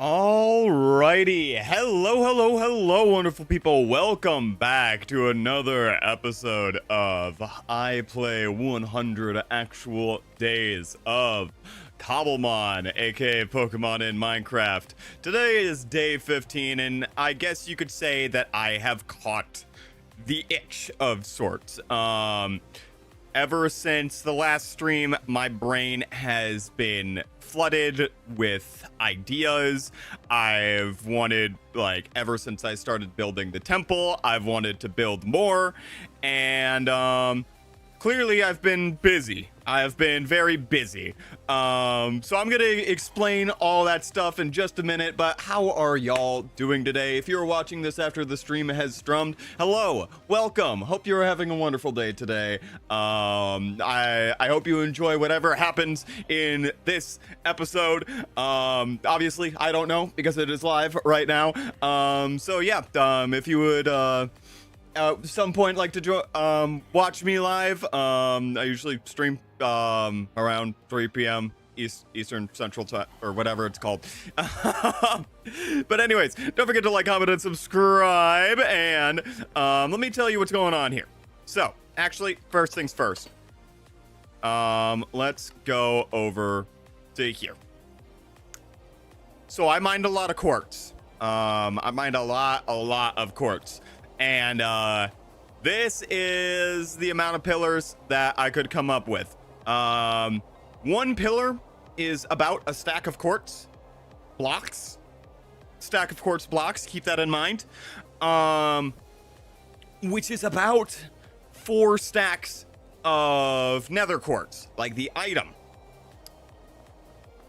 Alrighty, hello, wonderful people. Welcome back to another episode of I Play 100 Actual Days of Cobblemon, aka Pokemon in Minecraft. Today is day 15, and I guess you could say that I have caught the itch of sorts. Ever since the last stream, my brain has been flooded with ideas. I've wanted, ever since I started building the temple, I've wanted to build more, and clearly I've been busy. I've been very busy. So I'm gonna explain all that stuff in just a minute, but how are y'all doing today? If you're watching this after the stream has strummed, hello, welcome. Hope you're having a wonderful day today. I hope you enjoy whatever happens in this episode. Obviously, I don't know because it is live right now. So yeah, if you would, some point like to watch me live. I usually stream around 3 p.m. Eastern Central Time, or whatever it's called. But anyways, don't forget to like, comment, and subscribe. And let me tell you what's going on here. So actually, first things first, let's go over to here. So I mined a lot of quartz. I mined a lot of quartz. And this is the amount of pillars that I could come up with. One pillar is about a stack of quartz blocks. Stack of quartz blocks, keep that in mind. Which is about 4 stacks of nether quartz, like the item.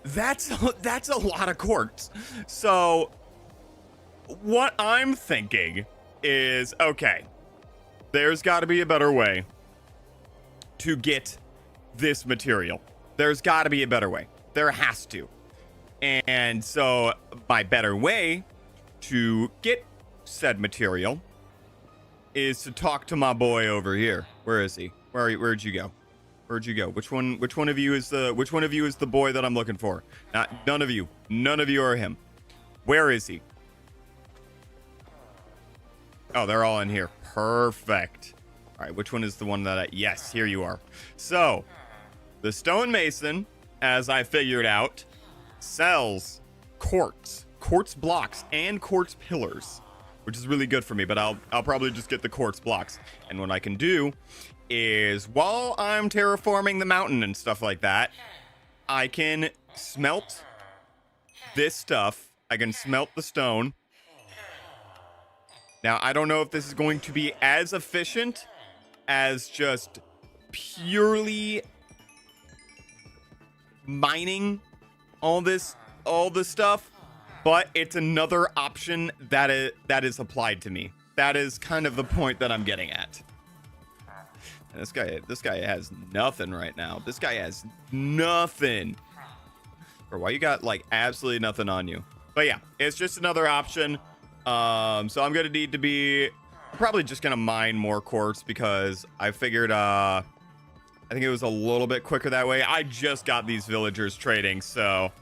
That's a lot of quartz. So what I'm thinking is, okay, there's got to be a better way to get this material. There's got to be a better way. There has to. And so my better way to get said material is to talk to my boy over here. Where is he? Where'd you go? Where'd you go? Which one of you is the boy that I'm looking for? None of you. None of you are him. Where is he? Oh, they're all in here. Perfect. All right, which one is the one that yes, here you are. So, the stonemason, as I figured out, sells quartz blocks and quartz pillars, which is really good for me, but I'll probably just get the quartz blocks. And what I can do is, while I'm terraforming the mountain and stuff like that, I can smelt this stuff. I can smelt the stone. Now, I don't know if this is going to be as efficient as just purely mining all this stuff, but it's another option that is applied to me. That is kind of the point that I'm getting at. And this guy has nothing right now. This guy has nothing. Or why you got absolutely nothing on you? But yeah, it's just another option. So I'm gonna need to be probably just gonna mine more quartz because I figured I think it was a little bit quicker that way. I just got these villagers trading, so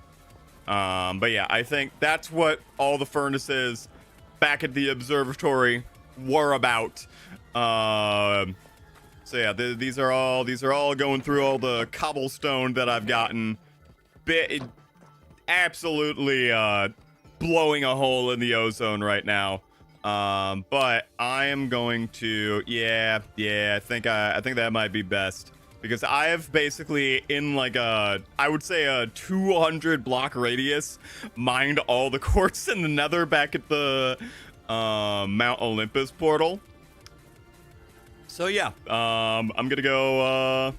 but yeah, I think that's what all the furnaces back at the observatory were about. So yeah, these are all going through all the cobblestone that I've gotten. Absolutely blowing a hole in the ozone right now. But I am going to, yeah, I think that might be best because I have basically in I would say a 200 block radius mined all the quartz in the nether back at the Mount Olympus portal. So yeah, I'm gonna go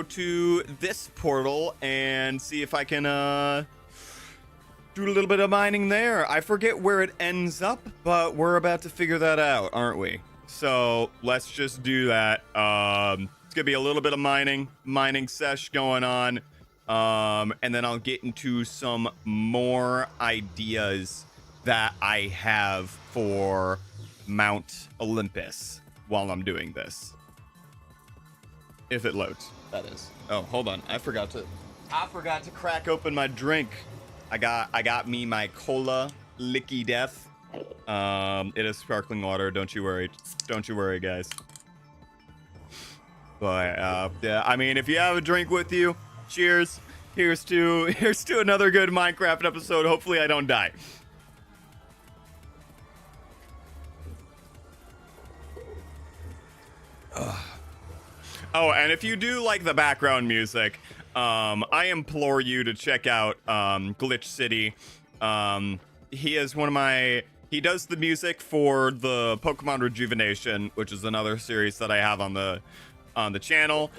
to this portal and see if I can do a little bit of mining there. I forget where it ends up, but we're about to figure that out, aren't we? So let's just do that. It's gonna be a little bit of mining sesh going on, and then I'll get into some more ideas that I have for Mount Olympus while I'm doing this. If it loads, that is. Oh, hold on. I forgot to crack open my drink. I got me my cola licky death. It is sparkling water. Don't you worry. Don't you worry, guys. But yeah, I mean, if you have a drink with you, cheers. Here's to another good Minecraft episode. Hopefully, I don't die. Oh, and if you do like the background music, I implore you to check out Glitch City. He is one of my... He does the music for the Pokemon Rejuvenation, which is another series that I have on the channel.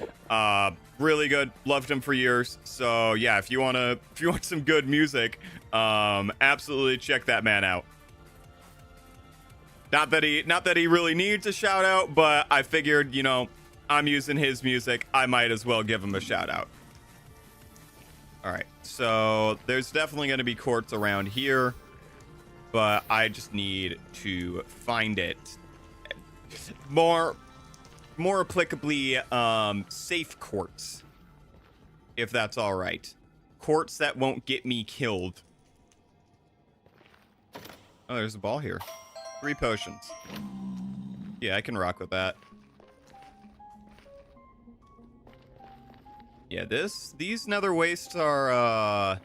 Really good. Loved him for years. So yeah, if you want some good music, absolutely check that man out. Not that he really needs a shout out, but I figured, you know, I'm using his music, I might as well give him a shout out. All right, so there's definitely going to be quartz around here, but I just need to find it. More applicably, safe quartz, if that's all right. Quartz that won't get me killed. Oh, there's a ball here. 3 potions. Yeah, I can rock with that. Yeah, these nether wastes are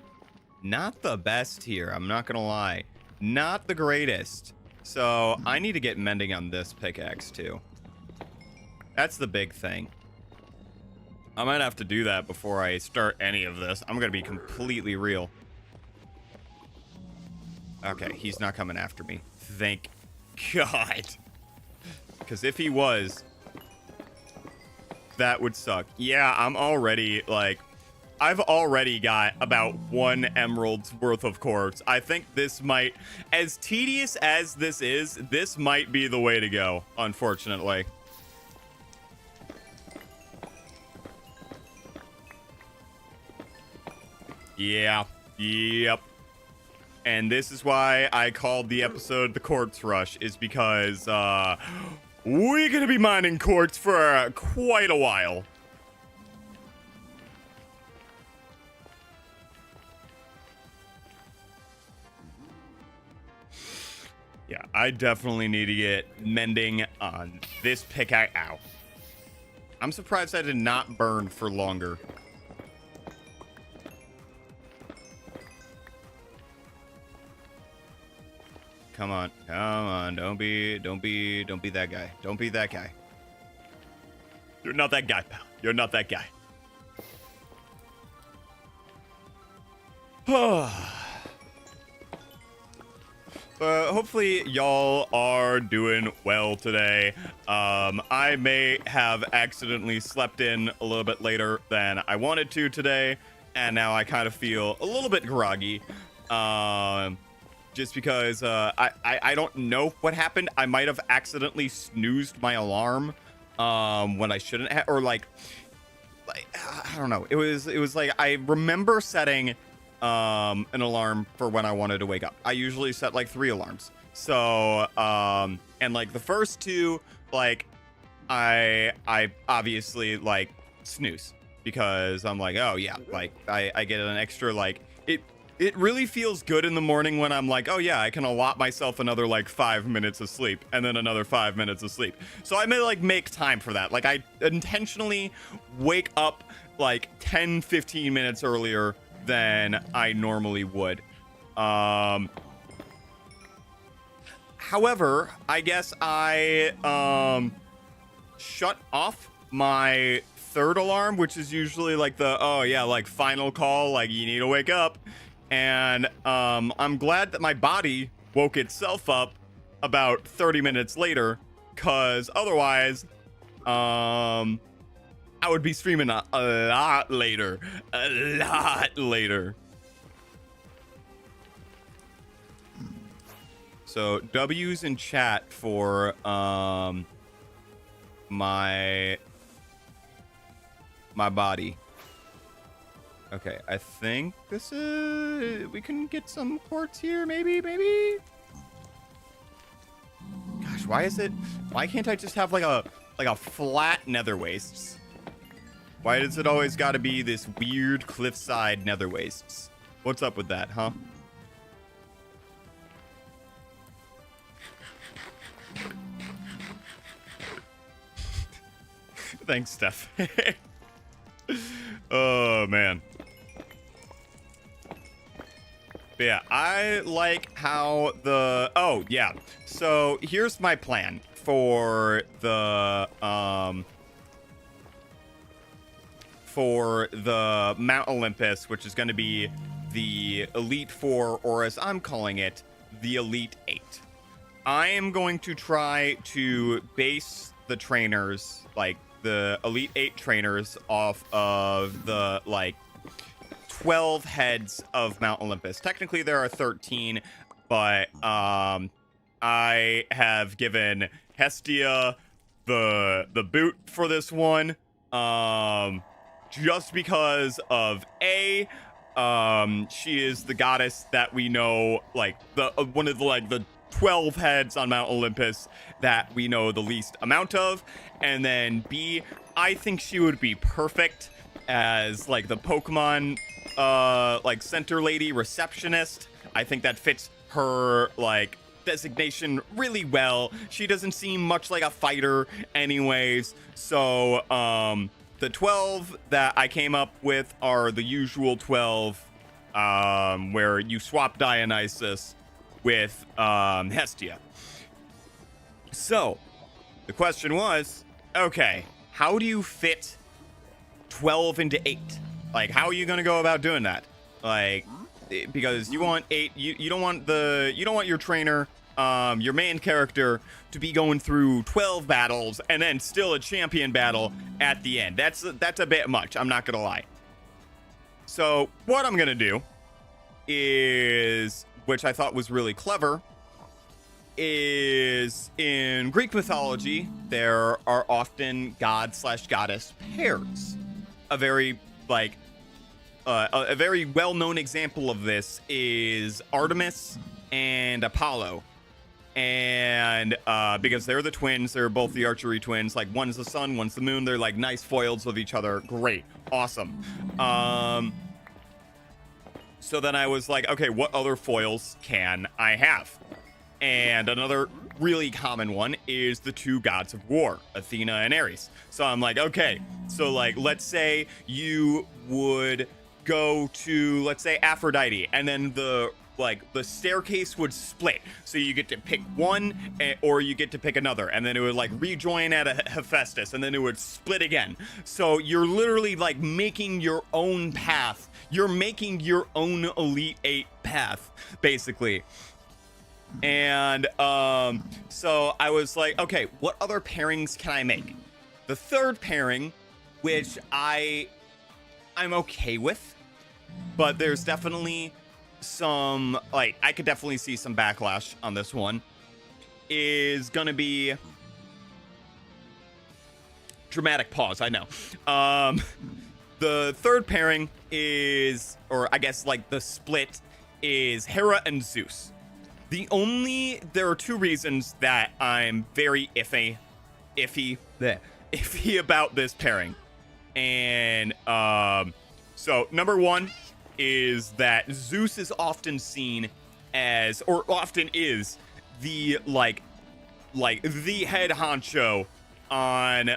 not the best here. I'm not gonna lie, not the greatest. So I need to get mending on this pickaxe too. That's the big thing. I might have to do that before I start any of this. I'm gonna be completely real. Okay, he's not coming after me. Thank God. Because if he was, that would suck. Yeah, I'm already, like, I've already got about 1 emerald's worth of quartz. I think this might, as tedious as this might be the way to go, unfortunately. Yeah, yep. And this is why I called the episode The Quartz Rush, is because, we're gonna be mining quartz for quite a while. Yeah, I definitely need to get mending on this pickaxe. Ow. I'm surprised I did not burn for longer. Come on, come on, don't be that guy. Don't be that guy. You're not that guy, pal. You're not that guy. Hopefully y'all are doing well today. I may have accidentally slept in a little bit later than I wanted to today, and now I kind of feel a little bit groggy. Just because I don't know what happened. I might have accidentally snoozed my alarm when I shouldn't have, or like I don't know. It was like I remember setting an alarm for when I wanted to wake up. I usually set like 3 alarms. So and like the first 2, like I obviously like snooze because I'm like, oh yeah, like I get an extra, like it really feels good in the morning when I'm like, oh yeah, I can allot myself another like 5 minutes of sleep and then another 5 minutes of sleep. So I may like make time for that. Like I intentionally wake up like 10-15 minutes earlier than I normally would. However, I guess I shut off my 3rd alarm, which is usually like the, oh yeah, like final call, like you need to wake up. And I'm glad that my body woke itself up about 30 minutes later, because otherwise I would be streaming a lot later. A lot later. So W's in chat for my body. Okay, I think this is... We can get some quartz here, maybe? Gosh, why can't I just have like a flat nether wastes? Why does it always gotta be this weird cliffside nether wastes? What's up with that, huh? Thanks, Steph. Oh, man. But yeah, I like how the... Oh, yeah. So here's my plan for the... for the Mount Olympus, which is going to be the Elite Four, or as I'm calling it, the Elite Eight. I am going to try to base the trainers, like the Elite Eight trainers, off of the, like, 12 heads of Mount Olympus. Technically, there are 13, but I have given Hestia the boot for this one. Just because of she is the goddess that we know, like the one of the the 12 heads on Mount Olympus that we know the least amount of, and then B, I think she would be perfect as like the Pokemon like center lady receptionist. I think that fits her like designation really well. She doesn't seem much like a fighter anyways, so the 12 that I came up with are the usual 12, where you swap Dionysus with Hestia. So, the question was, okay, how do you fit 12 into 8? Like, how are you gonna go about doing that? Like, because you want 8, you don't want your trainer, your main character, to be going through 12 battles and then still a champion battle at the end. That's a bit much, I'm not gonna lie. So what I'm gonna do is, which I thought was really clever, is in Greek mythology there are often god/goddess pairs. A very a very well-known example of this is Artemis and Apollo. And because they're the twins, they're both the archery twins, like one's the sun, one's the moon, they're like nice foils of each other. Great, awesome. So then I was like, okay, what other foils can I have? And another really common one is the two gods of war, Athena and Ares. So I'm like, okay, so like let's say you would go to, let's say, Aphrodite, and then the staircase would split, so you get to pick one or you get to pick another, and then it would like rejoin at a Hephaestus, and then it would split again. So you're literally like making your own path. You're making your own Elite Eight path, basically. And so I was like, okay, what other pairings can I make? The third pairing, which I'm okay with, but there's definitely some, like, I could definitely see some backlash on this one, is gonna be dramatic pause, I know. The third pairing is, or I guess like the split, is Hera and Zeus. There are two reasons that I'm very iffy about this pairing. And so number one is that Zeus is often seen as, or often is, the like the head honcho on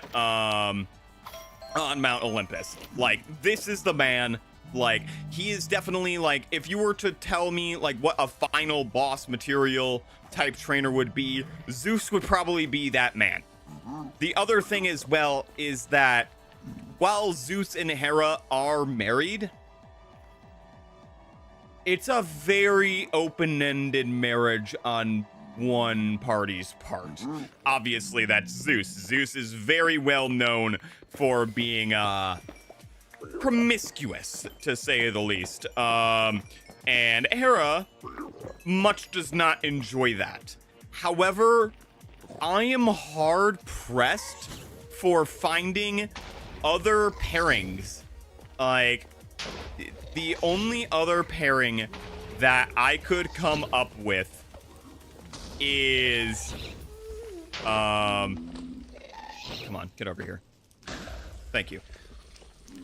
Mount Olympus. Like, this is the man. Like, he is definitely, like, if you were to tell me like what a final boss material type trainer would be, Zeus would probably be that man. The other thing as well is that while Zeus and Hera are married, it's a very open-ended marriage on one party's part. Obviously, that's Zeus. Zeus is very well known for being promiscuous, to say the least. And Hera much does not enjoy that. However, I am hard-pressed for finding other pairings. Like, the only other pairing that I could come up with is come on, get over here. Thank you.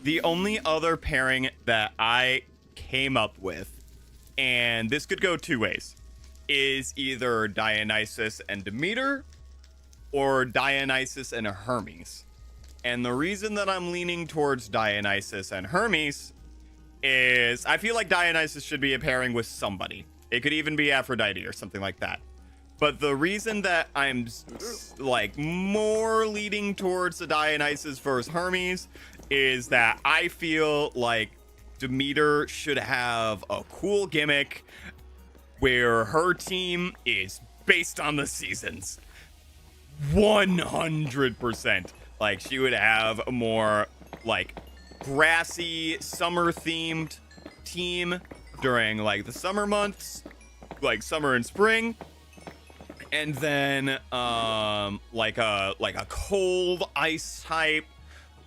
The only other pairing that I came up with, and this could go two ways, is either Dionysus and Demeter or Dionysus and Hermes. And the reason that I'm leaning towards Dionysus and Hermes is I feel like Dionysus should be a pairing with somebody. It could even be Aphrodite or something like that. But the reason that I'm like more leaning towards the Dionysus versus Hermes is that I feel like Demeter should have a cool gimmick where her team is based on the seasons. 100%. Like, she would have a more like grassy summer themed team during like the summer months, like summer and spring. And then like a cold ice type,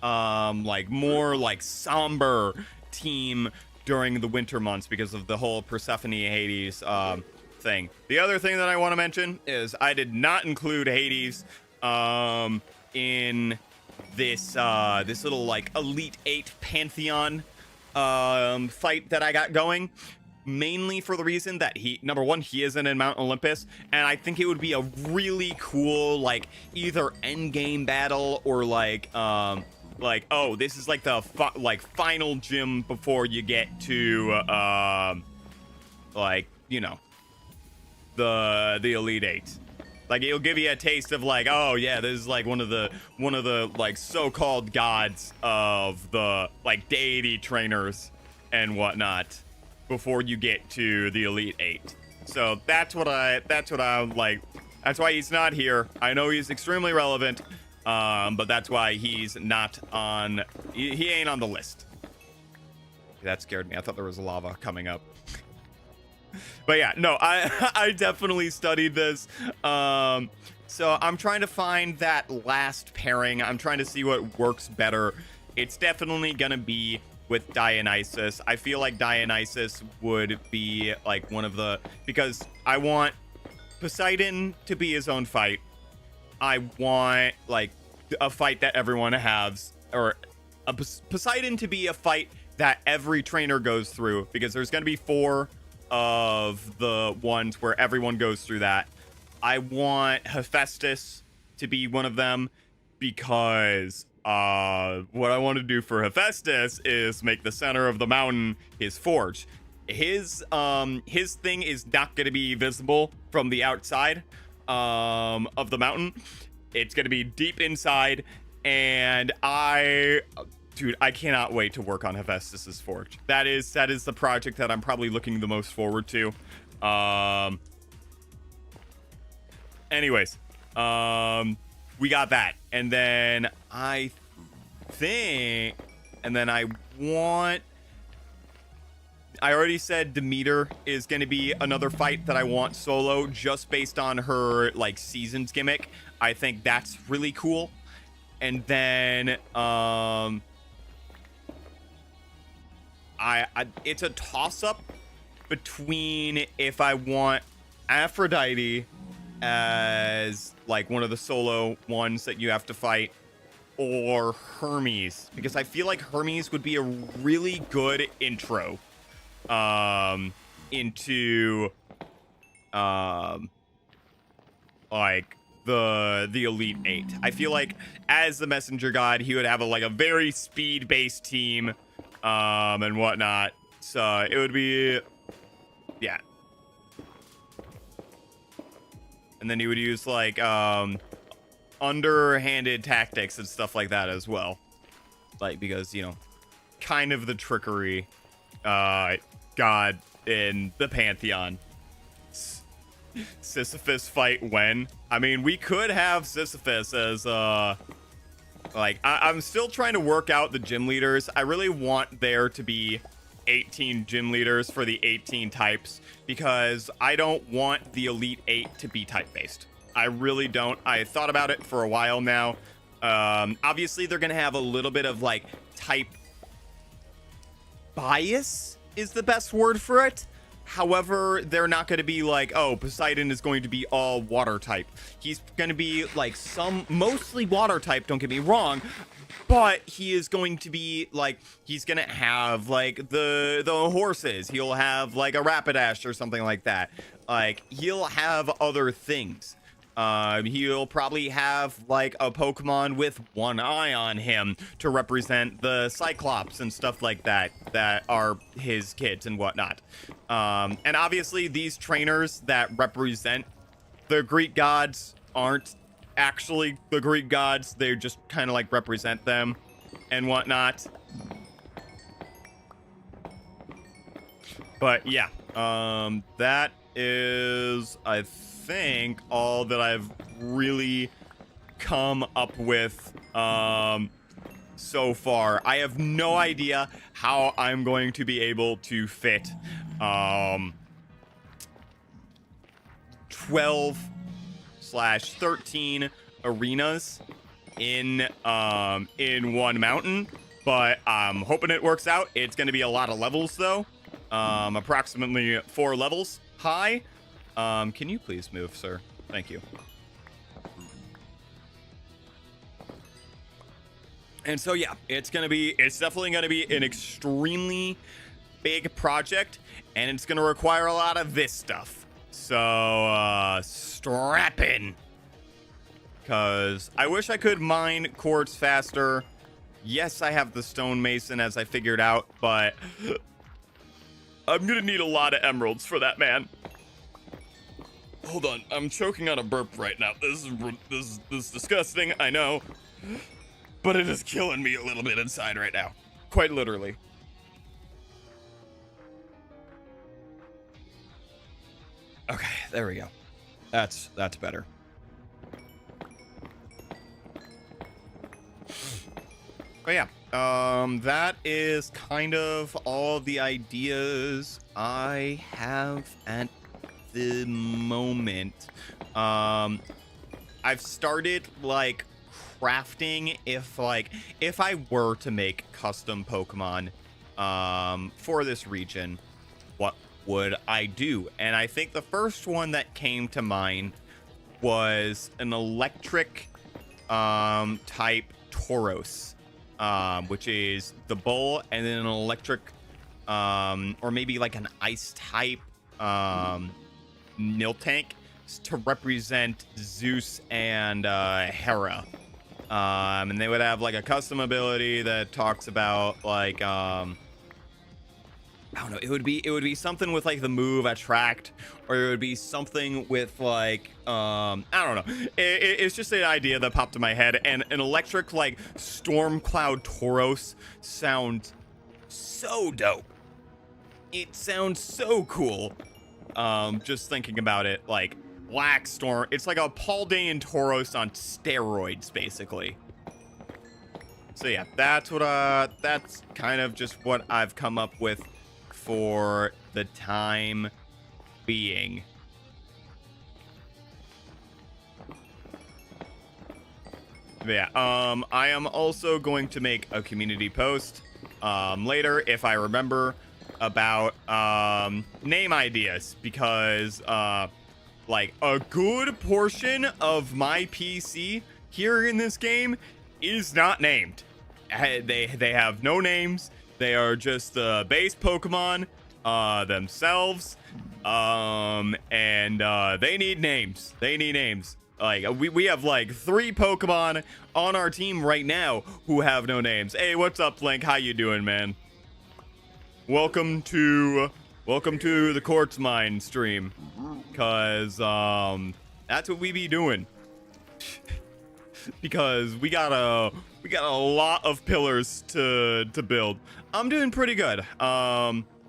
like more like somber team during the winter months because of the whole Persephone Hades thing. The other thing that I want to mention is I did not include Hades in this this little like Elite 8 Pantheon fight that I got going. Mainly for the reason that number one, he isn't in Mount Olympus, and I think it would be a really cool, like, either endgame battle or like, oh, this is like the final gym before you get to, like, you know, the Elite 8. Like, it'll give you a taste of like, oh yeah, this is like one of the like so-called gods of the like deity trainers and whatnot before you get to the Elite 8. So that's what I like. That's why he's not here. I know he's extremely relevant, but that's why he's not on. He ain't on the list. That scared me. I thought there was lava coming up. But yeah, no, I definitely studied this. So I'm trying to find that last pairing. I'm trying to see what works better. It's definitely gonna be with Dionysus. I feel like Dionysus would be like one of the, because I want Poseidon to be his own fight. I want like a fight that everyone has, or a Poseidon to be a fight that every trainer goes through, because there's going to be 4 of the ones where everyone goes through that. I want Hephaestus to be one of them, because what I want to do for Hephaestus is make the center of the mountain his forge. His thing is not going to be visible from the outside of the mountain. It's going to be deep inside, and dude, I cannot wait to work on Hephaestus's forge. That is the project that I'm probably looking the most forward to. Anyways, we got that, and then I already said Demeter is going to be another fight that I want solo, just based on her like seasons gimmick. I think that's really cool. And then it's a toss-up between if I want Aphrodite as like one of the solo ones that you have to fight, or Hermes, because I feel like Hermes would be a really good intro into like the Elite 8. I feel like as the messenger god, he would have a very speed-based team and whatnot. So it would be, yeah. And then he would use like underhanded tactics and stuff like that as well, like, because, you know, kind of the trickery god in the Pantheon. Sisyphus fight when? I mean, we could have Sisyphus as like, I'm still trying to work out the gym leaders. I really want there to be 18 gym leaders for the 18 types, because I don't want the Elite 8 to be type based. I really don't. I thought about it for a while now. Obviously they're gonna have a little bit of like type bias is the best word for it. However, they're not going to be like, oh, Poseidon is going to be all water type. He's going to be like mostly water type, don't get me wrong, but he is going to be like, he's going to have like the horses. He'll have like a Rapidash or something like that. Like, he'll have other things. He'll probably have like a Pokemon with one eye on him to represent the Cyclops and stuff like that are his kids and whatnot. And obviously these trainers that represent the Greek gods aren't actually the Greek gods. They just kind of like represent them and whatnot. But yeah, that is, I think, all that I've really come up with so far. I have no idea how I'm going to be able to fit 12/13 arenas in one mountain, but I'm hoping it works out. It's going to be a lot of levels though, approximately 4 levels high. Can you please move, sir? Thank you. And so, yeah, it's definitely going to be an extremely big project, and it's going to require a lot of this stuff. So, strap in. Because I wish I could mine quartz faster. Yes, I have the stonemason, as I figured out, but I'm going to need a lot of emeralds for that, man. Hold on, I'm choking on a burp right now. This is disgusting, I know. But it is killing me a little bit inside right now. Quite literally. Okay, there we go. That's better. But yeah, that is kind of all the ideas I have at the moment. I've started like crafting if I were to make custom Pokemon for this region, what would I do? And I think the first one that came to mind was an electric type Tauros, which is the bull, and then an electric or maybe like an ice type Miltank to represent Zeus and Hera. And they would have like a custom ability that talks about like I don't know, it would be something with like the move attract, or it would be something with like I don't know. It's just an idea that popped in my head, and an electric like Stormcloud Tauros sounds so dope. It sounds so cool. Just thinking about it, like Black Storm, it's like a Paldean Tauros on steroids, basically. So yeah, that's kind of just what I've come up with for the time being. But yeah, I am also going to make a community post later, if I remember, about name ideas, because like a good portion of my PC here in this game is not named. They have no names. They are just the base Pokemon themselves, and they need names. They need names. Like we have like 3 Pokemon on our team right now who have no names. Hey, what's up, Link? How you doing, man? Welcome to the Quartz Mine stream, cause that's what we be doing. Because we got a lot of pillars to build. I'm doing pretty good.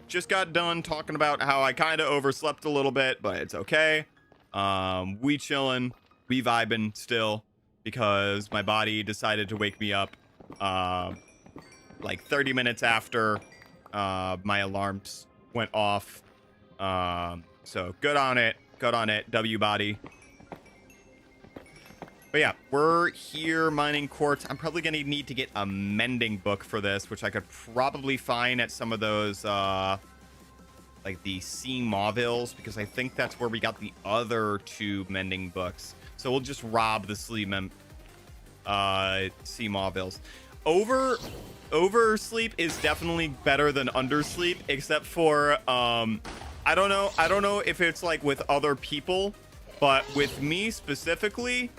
Just got done talking about how I kind of overslept a little bit, but it's okay. We chilling, we vibing still, because my body decided to wake me up like 30 minutes after my alarms went off. So good on it, W body. But yeah, we're here mining quartz. I'm probably gonna need to get a mending book for this, which I could probably find at some of those like the sea Mauvilles, because I think that's where we got the other 2 mending books. So we'll just rob the sea Mauvilles. Oversleep is definitely better than undersleep, except for I don't know if it's like with other people, but with me specifically,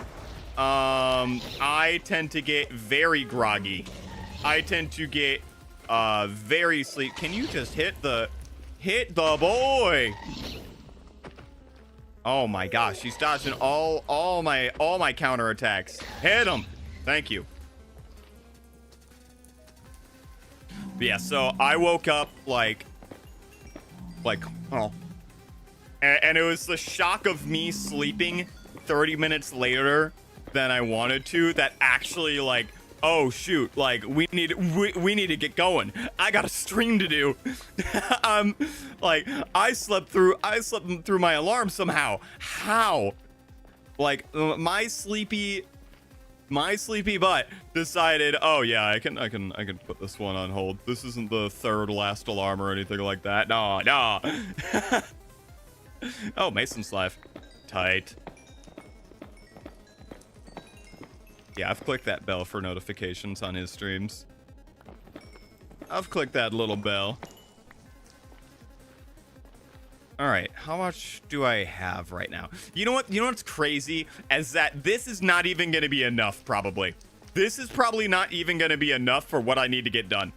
I tend to get very groggy. I tend to get very sleep. Can you just hit the boy? Oh my gosh, he's dodging all my counterattacks. Hit him. Thank you. But yeah, so I woke up like oh, and it was the shock of me sleeping 30 minutes later than I wanted to that actually like, oh shoot, like we need to get going. I got a stream to do. Like I slept through my alarm somehow. How? Like my sleepy butt decided, oh yeah, I can put this one on hold. This isn't the third last alarm or anything like that. No. Oh, Mason's live. Tight. Yeah, I've clicked that bell for notifications on his streams. I've clicked that little bell. All right, how much do I have right now? You know what's crazy is that this is not even going to be enough, probably. This is probably not even going to be enough for what I need to get done,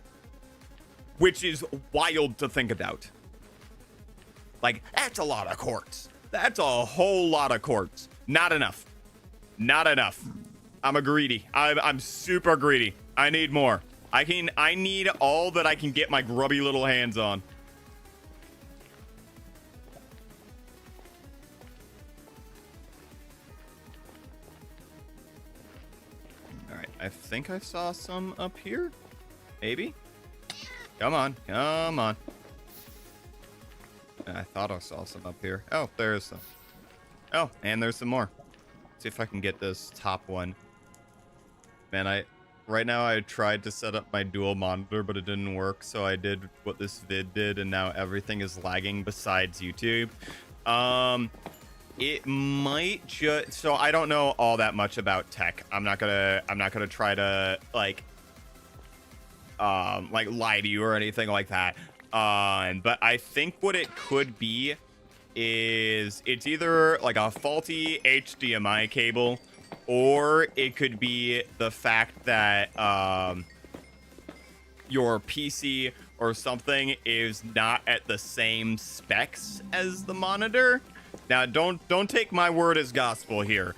which is wild to think about. Like, that's a lot of quartz. That's a whole lot of quartz. Not enough. Not enough. I'm a greedy. I'm super greedy. I need more. I need all that I can get my grubby little hands on. All right, I think I saw some up here. Maybe. Come on, come on. I thought I saw some up here. Oh, there's some. Oh, and there's some more. See if I can get this top one. Man, right now I tried to set up my dual monitor, but it didn't work. So I did what this vid did, and now everything is lagging besides YouTube. It might just, so I don't know all that much about tech. I'm not gonna try to like lie to you or anything like that. But I think what it could be is it's either like a faulty HDMI cable, or it could be the fact that your PC or something is not at the same specs as the monitor. Now, don't take my word as gospel here.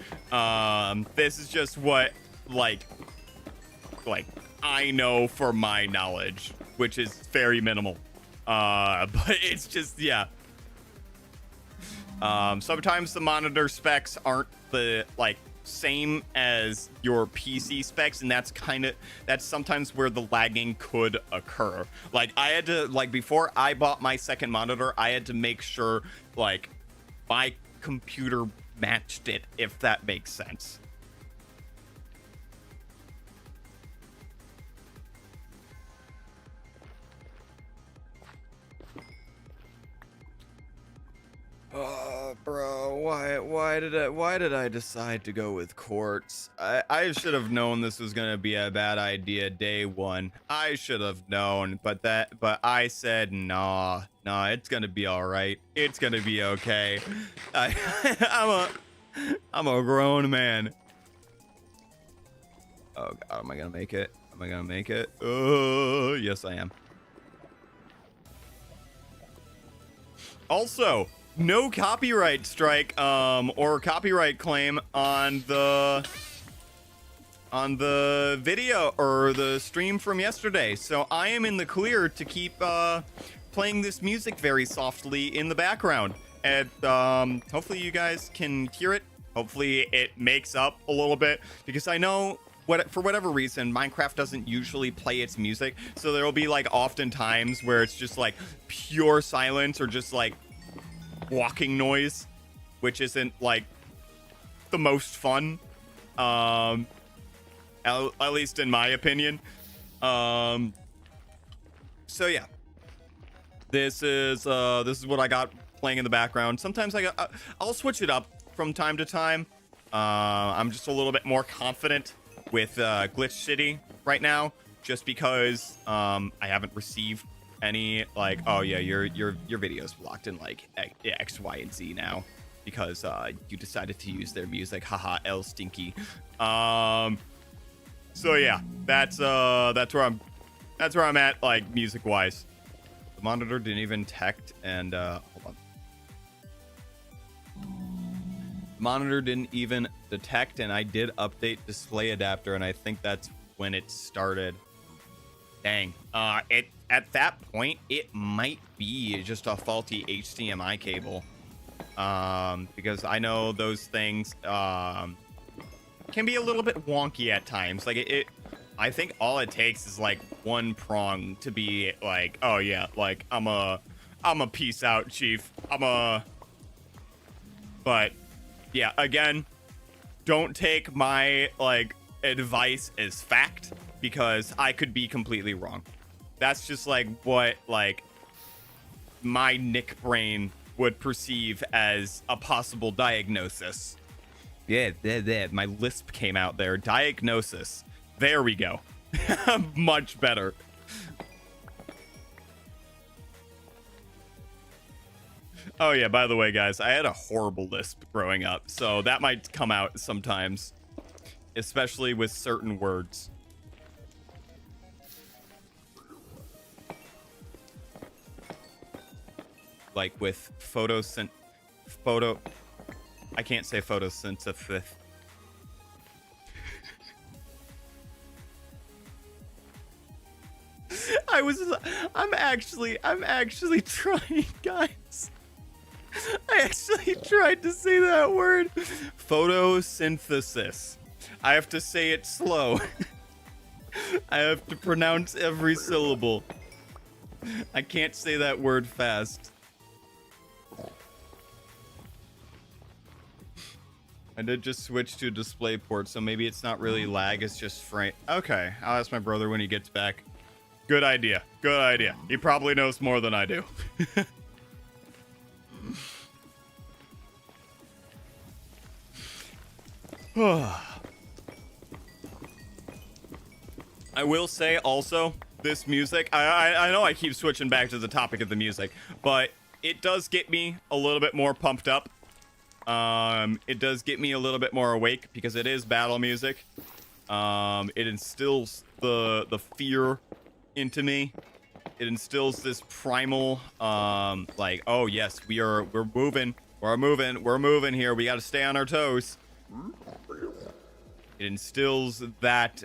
This is just what like I know for my knowledge, which is very minimal. But it's just, yeah. Sometimes the monitor specs aren't the like same as your PC specs, and that's sometimes where the lagging could occur. Like I had to, like before I bought my second monitor, I had to make sure like my computer matched it, if that makes sense. Bro, why did I decide to go with quartz? I should have known this was gonna be a bad idea day one. I should have known, but I said nah, it's gonna be all right. It's gonna be okay. I'm a grown man. Oh God, am I gonna make it? Am I gonna make it? Yes I am. Also, no copyright strike or copyright claim on the video or the stream from yesterday, so I am in the clear to keep playing this music very softly in the background, and hopefully you guys can hear it. Hopefully it makes up a little bit, because I know for whatever reason Minecraft doesn't usually play its music, so there will be like often times where it's just like pure silence or just like walking noise, which isn't like the most fun, at least in my opinion. So yeah, This is what I got playing in the background. Sometimes I'll switch it up from time to time. I'm just a little bit more confident with Glitch City right now, just because I haven't received any like, oh yeah, your video's blocked in like X, Y, and Z now because you decided to use their music. Haha, L stinky. So yeah, that's where I'm at, like, music wise. The monitor didn't even detect, and hold on. Monitor didn't even detect, and I did update display adapter, and I think that's when it started. Dang. At that point, it might be just a faulty HDMI cable. Because I know those things can be a little bit wonky at times. Like I think all it takes is like one prong to be like, oh yeah, like I'm a peace out, chief. But yeah, again, don't take my like advice as fact, because I could be completely wrong. That's just like what like my Nick brain would perceive as a possible diagnosis. Yeah, my lisp came out there. Diagnosis. There we go. Much better. Oh yeah, by the way, guys, I had a horrible lisp growing up, so that might come out sometimes, especially with certain words. Like with I can't say photosynthesis. I'm actually trying, guys. I actually tried to say that word. Photosynthesis. I have to say it slow. I have to pronounce every syllable. I can't say that word fast. I did just switch to DisplayPort, so maybe it's not really lag, it's just frame. Okay, I'll ask my brother when he gets back. Good idea. Good idea. He probably knows more than I do. I will say also, this music, I know I keep switching back to the topic of the music, but it does get me a little bit more pumped up. It does get me a little bit more awake because it is battle music. It instills the fear into me. It instills this primal, like, oh yes, we're moving here. We got to stay on our toes. It instills that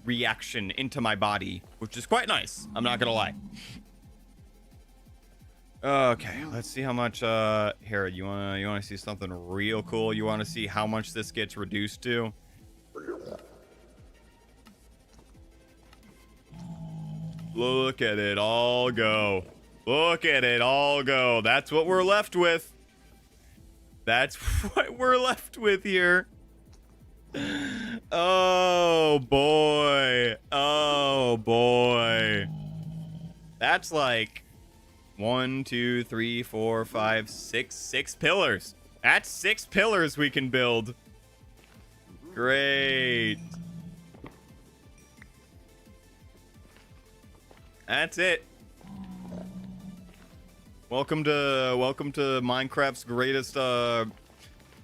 reaction into my body, which is quite nice. I'm not gonna lie. Okay, let's see how much. Here, you wanna see something real cool? You wanna see how much this gets reduced to? Look at it all go. Look at it all go. That's what we're left with. That's what we're left with here. Oh boy. Oh boy. That's like 1, 2, 3, 4, 5, 6 pillars. That's 6 pillars we can build. Great. That's it. Welcome to Minecraft's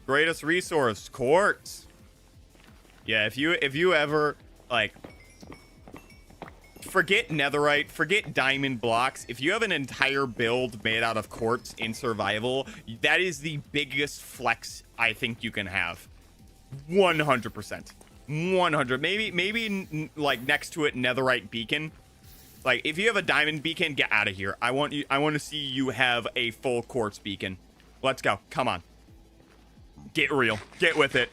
greatest resource, Quartz. Yeah, if you ever like forget netherite, forget diamond blocks, if you have an entire build made out of quartz in survival, that is the biggest flex I think you can have. 100%. 100. Maybe like next to it netherite beacon. Like, if you have a diamond beacon, get out of here. I want to see you have a full quartz beacon. Let's go. Come on. Get real. Get with it.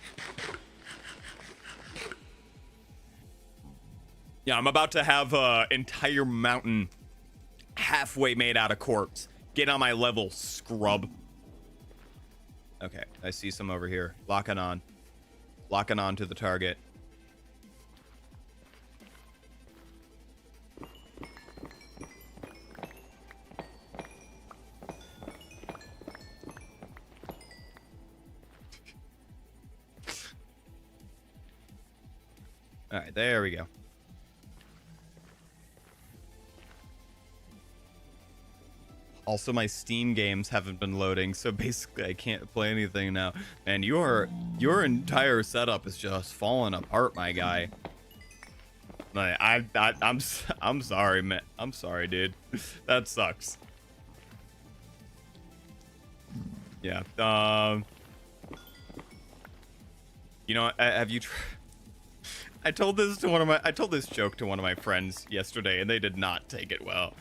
Yeah, I'm about to have an entire mountain halfway made out of quartz. Get on my level, scrub. Okay, I see some over here. Locking on. Locking on to the target. All right, there we go. Also, my Steam games haven't been loading, so basically I can't play anything now. And your entire setup is just falling apart, my guy. Like, I'm sorry, man. I'm sorry, dude. That sucks. Yeah. You know, have you? I told this joke to one of my friends yesterday, and they did not take it well.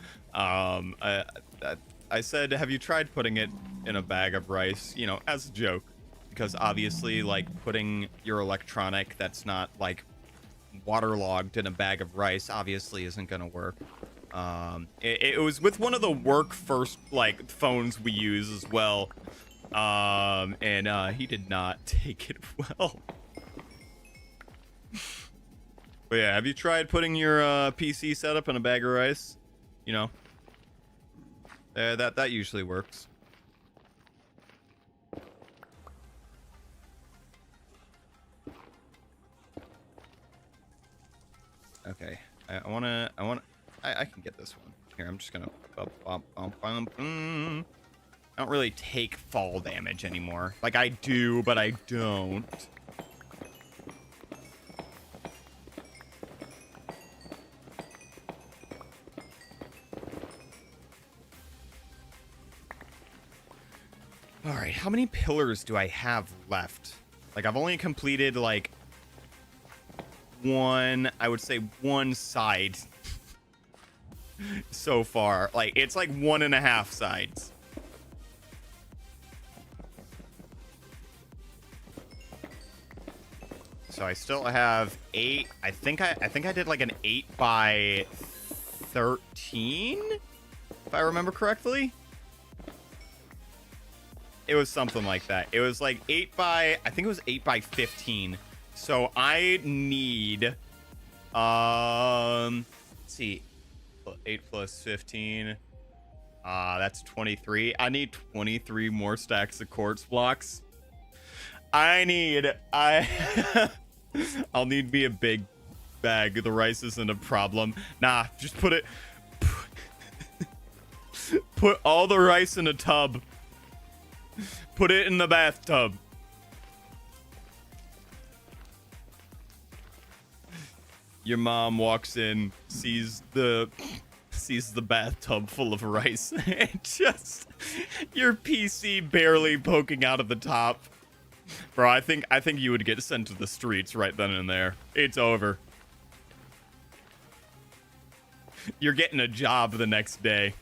I said, have you tried putting it in a bag of rice? You know, as a joke, because obviously, like, putting your electronic that's not like waterlogged in a bag of rice obviously isn't gonna work. It was with one of the work first like phones we use as well, and he did not take it well. But yeah, have you tried putting your PC setup in a bag of rice? You know, that usually works. Okay, I can get this one. Here, I'm just gonna I don't really take fall damage anymore. Like, I do, but I don't. All right, how many pillars do I have left? Like, I've only completed like one, I would say one side so far. Like, it's like 1.5 sides. So I still have 8. I think I did like an 8 by 13, if I remember correctly. It was something like that. It was like 8 by, I think it was 8 by 15. So I need, let's see, 8 plus 15. That's 23. I need 23 more stacks of quartz blocks. I'll need me a big bag. The rice isn't a problem. Nah, just put all the rice in a tub. Put it in the bathtub. Your mom walks in, sees the bathtub full of rice, and just your PC barely poking out of the top. Bro, I think you would get sent to the streets right then and there. It's over. You're getting a job the next day.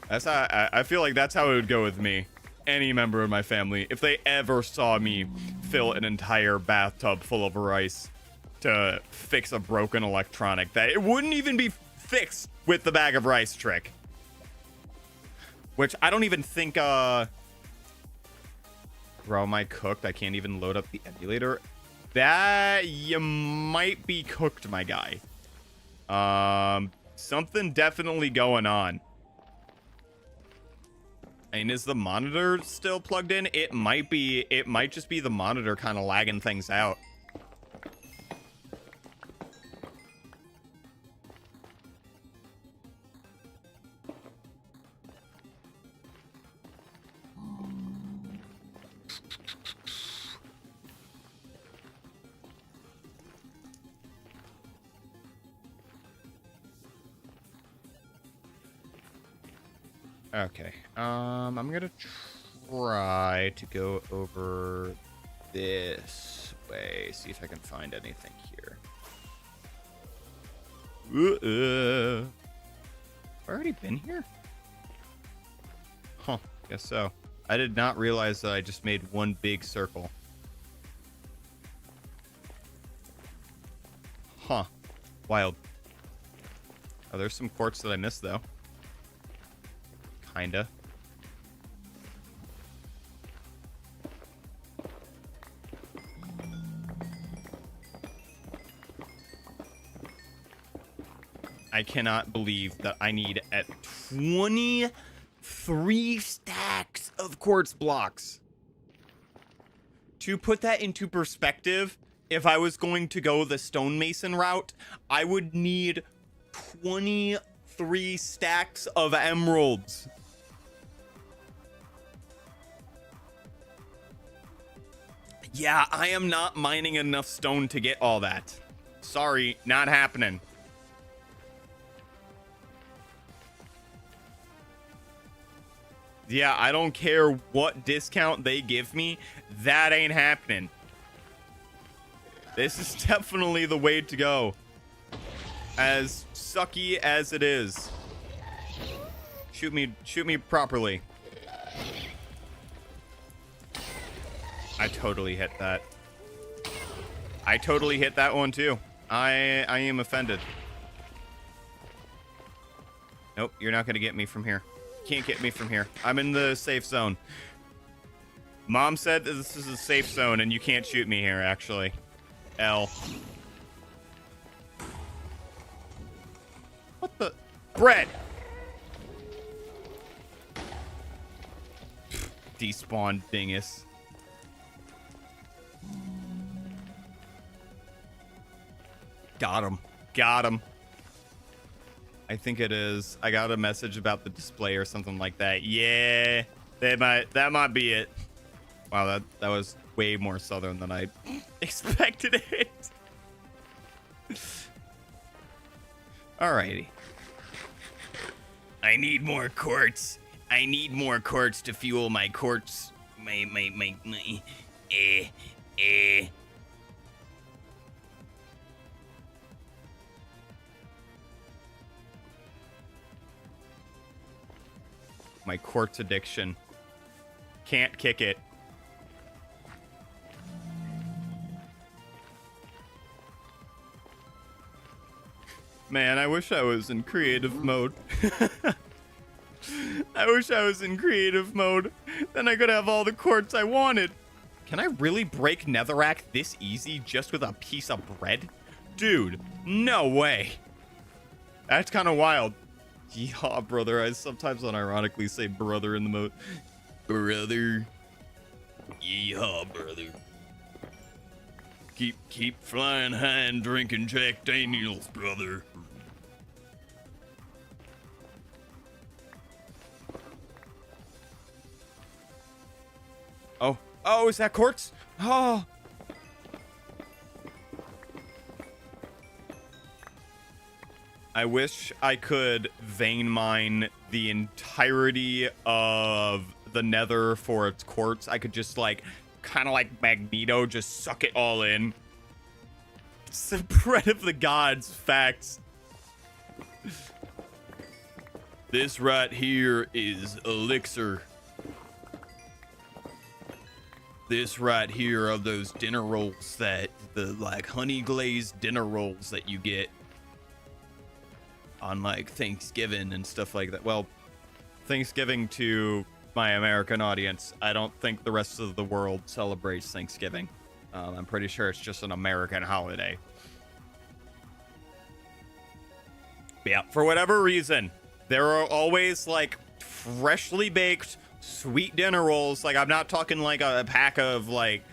That's how I feel like that's how it would go with me. Any member of my family, if they ever saw me fill an entire bathtub full of rice to fix a broken electronic, that it wouldn't even be fixed with the bag of rice trick. Which I don't even think, bro, am I cooked? I can't even load up the emulator. That, you might be cooked, my guy. Something definitely going on. And is the monitor still plugged in? It might be. It might just be the monitor kind of lagging things out. Okay, I'm gonna try to go over this way, see if I can find anything here. I've already been here? Huh, guess so. I did not realize that I just made one big circle. Huh, wild. Oh, there's some quartz that I missed, though. Kinda. I cannot believe that I need at 23 stacks of quartz blocks. To put that into perspective, if I was going to go the stonemason route, I would need 23 stacks of emeralds. Yeah, I am not mining enough stone to get all that. Sorry, not happening. Yeah, I don't care what discount they give me. That ain't happening. This is definitely the way to go. As sucky as it is. Shoot me properly. I totally hit that. I totally hit that one too. I am offended. Nope, you're not gonna get me from here. Can't get me from here. I'm in the safe zone. Mom said that this is a safe zone and you can't shoot me here, actually. L. What the? Bread! Despawn dingus. Got him. Got him. I think it is. I got a message about the display or something like that. Yeah, that might be it. Wow, that was way more southern than I expected it. Alrighty. I need more quartz. I need more quartz to fuel my quartz. My quartz addiction. Can't kick it. Man, I wish I was in creative mode. I wish I was in creative mode. Then I could have all the quartz I wanted. Can I really break netherrack this easy just with a piece of bread? Dude, no way. That's kind of wild. Yeehaw, brother. I sometimes unironically say brother in the mode. Brother. Yeehaw, brother. Keep flying high and drinking Jack Daniels, brother. Oh, is that quartz? Oh. I wish I could vein mine the entirety of the nether for its quartz. I could just like, kind of like Magneto, just suck it all in. It's the bread of the gods, facts. This right here is elixir. This right here are those dinner rolls that, the like honey glazed dinner rolls that you get on like Thanksgiving and stuff like that. Well, Thanksgiving to my American audience. I don't think the rest of the world celebrates Thanksgiving. I'm pretty sure it's just an American holiday. But yeah, for whatever reason, there are always like freshly baked sweet dinner rolls. Like I'm not talking like a pack of like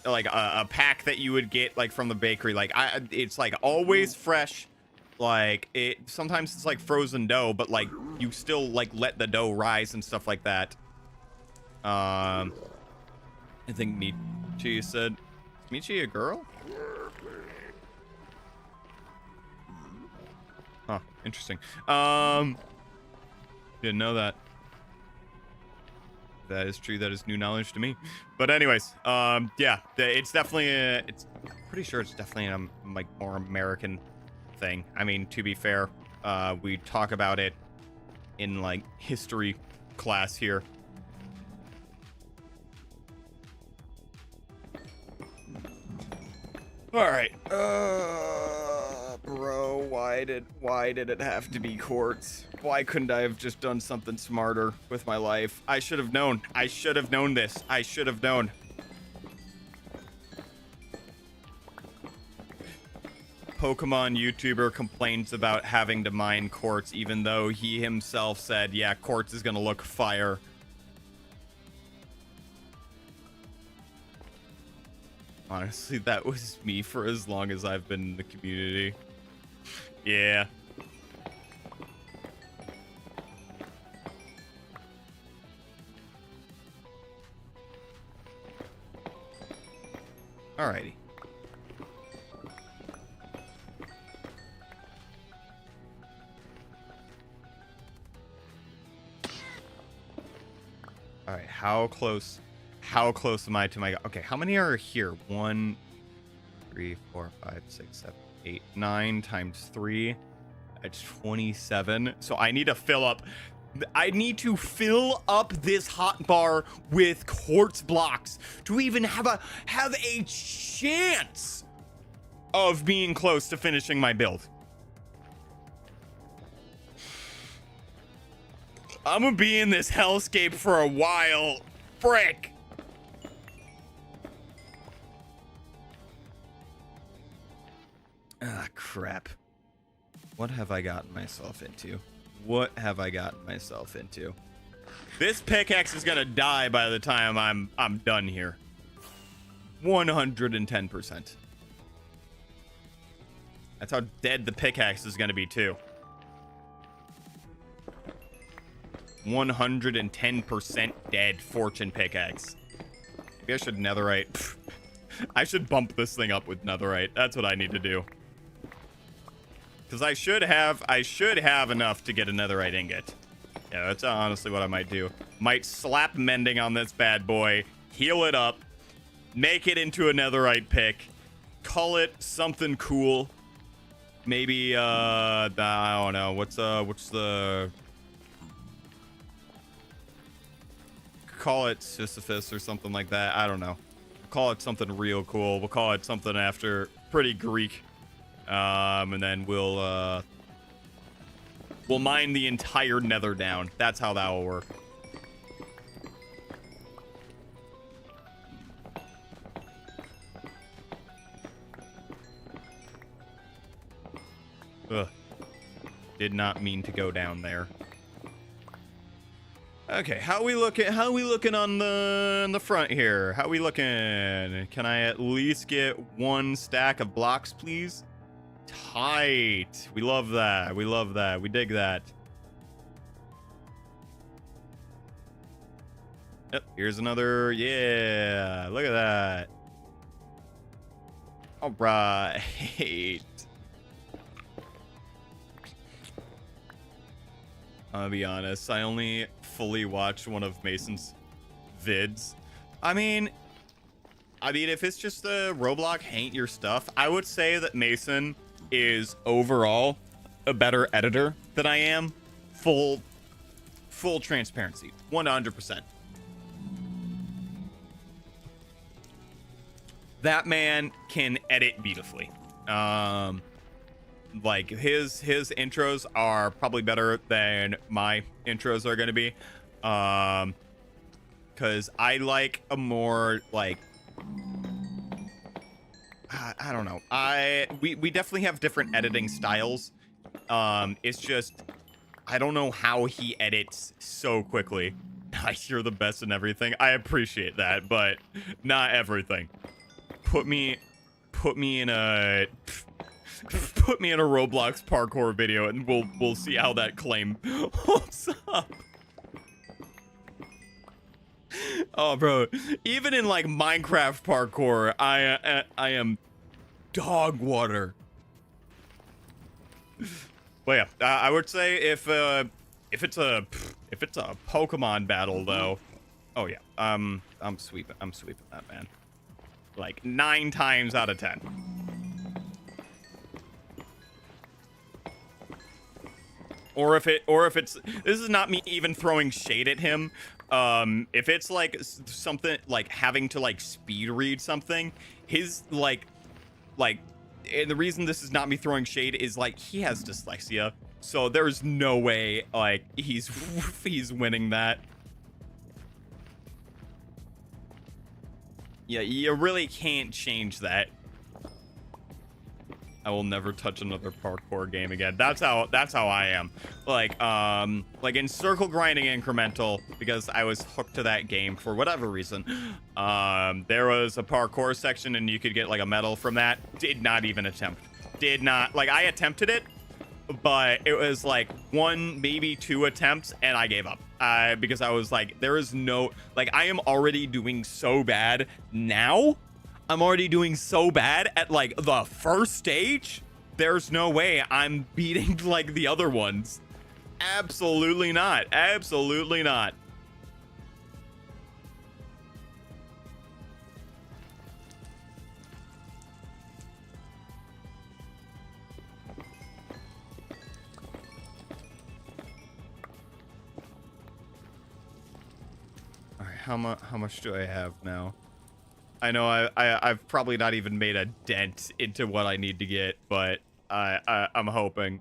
a pack that you would get like from the bakery. Like it's like always fresh. Like sometimes it's like frozen dough, but like you still like let the dough rise and stuff like that. I think Michi said, is Michi a girl? Huh, interesting. Didn't know that. That is true. That is new knowledge to me. But anyways, yeah, it's definitely it's pretty sure it's definitely a like more American thing. I mean, to be fair, we talk about it in like history class here. All right, bro, why did it have to be quartz? Why couldn't I have just done something smarter with my life? I should have known. I should have known this. I should have known. Pokemon YouTuber complains about having to mine Quartz, even though he himself said, yeah, Quartz is gonna look fire. Honestly, that was me for as long as I've been in the community. Yeah. Alrighty. Alright, how close am I to my... Okay, how many are here? 1, 3, 4, 5, 6, 7, 8, 9 times 3. That's 27. So I need to fill up... I need to fill up this hotbar with quartz blocks to even have a chance of being close to finishing my build. I'm gonna be in this hellscape for a while. Frick. Ah, crap. What have I gotten myself into? What have I gotten myself into? This pickaxe is gonna die by the time I'm done here. 110%. That's how dead the pickaxe is gonna be too. 110% dead fortune pickaxe. Maybe I should netherite. I should bump this thing up with netherite. That's what I need to do. Because I should have enough to get a netherite ingot. Yeah, that's honestly what I might do. Might slap mending on this bad boy, heal it up, make it into a netherite pick, call it something cool. Maybe I don't know. What's the... Call it Sisyphus or something like that. I don't know. Call it something real cool. We'll call it something after pretty Greek. And then we'll mine the entire nether down. That's how that will work. Ugh. Did not mean to go down there. Okay, how we looking on the front here? How we looking? Can I at least get 1 stack of blocks, please? Tight. We love that. We love that. We dig that. Yep, here's another. Yeah, look at that. All right. I'll be honest, I only fully watched one of Mason's vids. I mean, if it's just a Roblox hate your stuff, I would say that Mason is overall a better editor than I am. Full transparency, 100%. That man can edit beautifully. Like his intros are probably better than my intros are going to be. Cause I like a more like, I don't know. We definitely have different editing styles. It's just, I don't know how he edits so quickly. You're the best in everything. I appreciate that, but not everything. Put me in a Roblox parkour video and we'll see how that claim holds up. Oh, bro, even in like Minecraft parkour, I am dog water. Well, yeah, I would say if it's a Pokemon battle though, oh yeah, I'm sweeping that, man. Like 9 times out of 10. Or if it's, this is not me even throwing shade at him. If it's like something like having to like speed read something, his like, and the reason this is not me throwing shade is like he has dyslexia, so there's no way like he's winning that. Yeah, you really can't change that. I will never touch another parkour game again. That's how I am. Like in circle grinding incremental, because I was hooked to that game for whatever reason. There was a parkour section and you could get like a medal from that. Did not even attempt. Did not, like, I attempted it, but it was like 1, maybe 2 attempts and I gave up. Because I was like, there is no, like, I am already doing so bad now. I'm already doing so bad at like the first stage. There's no way I'm beating like the other ones. Absolutely not. Absolutely not. All right, how much do I have now? I know I've probably not even made a dent into what I need to get, but I'm hoping.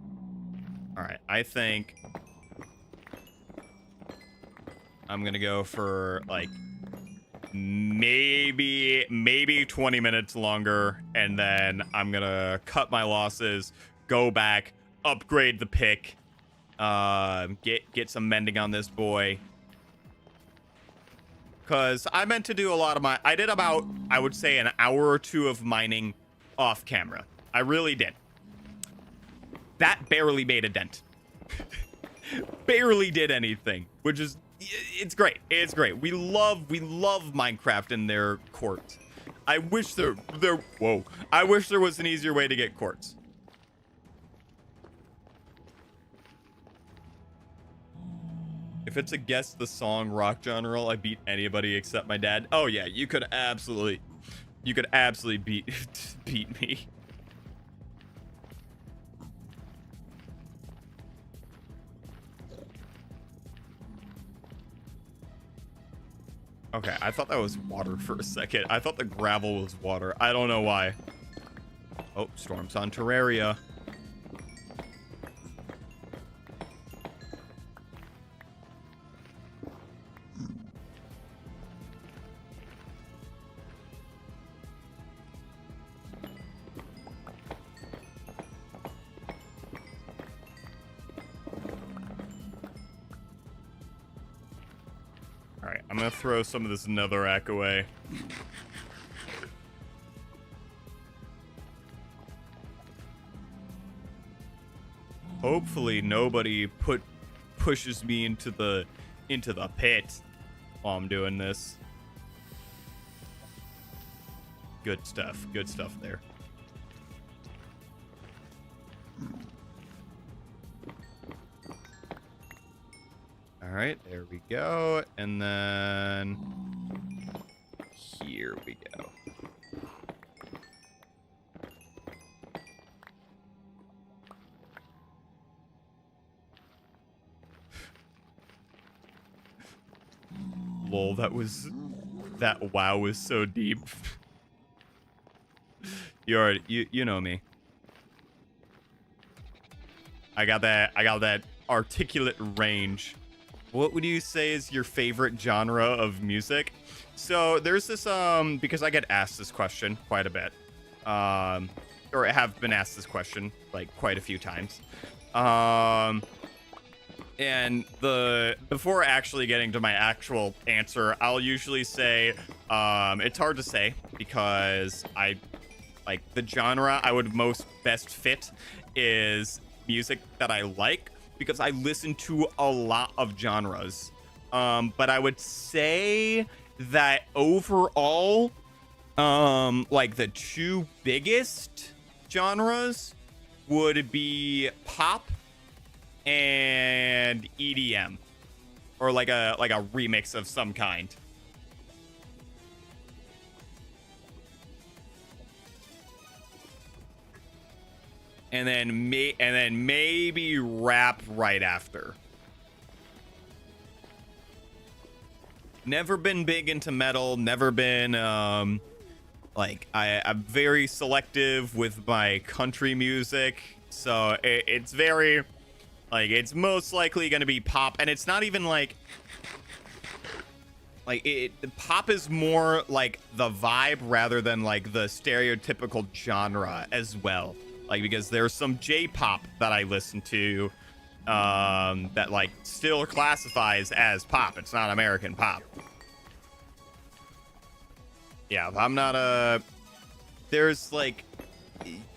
All right, I think I'm gonna go for like maybe 20 minutes longer, and then I'm gonna cut my losses, go back, upgrade the pick, get some mending on this boy. Because I meant to do a lot of I did about, I would say, an hour or 2 of mining off camera. I really did. That barely made a dent. Barely did anything, which is, it's great. It's great. We love Minecraft and their quartz. I wish whoa. I wish there was an easier way to get quartz. If it's a guess the song rock genre, I beat anybody except my dad. Oh yeah, you could absolutely beat beat me. Okay, I thought that was water for a second. I thought the gravel was water. I don't know why. Oh, storms on Terraria. Alright, I'm gonna throw some of this netherrack away. Hopefully nobody pushes me into the pit while I'm doing this. Good stuff there. All right, there we go. And then here we go. Lol, that wow was so deep. You know me. I got that articulate range. What would you say is your favorite genre of music? So there's this because I get asked this question quite a bit, or I have been asked this question like quite a few times, and before actually getting to my actual answer, I'll usually say it's hard to say because I like the genre I would most best fit is music that I like, because I listen to a lot of genres. But I would say that overall, like the 2 biggest genres would be pop and EDM, or like a remix of some kind. And then maybe rap right after. Never been big into metal. Never been like I'm very selective with my country music. So it's very like it's most likely going to be pop, and it's not even like pop is more like the vibe rather than like the stereotypical genre as well. Like, because there's some J-pop that I listen to that, like, still classifies as pop. It's not American pop. Yeah, I'm not a... There's, like,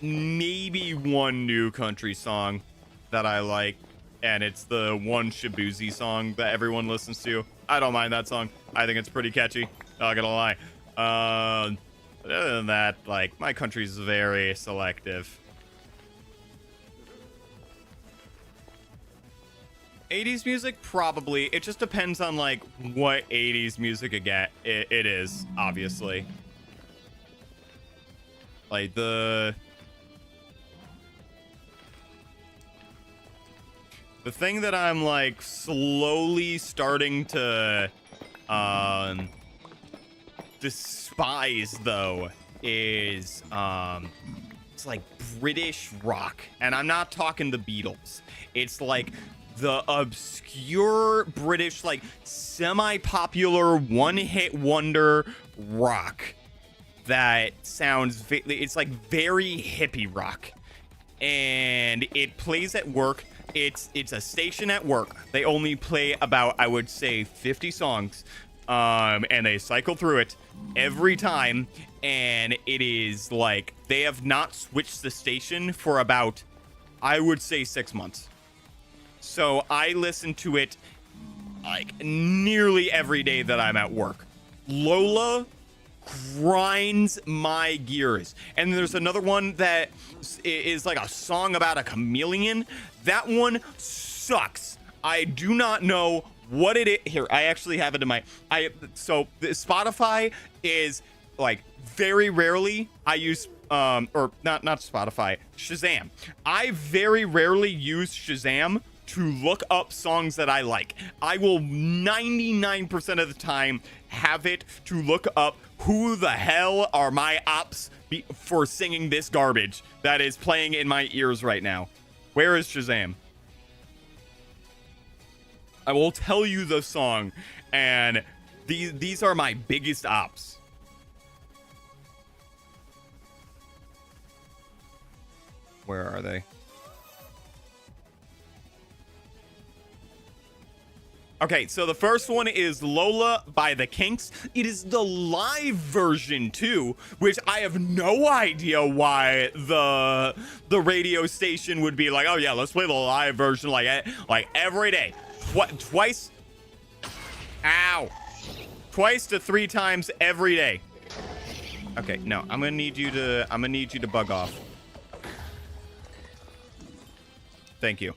maybe one new country song that I like, and it's the one Shabuzi song that everyone listens to. I don't mind that song. I think it's pretty catchy. Not gonna lie. Other than that, like, my country's very selective. 80s music, probably. It just depends on, like, what 80s music it is, obviously. Like, the thing that I'm, like, slowly starting to, despise, though, is, it's, like, British rock. And I'm not talking the Beatles. It's, like, the obscure British, like, semi-popular one-hit wonder rock that sounds, it's like very hippie rock, and it plays at work. It's a station at work. They only play about, I would say, 50 songs, and they cycle through it every time, and it is like they have not switched the station for about, I would say, 6 months. So I listen to it like nearly every day that I'm at work. Lola grinds my gears. And there's another one that is like a song about a chameleon. That one sucks. I do not know what it is. Here, I actually have it in my... So Spotify is like very rarely I use... or not Spotify, Shazam. I very rarely use Shazam to look up songs that I like. I will 99% of the time have it to look up who the hell are my ops for singing this garbage that is playing in my ears right now. Where is Shazam? I will tell you the song, and these are my biggest ops. Where are they? Okay, so the first one is Lola by the Kinks. It is the live version too, which I have no idea why the radio station would be like, oh yeah, let's play the live version like every day. Twice? Ow. Twice to 3 times every day. Okay, no, I'm gonna need you to bug off. Thank you.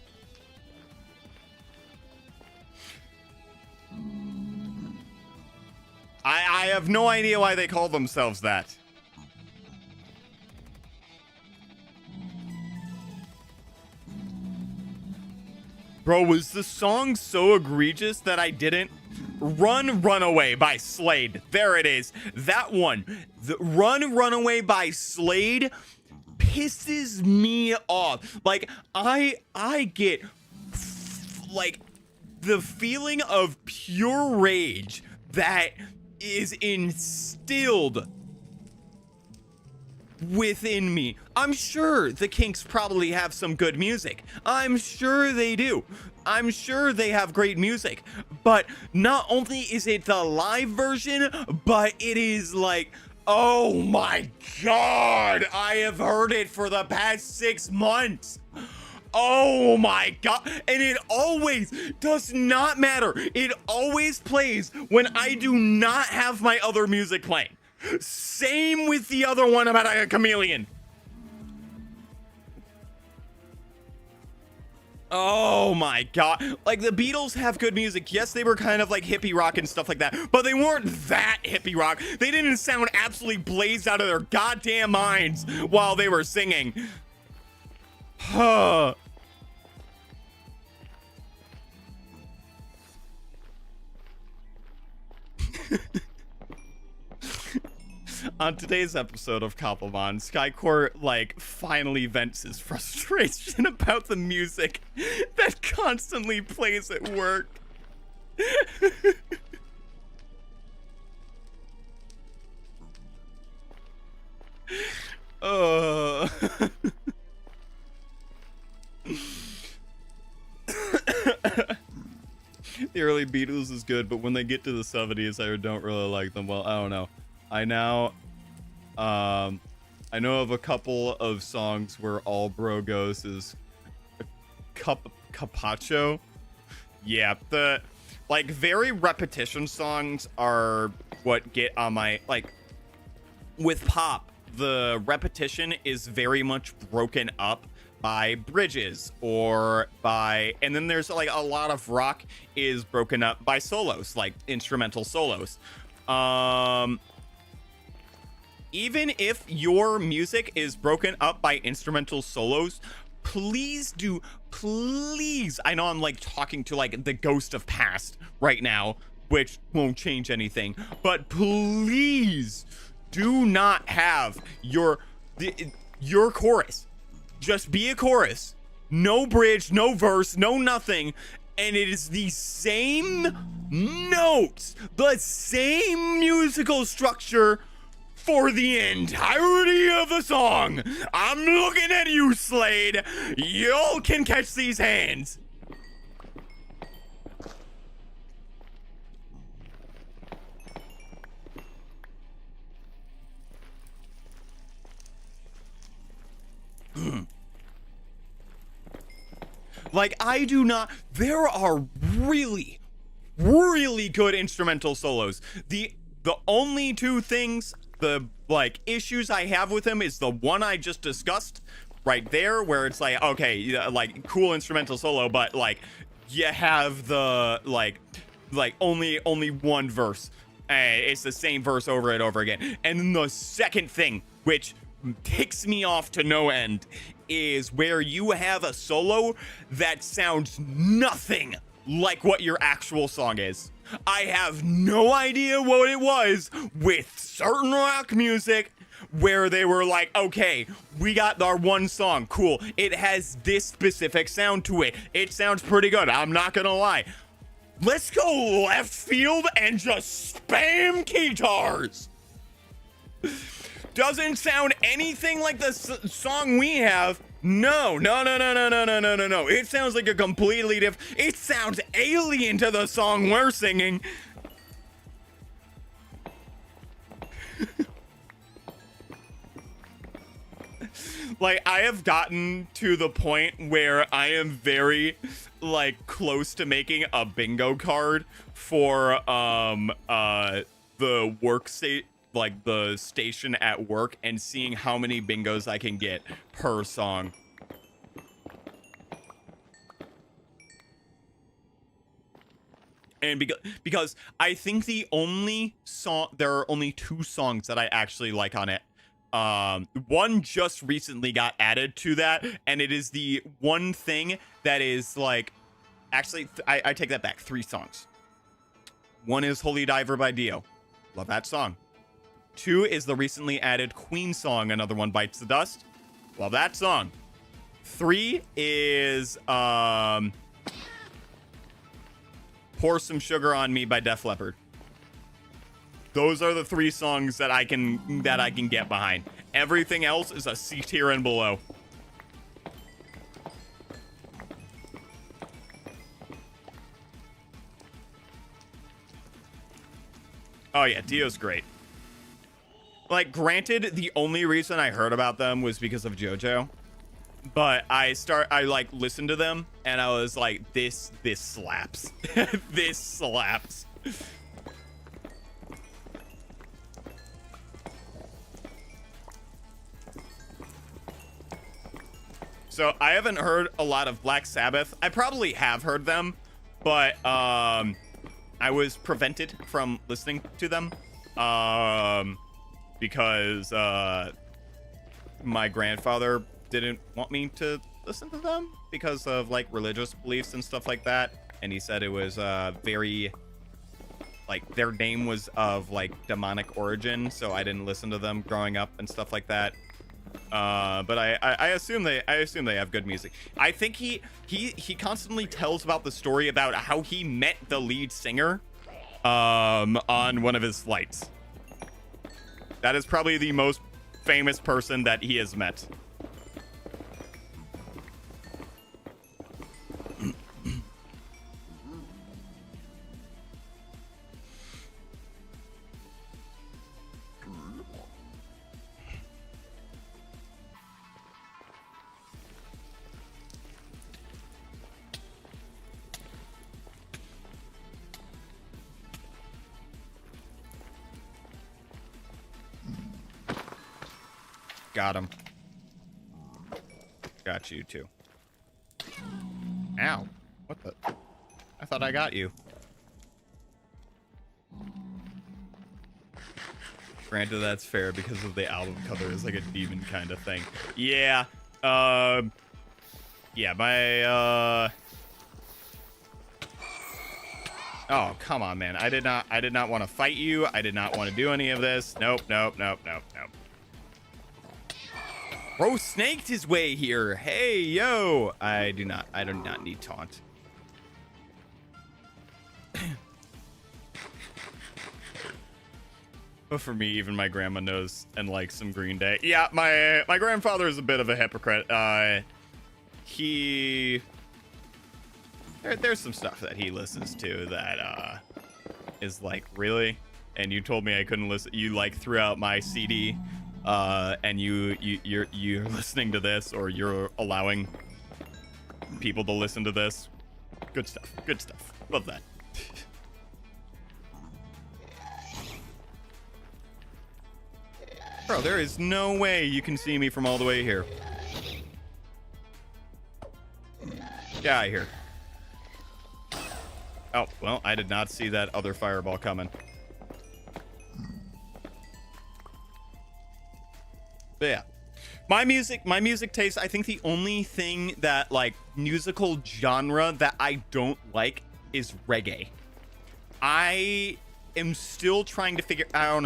I have no idea why they call themselves that. Bro, was the song so egregious that I didn't? Runaway by Slade. There it is. That one. The Runaway by Slade pisses me off. Like, I get like the feeling of pure rage that is instilled within me. I'm sure the Kinks probably have some good music. I'm sure they do. I'm sure they have great music. But not only is it the live version, but it is like, oh my God, I have heard it for the past 6 months. Oh my God. And it always does not matter. It always plays when I do not have my other music playing. Same with the other one about a chameleon. Oh my God. Like, the Beatles have good music. Yes, they were kind of like hippie rock and stuff like that, but they weren't that hippie rock. They didn't sound absolutely blazed out of their goddamn minds while they were singing. Huh. On today's episode of Cobblemon, Skycore, like, finally vents his frustration about the music that constantly plays at work. The early Beatles is good, but when they get to the 70s, I don't really like them. Well, I don't know. I now, I know of a couple of songs where all bro goes is Capacho. Yeah, the like very repetition songs are what get on my like with pop. The repetition is very much broken up by bridges or by, and then there's like a lot of rock is broken up by solos, like instrumental solos. Even if your music is broken up by instrumental solos, please, I know I'm like talking to like the ghost of past right now, which won't change anything, but please do not have your chorus just be a chorus, no bridge, no verse, no nothing, and it is the same notes, the same musical structure for the entirety of the song. I'm looking at you, Slade. Y'all can catch these hands. Like, I do not, there are really, really good instrumental solos. The only two things, the like issues I have with them is the one I just discussed right there, where it's like, okay, like cool instrumental solo, but like you have the like only one verse. It's the same verse over and over again. And then the second thing, which ticks me off to no end, is where you have a solo that sounds nothing like what your actual song is. I have no idea what it was with certain rock music where they were like, okay, we got our one song, cool, it has this specific sound to it, it sounds pretty good, I'm not gonna lie. Let's go left field and just spam guitars. Doesn't sound anything like the song we have. No. It sounds like a completely different. It sounds alien to the song we're singing. Like, I have gotten to the point where I am very, like, close to making a bingo card for, the work state, like the station at work, and seeing how many bingos I can get per song. And because I think the only song, there are only two songs that I actually like on it. One just recently got added to that, and it is the one thing that is like, actually, I take that back, 3 songs. One is Holy Diver by Dio. Love that song. 2 is the recently added Queen song, Another One Bites the Dust. Love that song. 3 is Pour Some Sugar on Me by Def Leppard. Those are the 3 songs that I can get behind. Everything else is a C tier and below. Oh yeah, Dio's great. Like, granted, the only reason I heard about them was because of JoJo, but I like listened to them and I was like, this slaps. This slaps. So I haven't heard a lot of Black Sabbath. I probably have heard them, but I was prevented from listening to them. Because my grandfather didn't want me to listen to them because of like religious beliefs and stuff like that, and he said it was very, like, their name was of like demonic origin, so I didn't listen to them growing up and stuff like that. But I assume they have good music. I think he constantly tells about the story about how he met the lead singer on one of his flights. That is probably the most famous person that he has met. Got him. Got you too. Ow. What the? I thought I got you. Granted, that's fair because of the album cover is like a demon kind of thing. Yeah. Yeah, my Oh, come on, man. I did not want to fight you. I did not want to do any of this. Nope, nope, nope, nope, nope. Bro snaked his way here. Hey, yo. I do not need taunt. But for me, even my grandma knows and likes some Green Day. Yeah, my grandfather is a bit of a hypocrite. There's some stuff that he listens to that is like, really? And you told me I couldn't listen. You like threw out my CD, and you're listening to this, or you're allowing people to listen to this. Good stuff. Good stuff. Love that. Bro, there is no way you can see me from all the way here. Get out of here. Oh, well, I did not see that other fireball coming. But yeah. My music taste, I think the only thing that, like, musical genre that I don't like is reggae. I am still trying to figure... I don't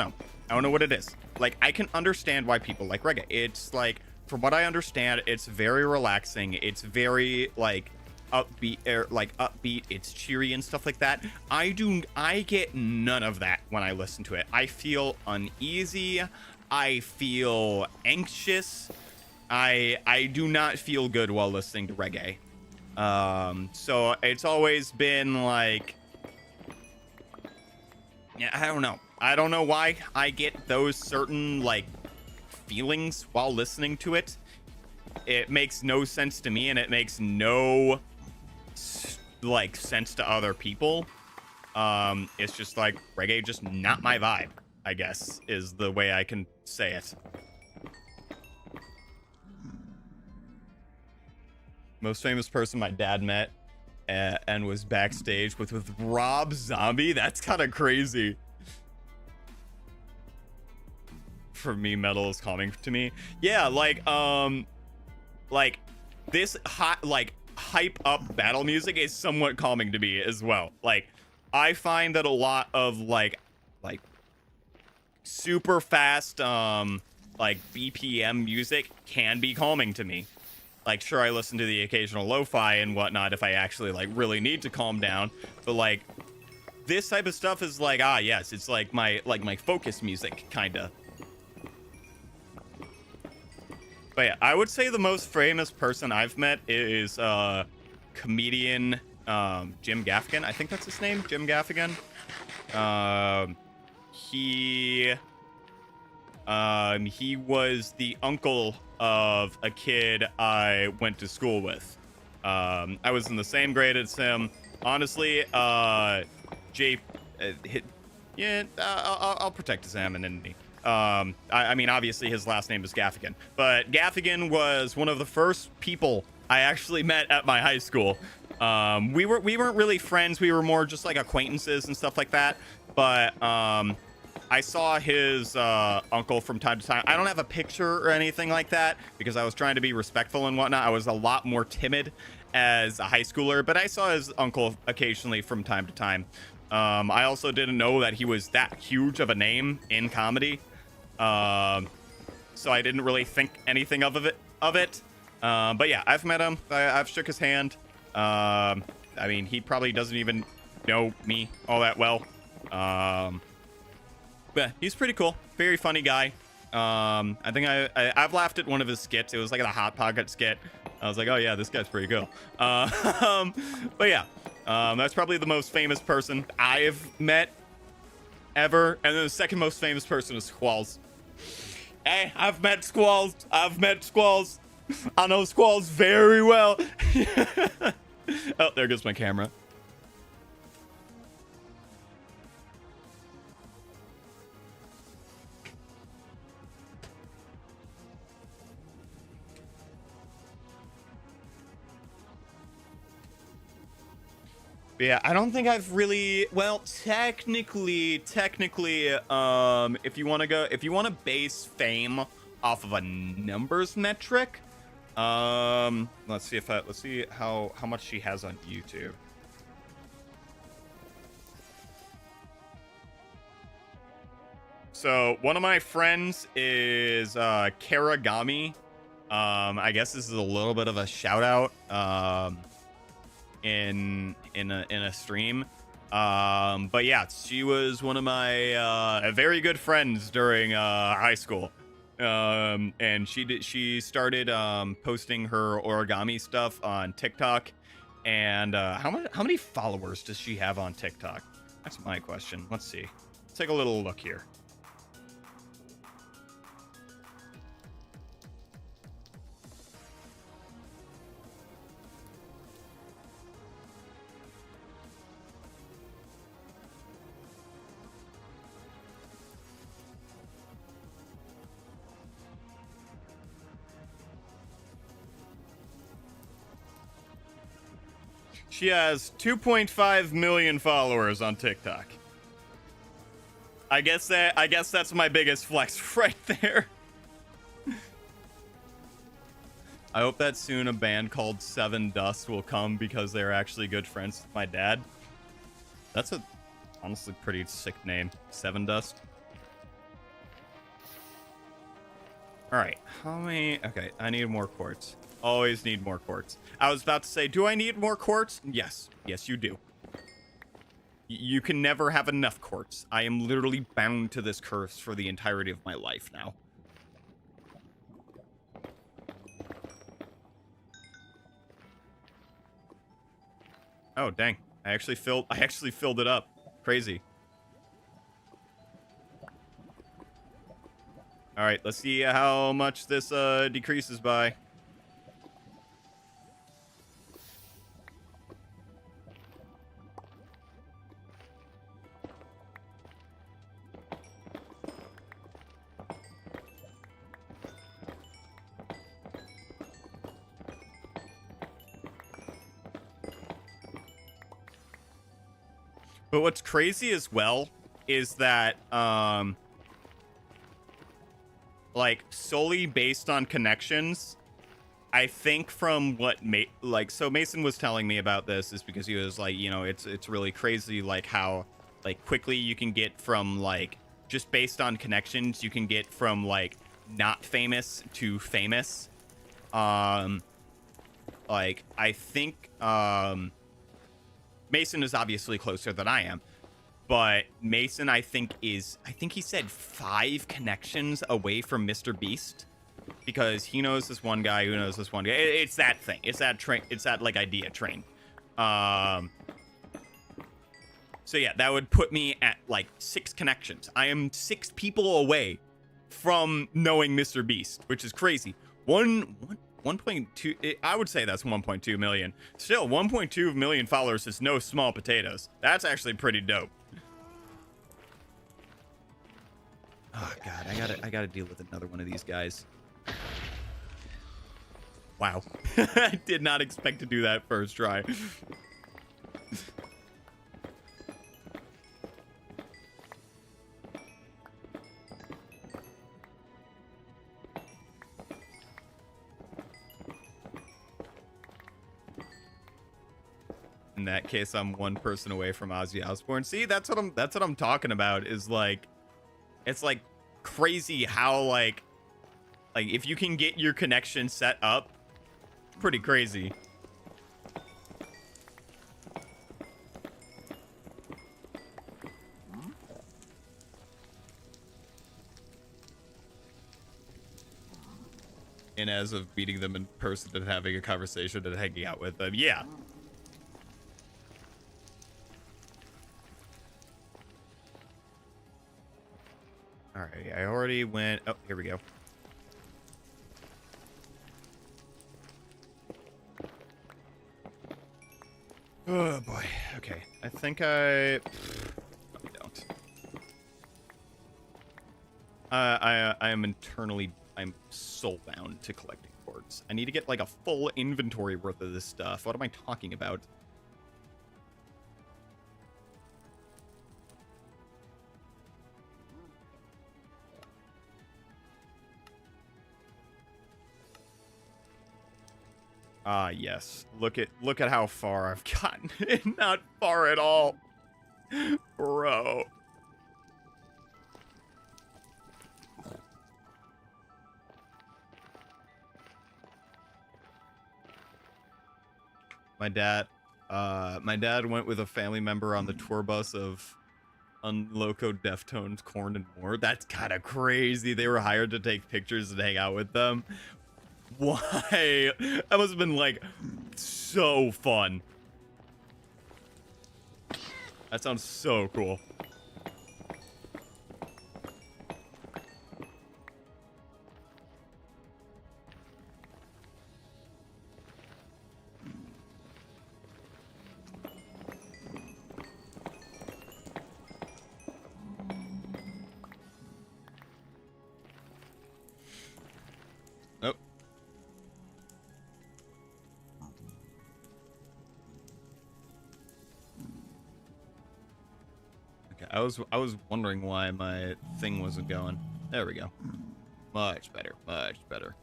know what it is. Like, I can understand why people like reggae. It's, like, from what I understand, it's very relaxing. It's very, like, upbeat, it's cheery and stuff like that. I get none of that when I listen to it. I feel uneasy. I feel anxious. I do not feel good while listening to reggae. So it's always been like, yeah, I don't know. I don't know why I get those certain, like, feelings while listening to it. It makes no sense to me, and it makes no, like, sense to other people. It's just like reggae, just not my vibe, I guess, is the way I can say it. Most famous person my dad met and was backstage with Rob Zombie. That's kind of crazy. For me, metal is calming to me. Yeah, like this hot, like, hype up battle music is somewhat calming to me as well. Like, I find that a lot of like super fast like BPM music can be calming to me. Like, sure, I listen to the occasional lo-fi and whatnot if I actually, like, really need to calm down, but, like, this type of stuff is like, ah, yes, it's like my focus music kind of. But yeah, I would say the most famous person I've met is comedian Jim Gaffigan. I think that's his name, Jim Gaffigan. He was the uncle of a kid I went to school with. I was in the same grade as him. Honestly, I'll protect his anonymity. I mean, obviously his last name is Gaffigan, but Gaffigan was one of the first people I actually met at my high school. We weren't really friends. We were more just like acquaintances and stuff like that. But I saw his uncle from time to time. I don't have a picture or anything like that because I was trying to be respectful and whatnot. I was a lot more timid as a high schooler, but I saw his uncle occasionally from time to time. I also didn't know that he was that huge of a name in comedy. So I didn't really think anything of it. But yeah, I've met him. I've shook his hand. I mean, he probably doesn't even know me all that well. But he's pretty cool. Very funny guy. I think I've laughed at one of his skits. It was like a Hot Pocket skit. I was like, oh yeah, this guy's pretty cool. But yeah, that's probably the most famous person I've met ever. And then the second most famous person is Squalls. Hey, I've met Squalls. I know Squalls very well. Oh, there goes my camera. Yeah, I don't think I've really, well, technically, if you want to base fame off of a numbers metric, let's see how much she has on YouTube. So one of my friends is Karagami. I guess this is a little bit of a shout out in a stream. But yeah, she was one of my very good friends during high school. And she started posting her origami stuff on TikTok. And how many followers does she have on TikTok? That's my question. Let's see. Let's take a little look here. She has 2.5 million followers on TikTok. I guess that's my biggest flex right there. I hope that soon a band called Seven Dust will come because they're actually good friends with my dad. That's a honestly pretty sick name, Seven Dust. All right, how many? Okay, I need more quartz. Always need more quartz. I was about to say, do I need more quartz? Yes. Yes, you do. You can never have enough quartz. I am literally bound to this curse for the entirety of my life now. Oh, dang. I actually filled it up. Crazy. All right, let's see how much this decreases by. But what's crazy as well is that, like, solely based on connections, I think from what, so Mason was telling me about this is because he was like, you know, it's really crazy, like, how, like, quickly you can get from, like, just based on connections, you can get from, like, not famous to famous. Like, I think, Mason is obviously closer than I am, but Mason, I think he said 5 connections away from Mr. Beast, because he knows this one guy who knows this one guy. It's that thing. It's that train. It's that, like, idea train. So yeah, that would put me at, like, 6 connections. I am 6 people away from knowing Mr. Beast, which is crazy. 1.2, I would say that's 1.2 million. Still, 1.2 million followers is no small potatoes. That's actually pretty dope. Oh god, I gotta deal with another one of these guys. Wow. I did not expect to do that first try. In that case, I'm 1 person away from Ozzy Osbourne. See, that's what I'm talking about, is like, it's like crazy how like if you can get your connection set up, pretty crazy. And as of meeting them in person and having a conversation and hanging out with them, yeah. All right, I already went. Oh, here we go. Oh boy. Okay, I think I don't. I am internally. I'm soul bound to collecting quartz. I need to get like a full inventory worth of this stuff. What am I talking about? Ah, yes. Look at how far I've gotten. Not far at all. Bro. My dad went with a family member on the tour bus of Unloco, Deftones, Korn, and more. That's kind of crazy. They were hired to take pictures and hang out with them. Why? That must have been like so fun. That sounds so cool. Oh. Okay, I was wondering why my thing wasn't going. There we go. Much better, much better.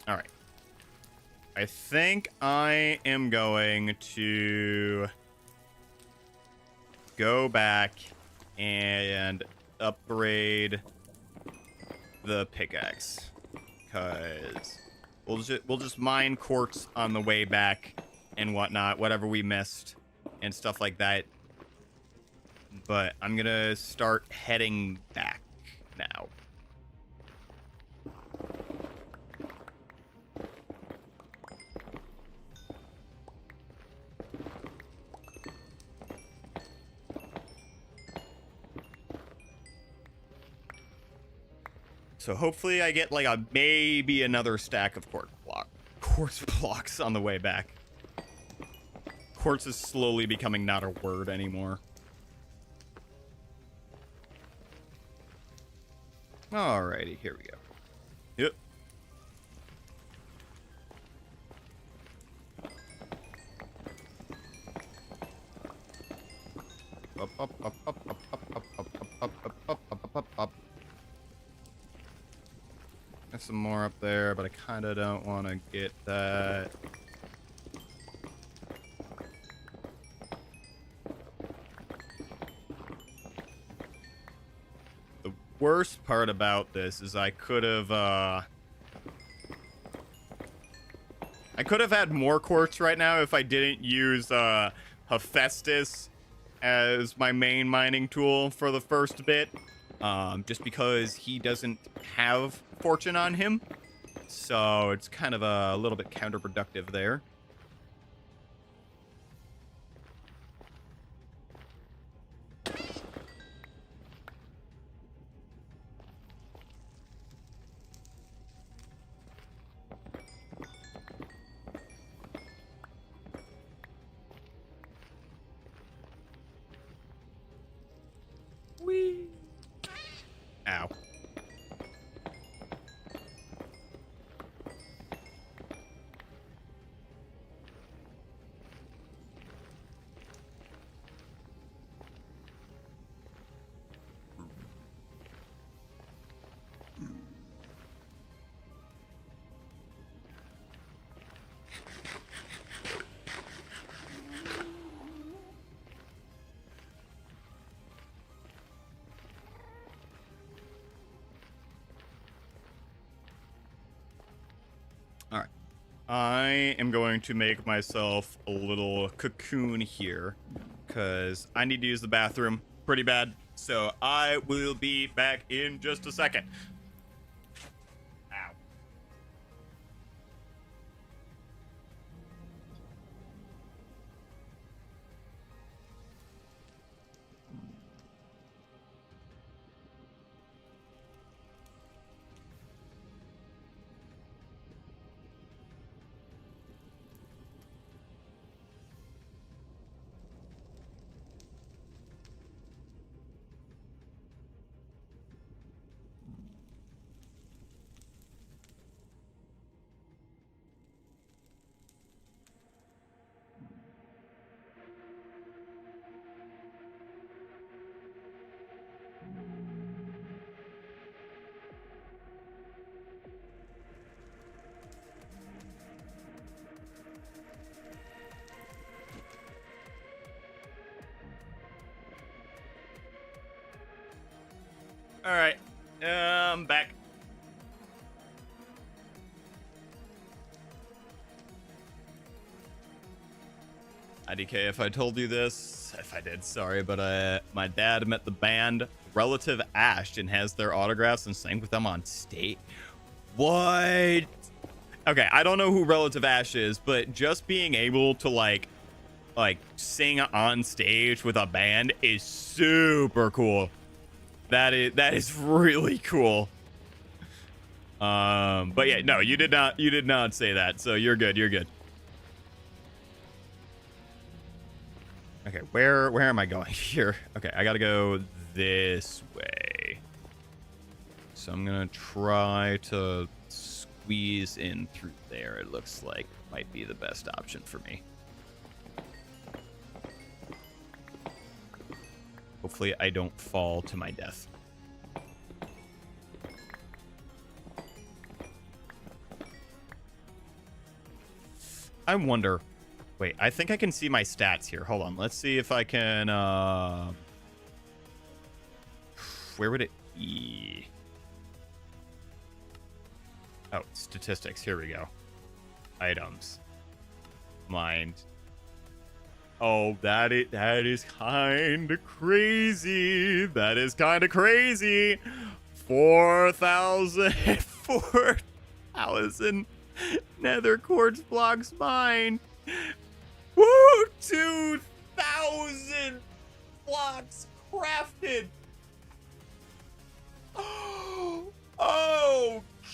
All right. I think I am going to go back and upgrade the pickaxe, because we'll just mine quartz on the way back and whatnot, whatever we missed and stuff like that. But I'm gonna start heading back now. So hopefully I get like maybe another stack of quartz blocks on the way back. Quartz is slowly becoming not a word anymore. Alrighty, here we go. Yep. There's some more up there, but I kind of don't want to get that. The worst part about this is I could have had more quartz right now if I didn't use Hephaestus as my main mining tool for the first bit. Just because he doesn't have fortune on him. So it's kind of a little bit counterproductive there. Whee! Ow. All right. I am going to make myself a little cocoon here because I need to use the bathroom pretty bad. So I will be back in just a second. Ow. All right, I'm back. IDK, if I told you this, if I did, sorry, but my dad met the band Relative Ash and has their autographs and sang with them on stage. What? Okay, I don't know who Relative Ash is, but just being able to like sing on stage with a band is super cool. That is really cool. But yeah, no, you did not say that, so you're good. You're good. Okay, where am I going here? Okay, I gotta go this way. So I'm gonna try to squeeze in through there. It looks like might be the best option for me. Hopefully I don't fall to my death. I wonder. Wait, I think I can see my stats here. Hold on. Let's see if I can... Where would it be? Oh, statistics. Here we go. Items. Mind. Oh, that is kind of crazy. That is kind of crazy. 4,000 nether quartz blocks mined. Woo! 2,000 blocks crafted. Oh,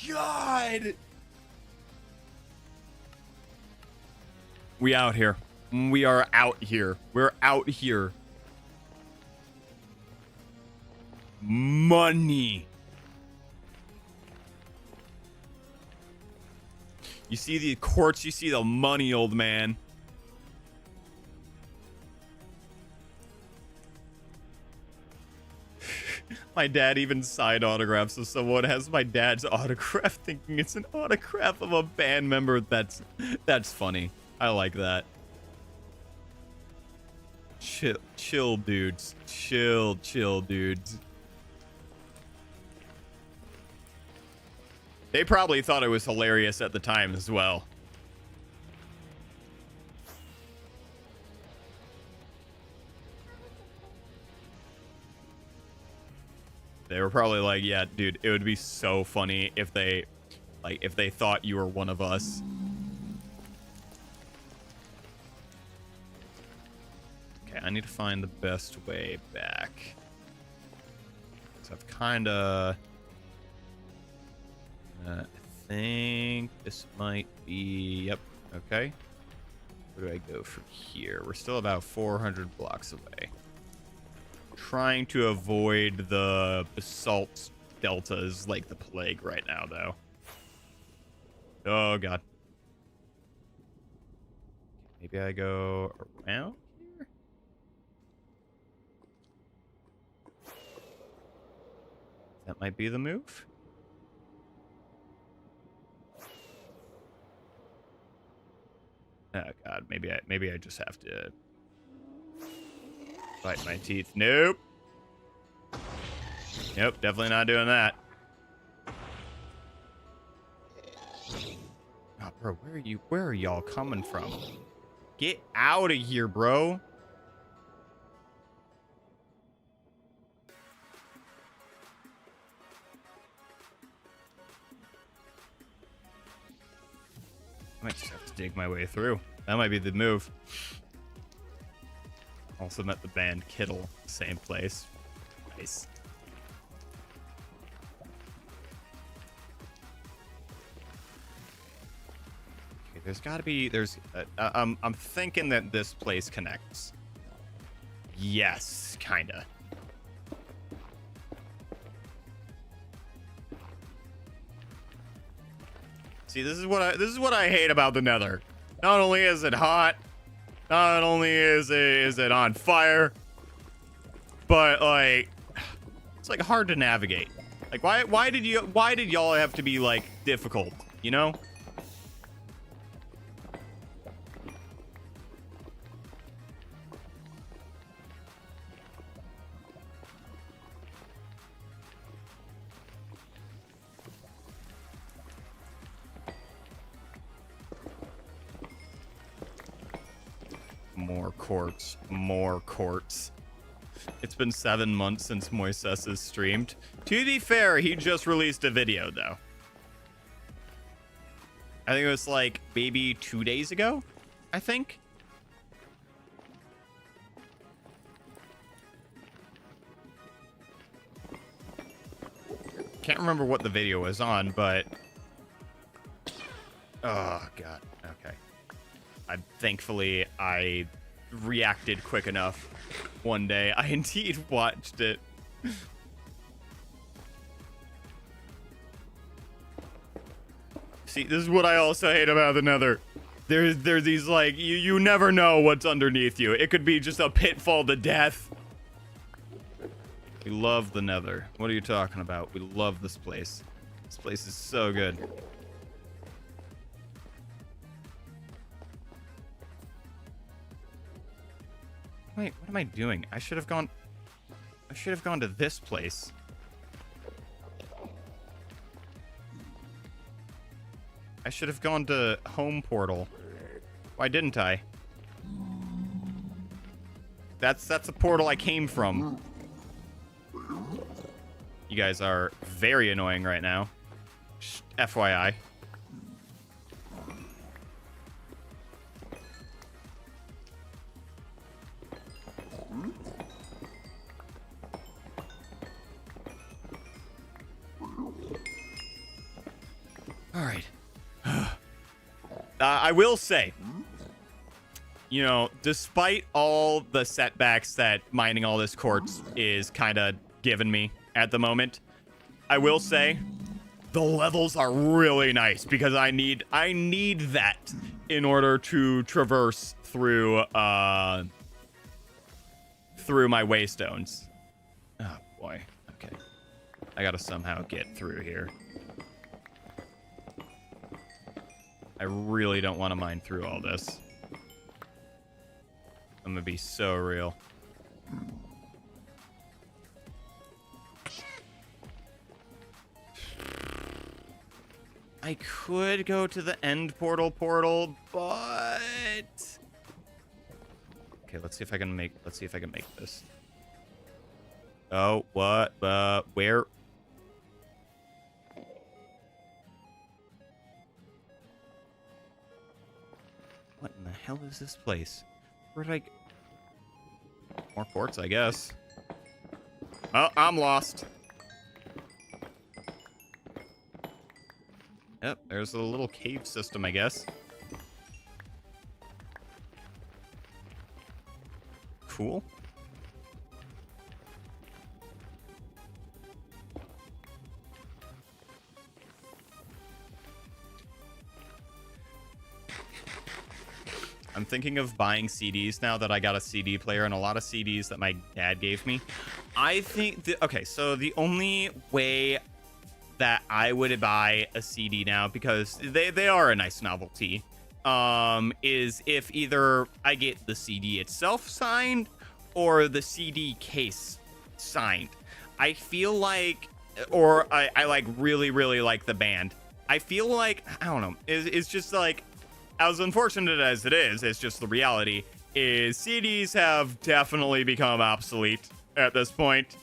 God. We out here. We are out here. We're out here. Money. You see the quartz, you see the money, old man. My dad even signed autographs, so someone has my dad's autograph thinking it's an autograph of a band member. That's funny. I like that. Chill dudes. Chill dudes. They probably thought it was hilarious at the time as well. They were probably like, yeah, dude, it would be so funny if they thought you were one of us. Okay, I need to find the best way back. So I've kind of... I think this might be... Yep, okay. Where do I go from here? We're still about 400 blocks away. Trying to avoid the basalt deltas like the plague right now, though. Oh, God. Maybe I go around here? That might be the move. Oh, God. Maybe I just have to bite my teeth. Nope. Nope, definitely not doing that. Oh, bro, where are y'all coming from? Get out of here, bro. I might just have to dig my way through. That might be the move. Also met the band Kittle, same place. Nice. Okay, there's got to be. I'm thinking that this place connects. Yes, kinda. See, this is what I hate about the Nether. Not only is it hot, not only is it on fire, but like it's like hard to navigate. Like why did y'all have to be like difficult, you know? quartz, more quartz. It's been 7 months since Moises has streamed. To be fair, he just released a video, though. I think it was like maybe 2 days ago, I think. Can't remember what the video was on, but... Oh, God. Okay. Thankfully, I reacted quick enough one day. I indeed watched it. See, this is what I also hate about the Nether. There's these, like, you never know what's underneath you. It could be just a pitfall to death. We love the Nether. What are you talking about? We love this place. This place is so good. Wait, what am I doing? I should have gone to this place. I should have gone to home portal. Why didn't I? That's a portal I came from. You guys are very annoying right now. FYI. All right. I will say, you know, despite all the setbacks that mining all this quartz is kind of giving me at the moment, I will say the levels are really nice because I need that in order to traverse through my waystones. Oh boy. Okay. I gotta somehow get through here. I really don't want to mine through all this. I'm gonna be so real. I could go to the end portal, but okay, let's see if I can make this. Oh, what? Where? What in the hell is this place? Where did I... More quartz, I guess. Oh, I'm lost. Yep, there's a little cave system, I guess. Cool. I'm thinking of buying CDs now that I got a CD player and a lot of CDs that my dad gave me. I think... Okay, so the only way that I would buy a CD now, because they are a nice novelty, is if either I get the CD itself signed or the CD case signed. I feel like, or I like really like the band. I feel like, I don't know, it's just like, as unfortunate as it is, it's just the reality, is CDs have definitely become obsolete at this point.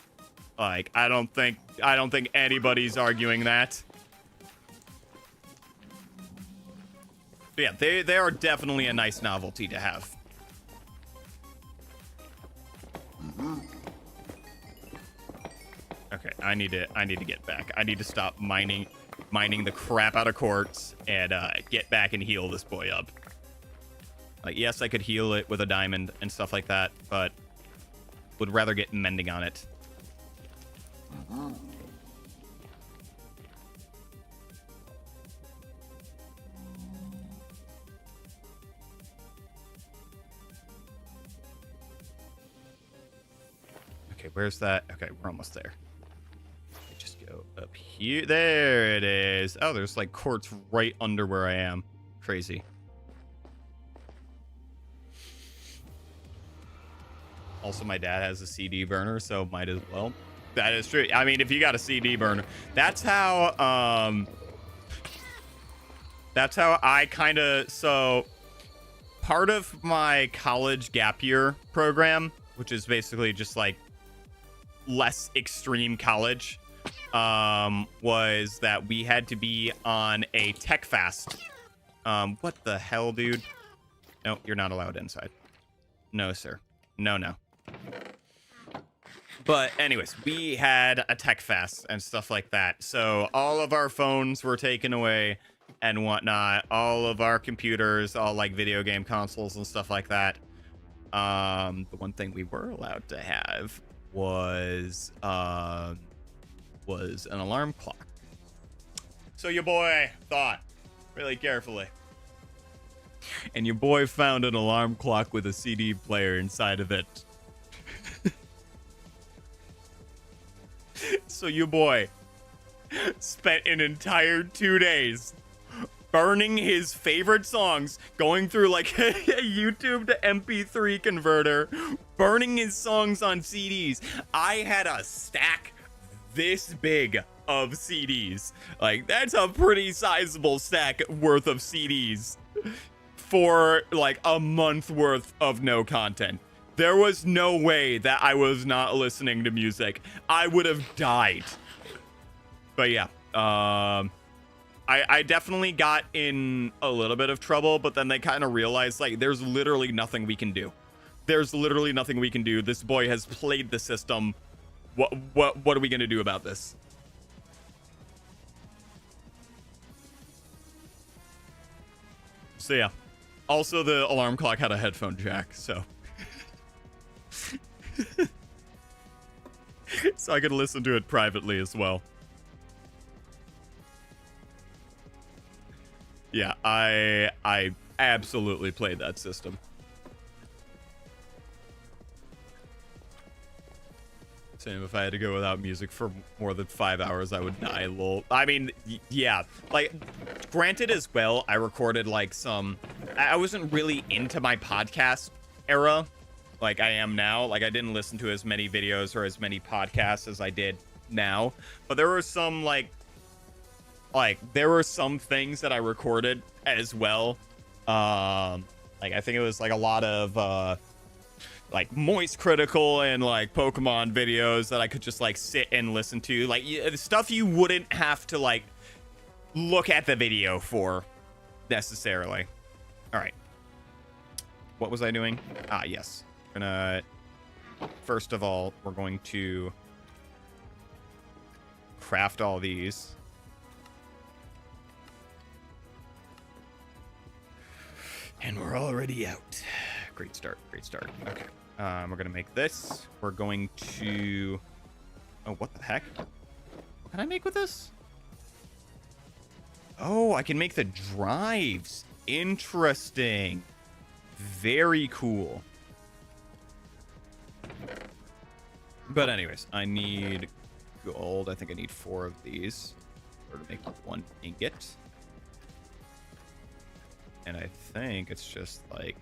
Like, I don't think anybody's arguing that. But yeah, they are definitely a nice novelty to have. Okay, I need to get back. I need to stop mining the crap out of quartz and get back and heal this boy up. Like, yes, I could heal it with a diamond and stuff like that, but would rather get mending on it. Okay, where's that? Okay, we're almost there. Just go up here. There it is. Oh, there's like quartz right under where I am. Crazy. Also, my dad has a CD burner, so might as well. That is true. I mean, if you got a CD burner, that's how I kind of, so part of my college gap year program, which is basically just like less extreme college, was that we had to be on a tech fast. What the hell, dude? No, you're not allowed inside. No, sir. No, no. But anyways, we had a tech fest and stuff like that. So all of our phones were taken away and whatnot. All of our computers, all like video game consoles and stuff like that. The one thing we were allowed to have was an alarm clock. So your boy thought really carefully. And your boy found an alarm clock with a CD player inside of it. So your boy spent an entire 2 days burning his favorite songs, going through like a YouTube to MP3 converter, burning his songs on CDs. I had a stack this big of CDs. Like, that's a pretty sizable stack worth of CDs for like a month worth of no content. There was no way that I was not listening to music. I would have died. But yeah, I definitely got in a little bit of trouble, but then they kind of realized, like, there's literally nothing we can do. There's literally nothing we can do. This boy has played the system. What are we going to do about this? So yeah. Also, the alarm clock had a headphone jack, so... so I could listen to it privately as well. Yeah, I absolutely played that system. Same, if I had to go without music for more than 5 hours, I would die, lol. I mean, yeah, like, granted as well, I recorded like some... I wasn't really into my podcast era like I am now. Like, I didn't listen to as many videos or as many podcasts as I did now. But there were some, like there were some things that I recorded as well. Like, I think it was, like, a lot of, like, Moist Critical and, like, Pokemon videos that I could just, like, sit and listen to. Like, stuff you wouldn't have to, like, look at the video for, necessarily. All right. What was I doing? Ah, yes. First of all, we're going to craft all these. And we're already out. Great start, great start. Okay. We're going to make this. We're going to... Oh, what the heck? What can I make with this? Oh, I can make the drives. Interesting. Very cool. But anyways, I need gold. I think I need 4 of these or to make 1 ingot. And I think it's just like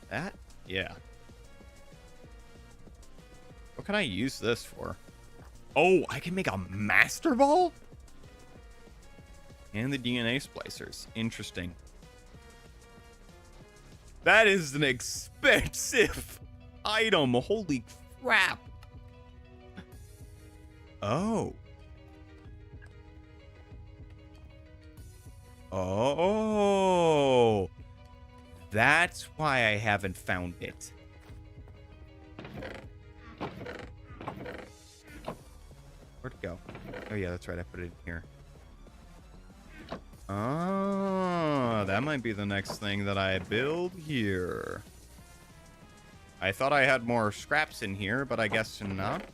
that. Yeah. What can I use this for? Oh, I can make a master ball? And the DNA splicers. Interesting. That is an expensive item. Holy crap. Oh. Oh. That's why I haven't found it. Where'd it go? Oh, yeah, that's right. I put it in here. Oh, that might be the next thing that I build here. I thought I had more scraps in here, but I guess not.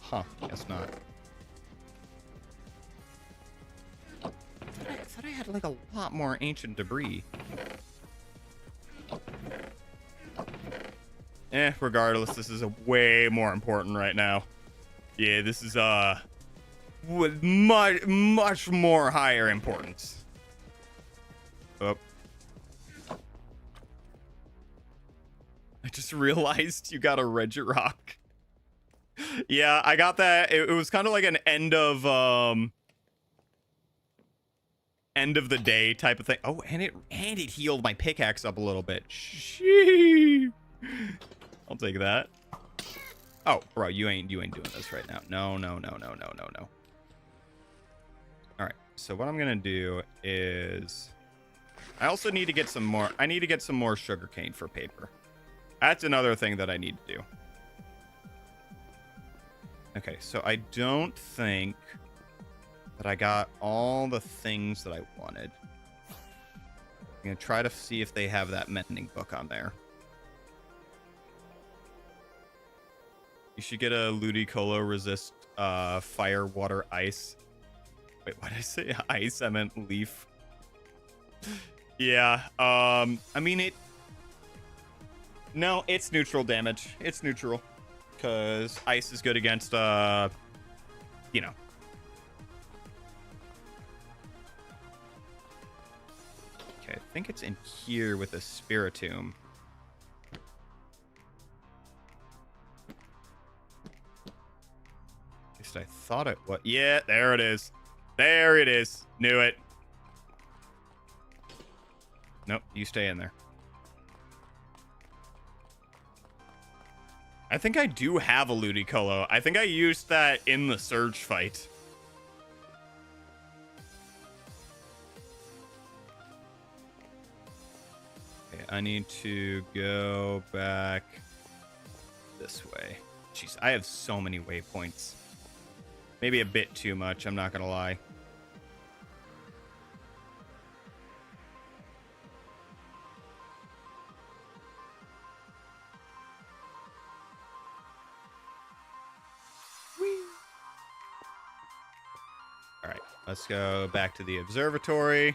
Huh, guess not. I thought I had like a lot more ancient debris. Regardless, this is a way more important right now. Yeah, this is with much more higher importance. Oh. I just realized you got a Regirock. Yeah, I got that. It was kind of like an end of end of the day type of thing. Oh, and it healed my pickaxe up a little bit. Shee. I'll take that. Oh, bro, you ain't doing this right now. No. All right. So what I'm gonna do is, I also need to get some more. I need to get some more sugarcane for paper. That's another thing that I need to do. Okay, so I don't think that I got all the things that I wanted. I'm gonna try to see if they have that mending book on there. You should get a Ludicolo resist fire, water, ice. Wait, what did I say? Ice, I meant leaf. Yeah, I mean no, it's neutral damage. It's neutral. Because ice is good against, you know. Okay, I think it's in here with a Spiritomb. At least I thought it was. Yeah, there it is. There it is. Knew it. Nope, you stay in there. I think I do have a Ludicolo. I think I used that in the Surge fight. Okay, I need to go back this way. Jeez, I have so many waypoints. Maybe a bit too much, I'm not gonna lie. Let's go back to the observatory.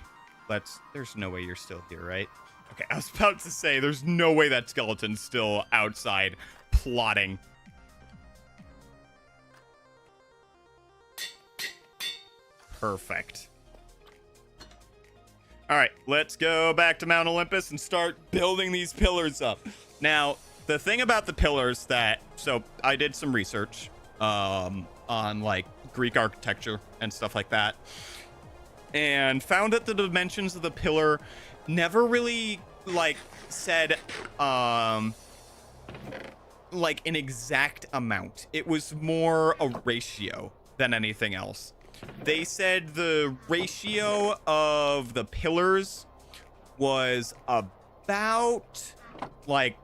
There's no way you're still here, right? Okay, I was about to say, there's no way that skeleton's still outside plotting. Perfect. All right, let's go back to Mount Olympus and start building these pillars up. Now, the thing about the pillars so I did some research on like Greek architecture and stuff like that, and found that the dimensions of the pillar never really like said like an exact amount. It was more a ratio than anything else. They said the ratio of the pillars was about like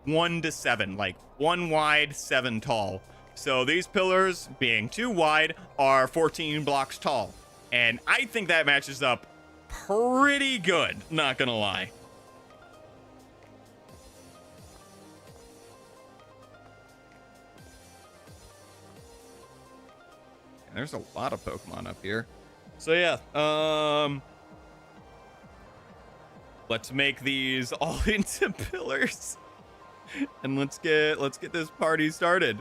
1 to 7, like 1 wide, 7 tall. So these pillars, being 2 wide, are 14 blocks tall. And I think that matches up pretty good, not gonna lie. And there's a lot of Pokemon up here. So yeah, let's make these all into pillars. And let's get this party started.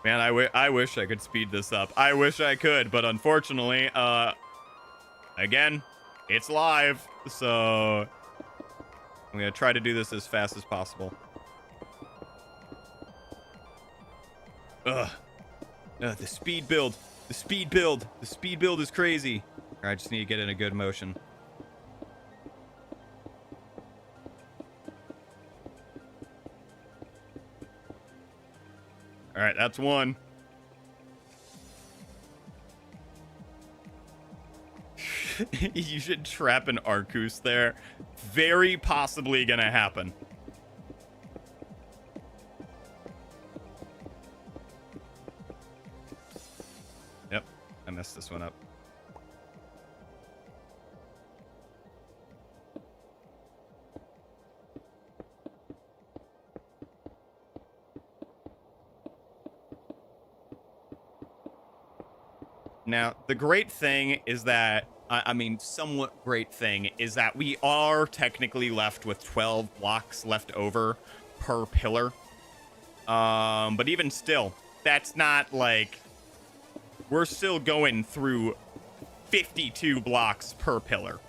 Man, I wish I could speed this up. I wish I could, but unfortunately, again, it's live, so I'm gonna try to do this as fast as possible. The speed build. The speed build. The speed build is crazy. I just need to get in a good motion. All right, that's one. You should trap an Arceus there. Very possibly gonna happen. Yep, I messed this one up. Now, the great thing is that, I mean, somewhat great thing is that we are technically left with 12 blocks left over per pillar. But even still, that's not like, we're still going through 52 blocks per pillar.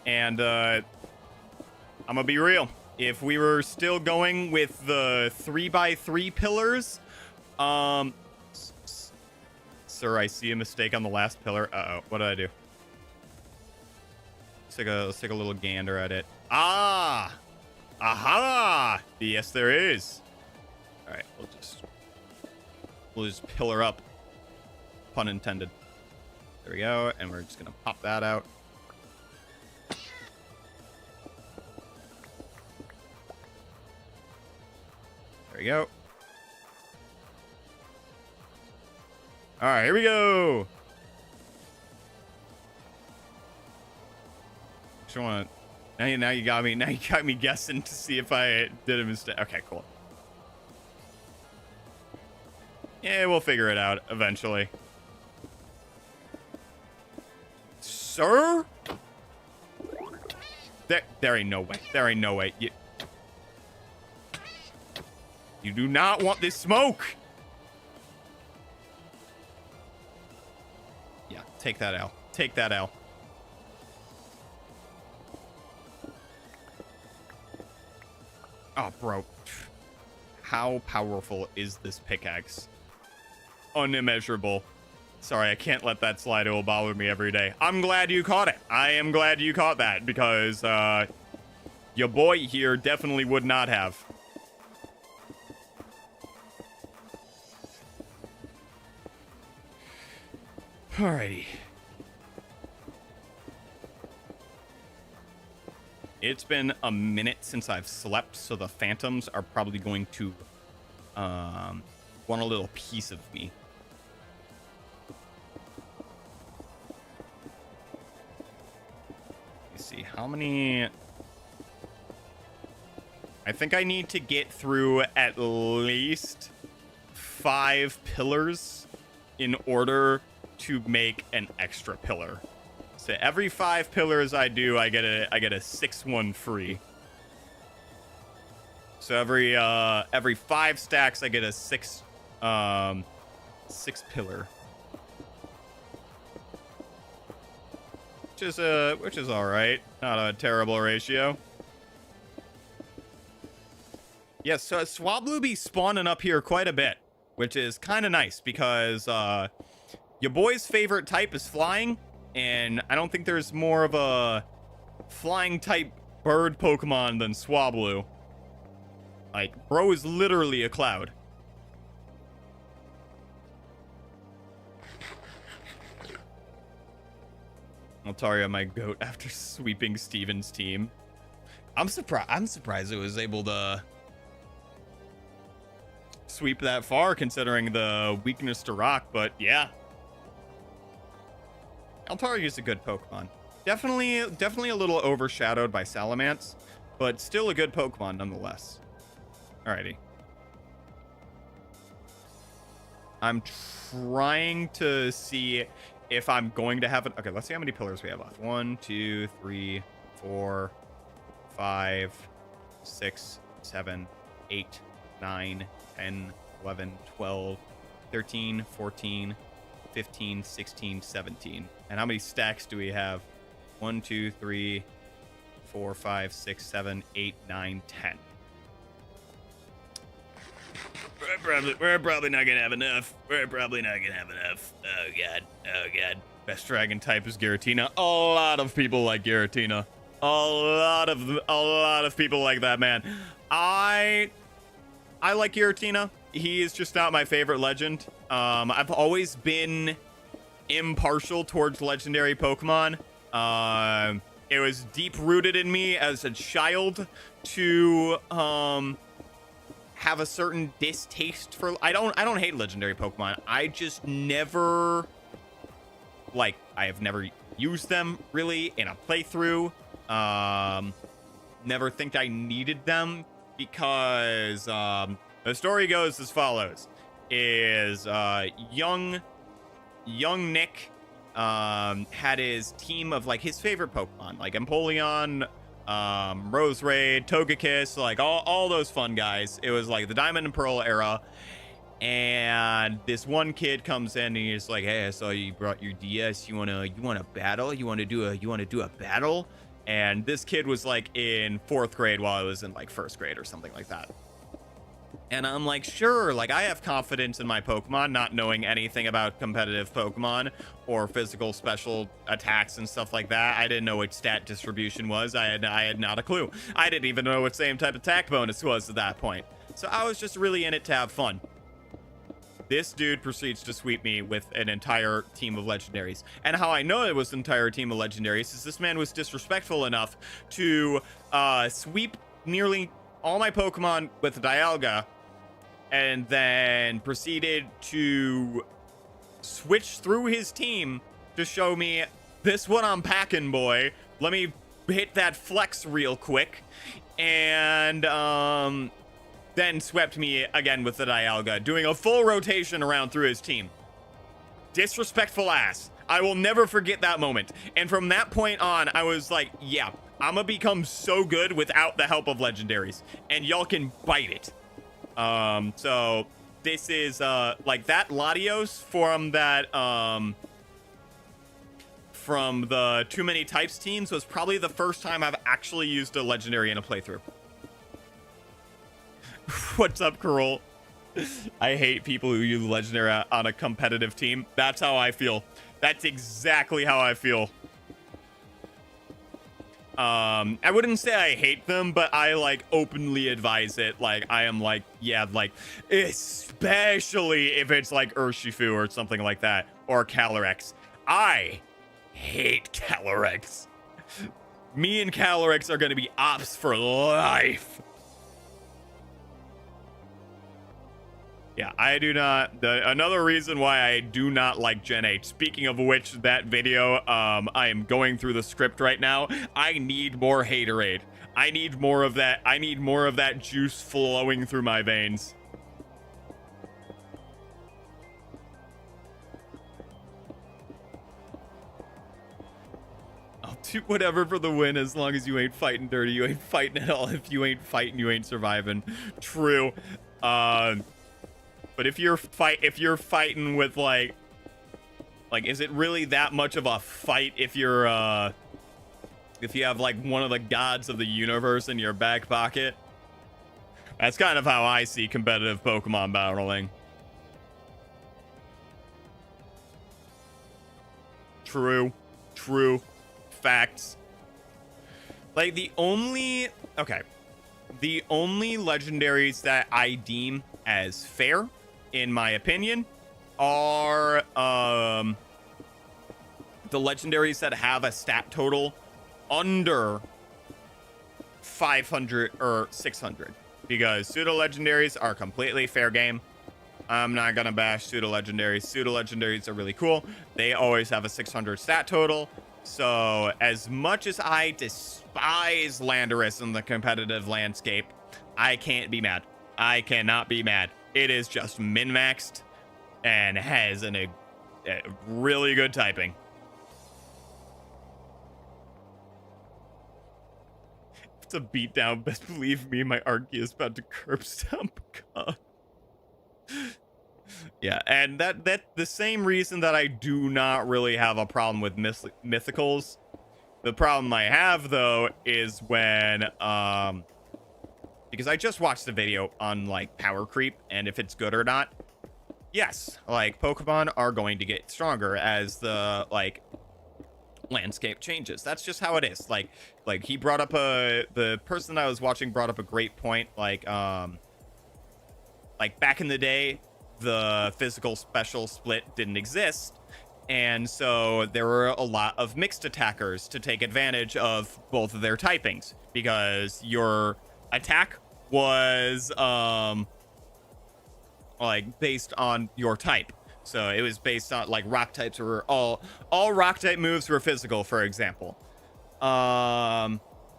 And, I'm gonna be real. if we were still going with the 3x3 pillars, sir, I see a mistake on the last pillar. Uh-oh, what did I do? Let's take a little gander at it. Ah! Aha! Yes, there is. All right, we'll just pillar up. Pun intended. There we go, and we're just gonna pop that out. There we go. All right, here we go. Just want to. Now you got me. Now you got me guessing to see if I did a mistake. Okay, cool. Yeah, we'll figure it out eventually. Sir? There ain't no way. There ain't no way. You do not want this smoke. Yeah, take that L. Take that L. Oh, bro. How powerful is this pickaxe? Unimmeasurable. Sorry, I can't let that slide. It will bother me every day. I'm glad you caught it. I am glad you caught that because your boy here definitely would not have. Alrighty. It's been a minute since I've slept, so the phantoms are probably going to want a little piece of me. Let's see, how many... I think I need to get through at least 5 pillars in order to make an extra pillar. So every 5 pillars I do, I get a 6th one free. So every 5 stacks, I get a 6th pillar, which is all right. Not a terrible ratio. Yes, so Swablu be spawning up here quite a bit, which is kind of nice because your boy's favorite type is flying. And I don't think there's more of a flying type bird Pokemon than Swablu. Like, bro is literally a cloud. Altaria, my goat, after sweeping Steven's team. I'm surprised it was able to sweep that far considering the weakness to rock, but yeah. Altaria is a good Pokemon. Definitely a little overshadowed by Salamence, but still a good Pokemon nonetheless. Alrighty. I'm trying to see if I'm going to have it. Okay, let's see how many pillars we have left. 1, 2, 3, 4, 5, 6, 7, 8, 9, 10, 11, 12, 13, 14, 15, 16, 17. And how many stacks do we have? 1, 2, 3, 4, 5, 6, 7, 8, 9, 10. We're probably not gonna have enough. We're probably not gonna have enough. Oh god. Oh god. Best dragon type is Giratina. A lot of people like Giratina. A lot of people like that, man. I like Giratina. He is just not my favorite legend. I've always been impartial towards legendary Pokemon. It was deep rooted in me as a child to have a certain distaste for. I don't hate legendary Pokemon. I just never I have never used them really in a playthrough. Never think I needed them because the story goes as follows: is young Nick had his team of like his favorite Pokemon, like Empoleon, Roserade, Togekiss, like all those fun guys. It was like the Diamond and Pearl era. And this one kid comes in and he's like, "Hey, I saw you brought your DS. You wanna battle? You wanna do a battle?" And this kid was like in 4th grade while I was in like 1st grade or something like that. And I'm like, sure, like I have confidence in my Pokemon, not knowing anything about competitive Pokemon or physical special attacks and stuff like that. I didn't know what stat distribution was. I had not a clue. I didn't even know what same type attack bonus was at that point. So I was just really in it to have fun. This dude proceeds to sweep me with an entire team of legendaries. And how I know it was an entire team of legendaries is this man was disrespectful enough to sweep nearly all my Pokemon with Dialga, and then proceeded to switch through his team to show me, this what I'm packing, boy. Let me hit that flex real quick. And then swept me again with the Dialga, doing a full rotation around through his team. Disrespectful ass. I will never forget that moment. And from that point on, I was like, yeah, I'm gonna become so good without the help of legendaries. And y'all can bite it. So this is, like that Latios from the Too Many Types teams was probably the first time I've actually used a legendary in a playthrough. What's up, Carol? I hate people who use legendary on a competitive team. That's how I feel. That's exactly how I feel. I wouldn't say I hate them, but I like openly advise it. Like I am like, yeah, like especially if it's like Urshifu or something like that, or Calyrex. I hate Calyrex. Me and Calyrex are gonna be ops for life. Yeah, I do not. Another reason why I do not like Gen 8. Speaking of which, that video, I am going through the script right now. I need more haterade. I need more of that. I need more of that juice flowing through my veins. I'll do whatever for the win as long as you ain't fighting dirty. You ain't fighting at all. If you ain't fighting, you ain't surviving. True. But if you're fighting with like, is it really that much of a fight if you're, if you have like one of the gods of the universe in your back pocket? That's kind of how I see competitive Pokemon battling. True. Facts. Like the only legendaries that I deem as fair, in my opinion, are the legendaries that have a stat total under 500 or 600, because pseudo legendaries are completely fair game. I'm not gonna bash pseudo legendaries. Pseudo legendaries are really cool. They always have a 600 stat total. So as much as I despise Landorus in the competitive landscape, I can't be mad. I cannot be mad. It is just min-maxed and has a really good typing. It's a beatdown. Best believe me, my Archie is about to curb stomp. God. Yeah, and that the same reason that I do not really have a problem with mythicals. The problem I have though is when because I just watched the video on like power creep and if it's good or not. Yes, like Pokemon are going to get stronger as the like landscape changes. That's just how it is. Like he brought up the person I was watching brought up a great point. Like back in the day, the physical special split didn't exist, and so there were a lot of mixed attackers to take advantage of both of their typings, because your attack was like based on your type. So it was based on like rock types were all rock type moves were physical, for example.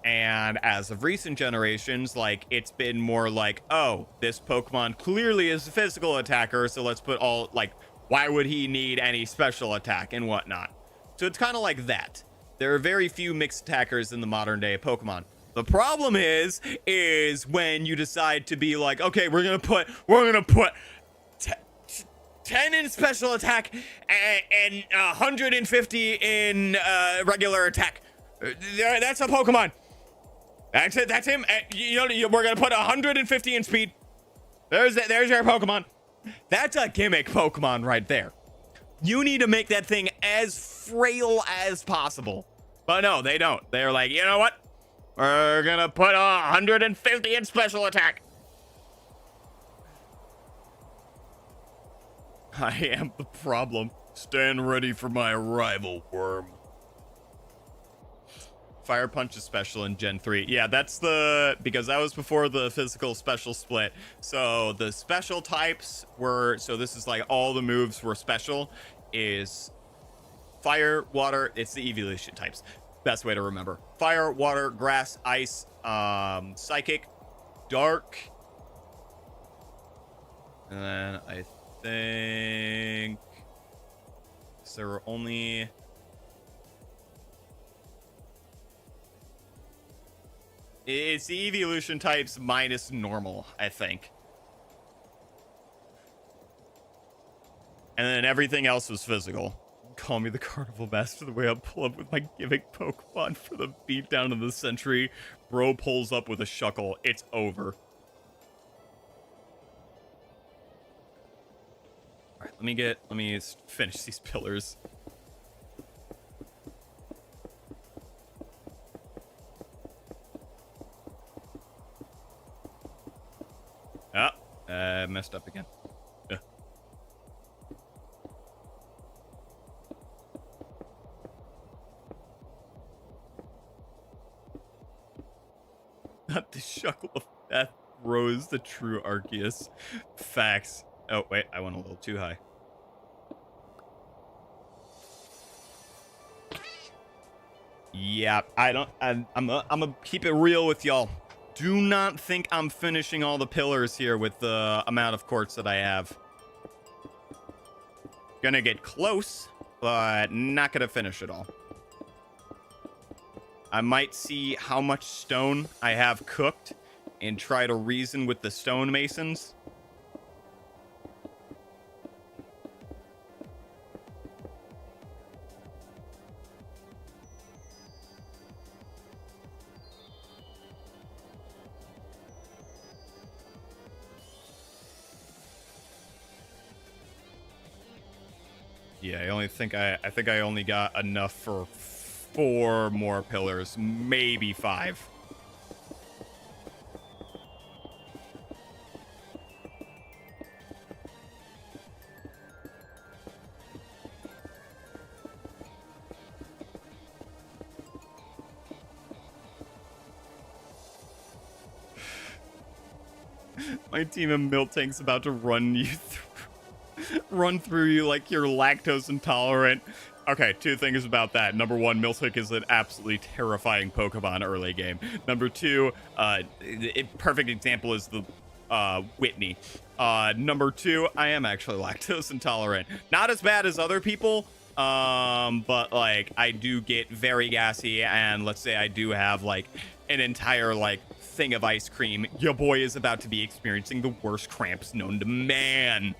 And as of recent generations, like it's been more like, oh, this Pokemon clearly is a physical attacker, so let's put all like, why would he need any special attack and whatnot? So it's kind of like that. There are very few mixed attackers in the modern day Pokemon. The problem is when you decide to be like, okay, we're gonna put 10 in special attack and 150 in regular attack. That's a Pokemon. That's it. That's him. You know, we're gonna put 150 in speed. There's your Pokemon. That's a gimmick Pokemon right there. You need to make that thing as frail as possible. But no, they don't. They're like, you know what? We're gonna put 150 in special attack. I am the problem. Stand ready for my arrival, worm. Fire Punch is special in Gen 3. Yeah, that's because that was before the physical special split. So the special types were, so this is like all the moves were special, is fire, water, it's the evolution types. Best way to remember. Fire, water, grass, ice, psychic, dark. And then I think there were only... It's the evolution types minus normal, I think. And then everything else was physical. Call me the carnival master the way I pull up with my gimmick Pokemon for the beatdown of the century. Bro pulls up with a shuckle. It's over. Alright, let me finish these pillars. Messed up again. Not the shuckle of death, Rose, the true Arceus. Facts. Oh, wait, I went a little too high. Yeah, I'm gonna keep it real with y'all. Do not think I'm finishing all the pillars here with the amount of quartz that I have. Gonna get close, but not gonna finish it all. I might see how much stone I have cooked and try to reason with the stonemasons. Yeah, I think I only got enough for 4 more pillars, maybe 5. My team of Miltank's about to run you through you like you're lactose intolerant. Okay, 2 things about that. Number 1, Miltank is an absolutely terrifying Pokemon early game. Number 2, perfect example is the Whitney. Number 2, I am actually lactose intolerant. Not as bad as other people, but like I do get very gassy, and let's say I do have like an entire like thing of ice cream. Your boy is about to be experiencing the worst cramps known to man.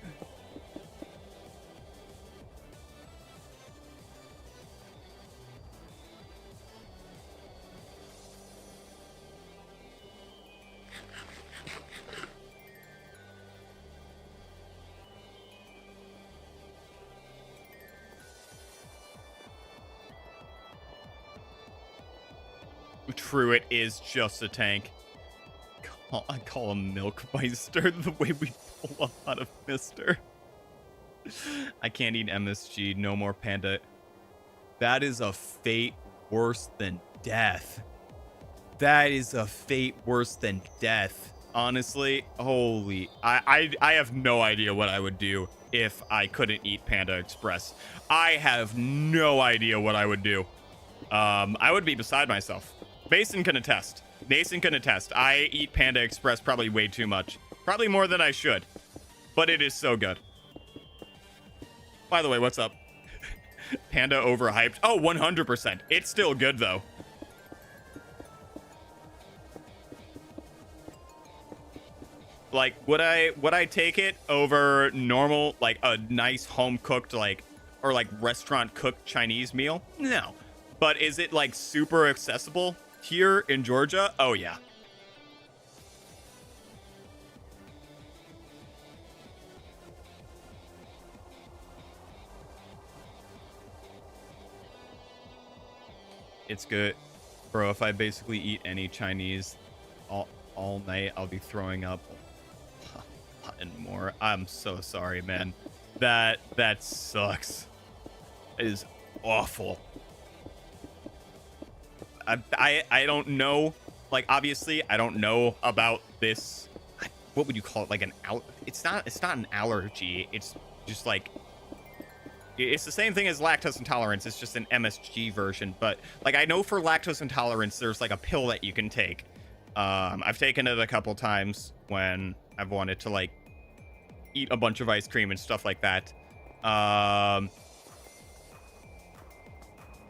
True, it is just a tank. I call him Milkmeister the way we pull a lot of Mister. I can't eat MSG, no more Panda. That is a fate worse than death. That is a fate worse than death. Honestly, holy, I have no idea what I would do if I couldn't eat Panda Express. I have no idea what I would do. I would be beside myself. Mason can attest. Mason can attest. I eat Panda Express probably way too much. Probably more than I should. But it is so good. By the way, what's up? Panda overhyped. Oh, 100%. It's still good, though. Like, would I take it over normal, like, a nice home-cooked, like, or, like, restaurant-cooked Chinese meal? No. But is it like super accessible here in Georgia? Oh yeah. It's good. Bro, if I basically eat any Chinese all night, I'll be throwing up and more. I'm so sorry, man. That sucks. It is awful. I don't know. Like, obviously, I don't know about this. What would you call it? Like it's not an allergy. It's just like, it's the same thing as lactose intolerance. It's just an MSG version. But like, I know for lactose intolerance, there's like a pill that you can take. I've taken it a couple times when I've wanted to like eat a bunch of ice cream and stuff like that.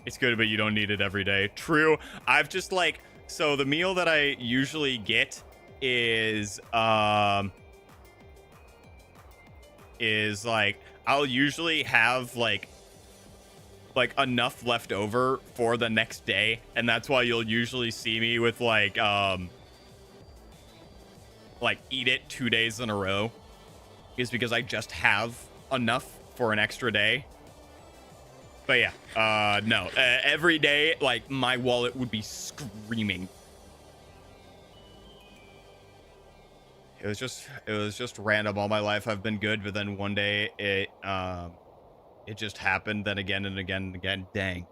It's good, but you don't need it every day. True. I've just like, so the meal that I usually get is like, I'll usually have like enough left over for the next day, and that's why you'll usually see me with like eat it 2 days in a row, is because I just have enough for an extra day. But yeah, no, every day, like, my wallet would be screaming. It was just random. All my life I've been good, but then one day it just happened, then again and again and again. Dang.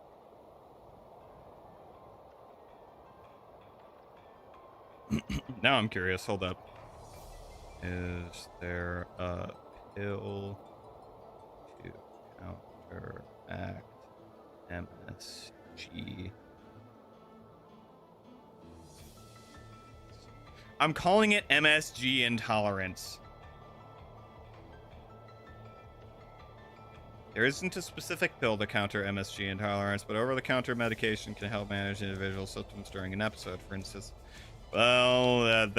Now I'm curious. Hold up. Is there a pill to counteract MSG? I'm calling it MSG intolerance. There isn't a specific pill to counter MSG intolerance, but over-the-counter medication can help manage individual symptoms during an episode, for instance. Well,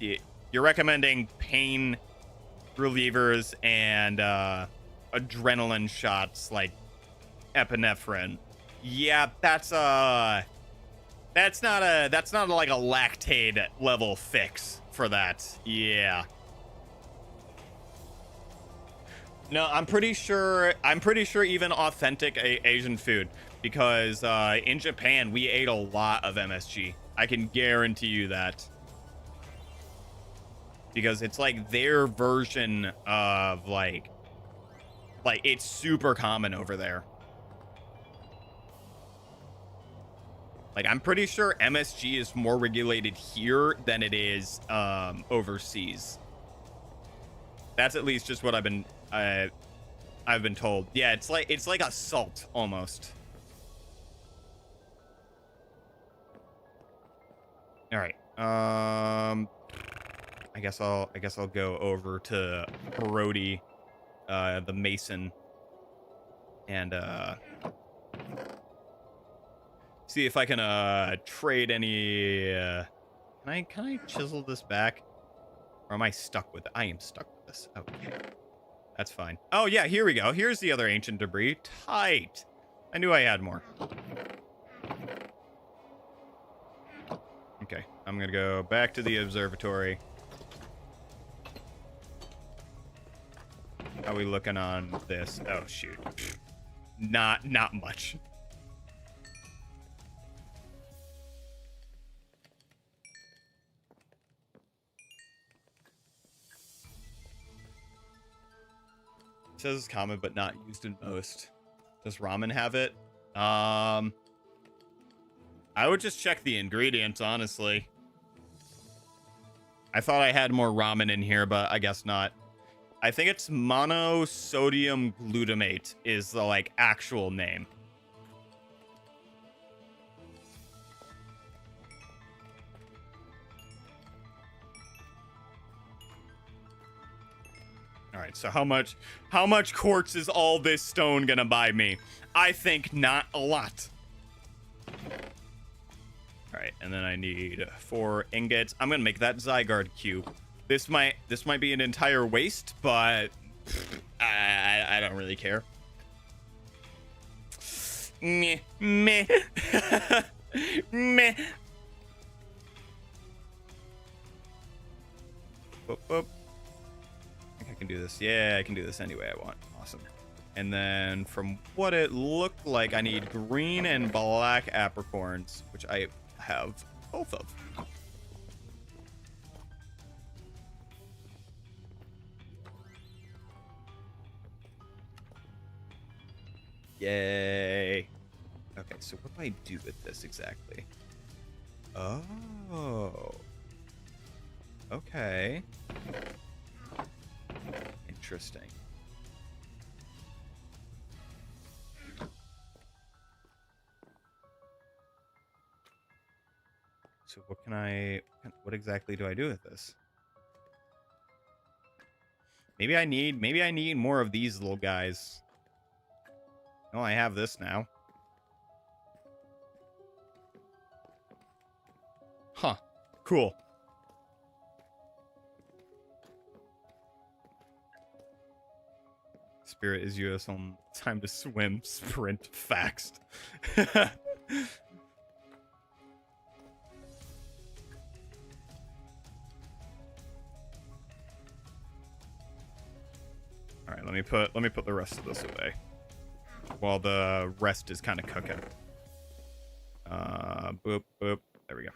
you're recommending pain relievers and adrenaline shots like epinephrine. Yeah, that's not like a lactate level fix for that. Yeah. No, I'm pretty sure even authentic Asian food, because in Japan we ate a lot of MSG. I can guarantee you that. Because it's like their version of like it's super common over there. Like, I'm pretty sure MSG is more regulated here than it is overseas. That's at least just what I've been told. Yeah, it's like a salt almost. All right. I guess I'll go over to Brody, the Mason, and see if I can trade any. Can I chisel this back, or am I stuck with it? I am stuck with this. Okay, that's fine. Oh yeah, here we go. Here's the other ancient debris. Tight. I knew I had more. Okay, I'm gonna go back to the observatory. How are we looking on this? Oh shoot, not much. It says it's common but not used in most. Does ramen have it? I would just check the ingredients, honestly. I thought I had more ramen in here, but I guess not. I think it's monosodium glutamate is the like actual name. All right, so how much quartz is all this stone gonna buy me? I think not a lot. All right, and then I need 4 ingots. I'm gonna make that Zygarde cube. This might be an entire waste, but I don't really care. Meh. Meh. Meh. Boop, boop. I think I can do this. Yeah, I can do this any way I want. Awesome. And then from what it looked like, I need green and black apricorns, which I have both of. Yay. Okay, so what do I do with this exactly? Oh. Okay. Interesting. So what exactly do I do with this? Maybe I need more of these little guys. Oh, I have this now. Huh. Cool. Spirit is US on time to swim, sprint, faxed. All right, let me put the rest of this away while the rest is kind of cooking. Boop boop. There we go.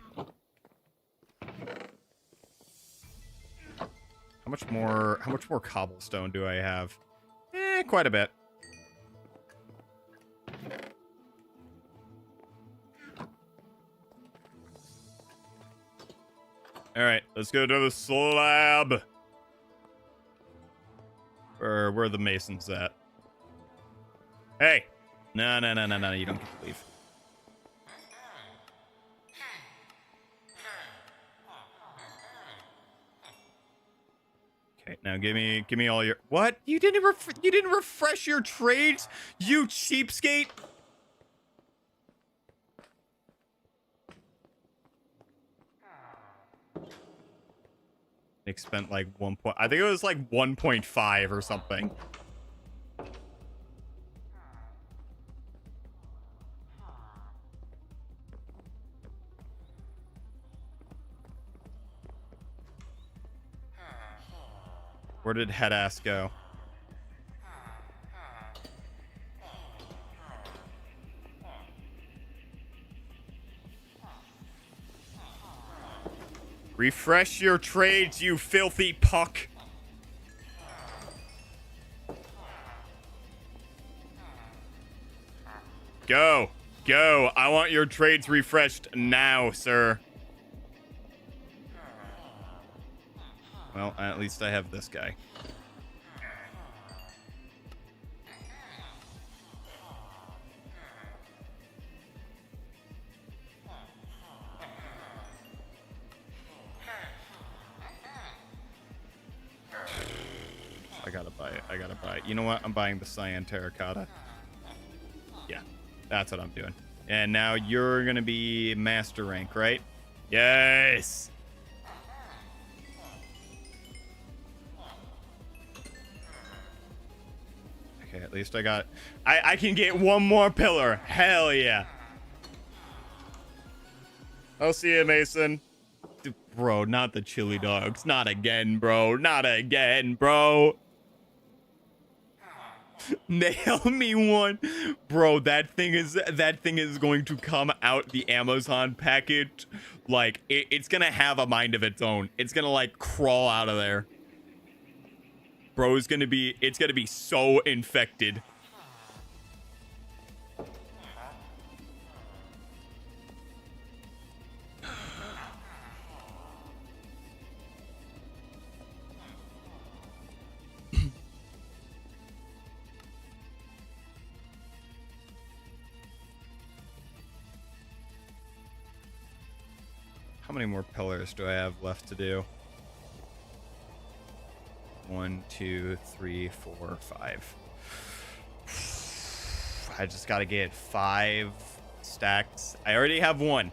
How much more cobblestone do I have? Quite a bit. All right, let's go to the slab. Or where are the masons at? Hey! No, you don't get to leave. Okay, now give me all your... What? You didn't refresh your trades, you cheapskate? Nick spent like I think it was like 1.5 or something. Where did head ass go? Refresh your trades, you filthy puck. Go. I want your trades refreshed now, sir. Well, at least I have this guy. I gotta buy it. You know what? I'm buying the cyan terracotta. Yeah, that's what I'm doing. And now you're gonna be master rank, right? Yes! Okay, at least I can get one more pillar. Hell yeah. I'll see you, Mason. Bro, not the chili dogs. Not again, bro. Not again, bro. Nail me one. Bro, that thing is going to come out the Amazon package. Like, it's gonna have a mind of its own. It's gonna, like, crawl out of there. Bro, it's gonna be so infected. How many more pillars do I have left to do? 1, 2, 3, 4, 5. I just gotta get 5 stacks. I already have 1.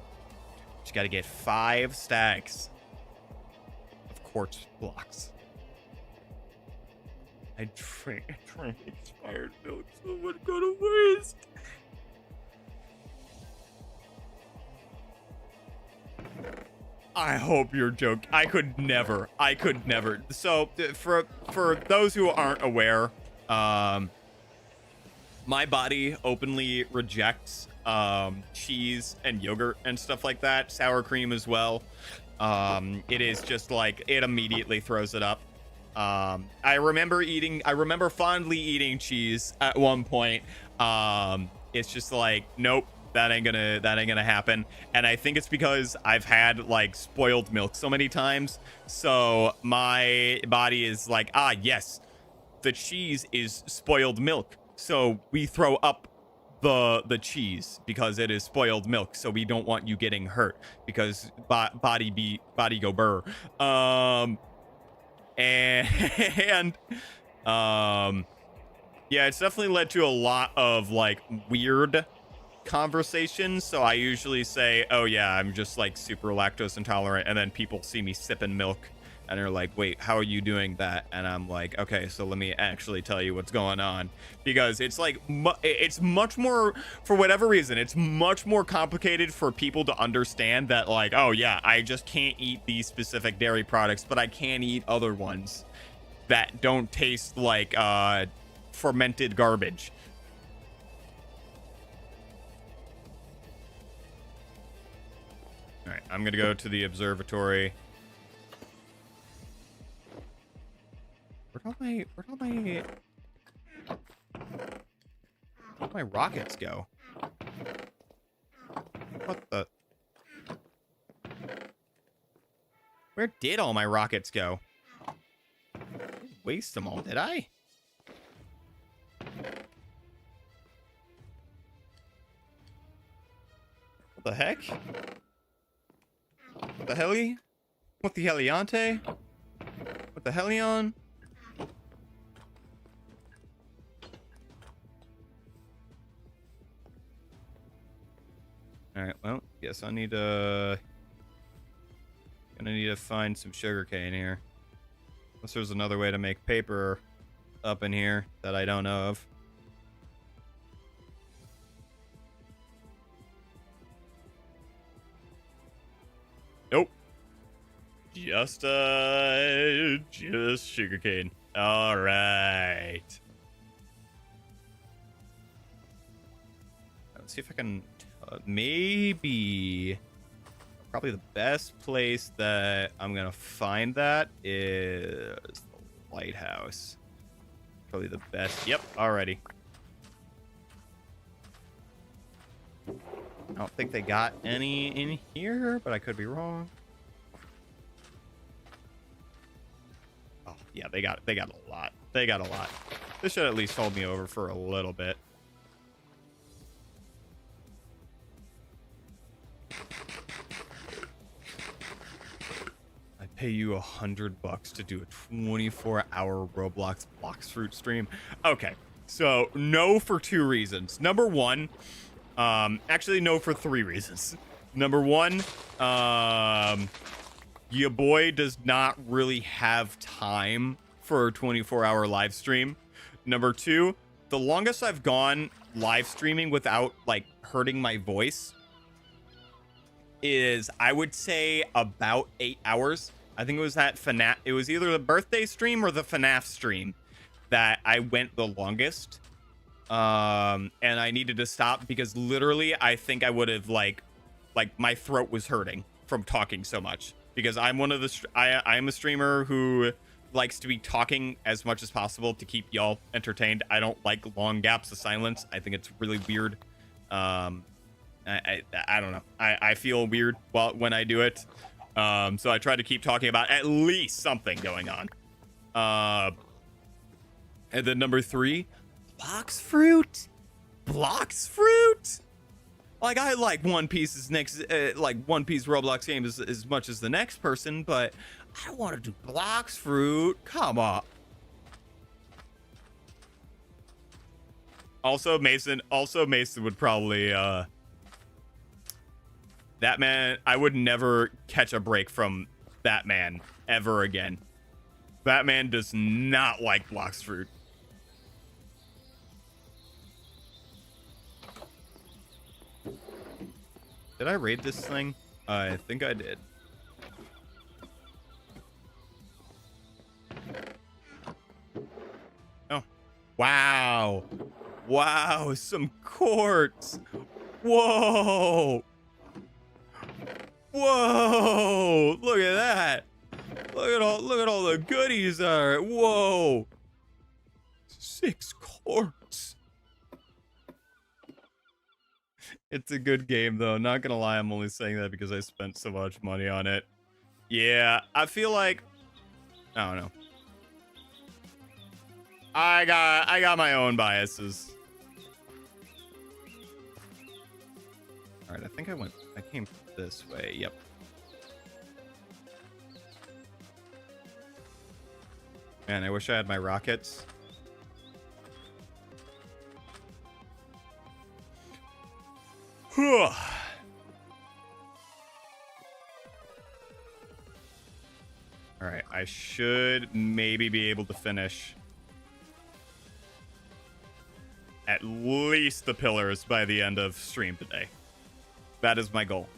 Just gotta get 5 stacks of quartz blocks. I drank expired milk, so it would go to waste. I hope you're joking. I could never. So for those who aren't aware, my body openly rejects cheese and yogurt and stuff like that, sour cream as well. It is just like, it immediately throws it up. I remember fondly eating cheese at one point. It's just like, nope, that ain't gonna happen. And I think it's because I've had like spoiled milk so many times, so my body is like, ah, yes, the cheese is spoiled milk, so we throw up the cheese because it is spoiled milk, so we don't want you getting hurt because body go burr. And yeah, it's definitely led to a lot of like weird conversations. So I usually say, oh yeah, I'm just like super lactose intolerant, and then people see me sipping milk and they're like, wait, how are you doing that? And I'm like, okay, so let me actually tell you what's going on, because it's like it's much more, for whatever reason, it's much more complicated for people to understand that, like, oh yeah, I just can't eat these specific dairy products, but I can eat other ones that don't taste like fermented garbage. All right, I'm gonna go to the observatory. Where'd my rockets go? What the? Where did all my rockets go? I didn't waste them all, did I? What the heck? What the helly? What the heliante? What the helion? Alright, well, guess I need to... Gonna need to find some sugarcane here. Unless there's another way to make paper up in here that I don't know of. Nope. Just sugarcane. All right. Let's see if I can... maybe... Probably the best place that I'm going to find that is the lighthouse. Probably the best. Yep, already. I don't think they got any in here, but I could be wrong. Oh, yeah, they got a lot. They got a lot. This should at least hold me over for a little bit. I pay you $100 to do a 24-hour Roblox box fruit stream. Okay, so no for 2 reasons. Number one, actually no for 3 reasons. Number one, your boy does not really have time for a 24-hour live stream. Number 2, the longest I've gone live streaming without like hurting my voice is, I would say, about 8 hours. I think it was that FNAF. It was either the birthday stream or the FNAF stream that I went the longest. And I needed to stop because literally I think I would have like my throat was hurting from talking so much, because I'm one of the I'm a streamer who likes to be talking as much as possible to keep y'all entertained. I don't like long gaps of silence. I think it's really weird. I don't know. I feel weird when I do it. So I try to keep talking about at least something going on. And then number 3, Blox Fruit. Blox Fruit. Like, I like One Piece's next, like One Piece Roblox game as much as the next person, but I don't want to do Blox Fruit. Come on. Also, Mason would probably, that man, I would never catch a break from that man ever again. That man does not like Blox Fruit. Did I raid this thing? I think I did. wow, some quartz. Whoa. Whoa, look at that. Look at all the goodies are. Whoa. 6 quartz. It's a good game though. Not gonna lie, I'm only saying that because I spent so much money on it. Yeah, I feel like, I don't know. I got my own biases. All right, I think I came this way. Yep. Man, I wish I had my rockets. All right, I should maybe be able to finish at least the pillars by the end of stream today. That is my goal.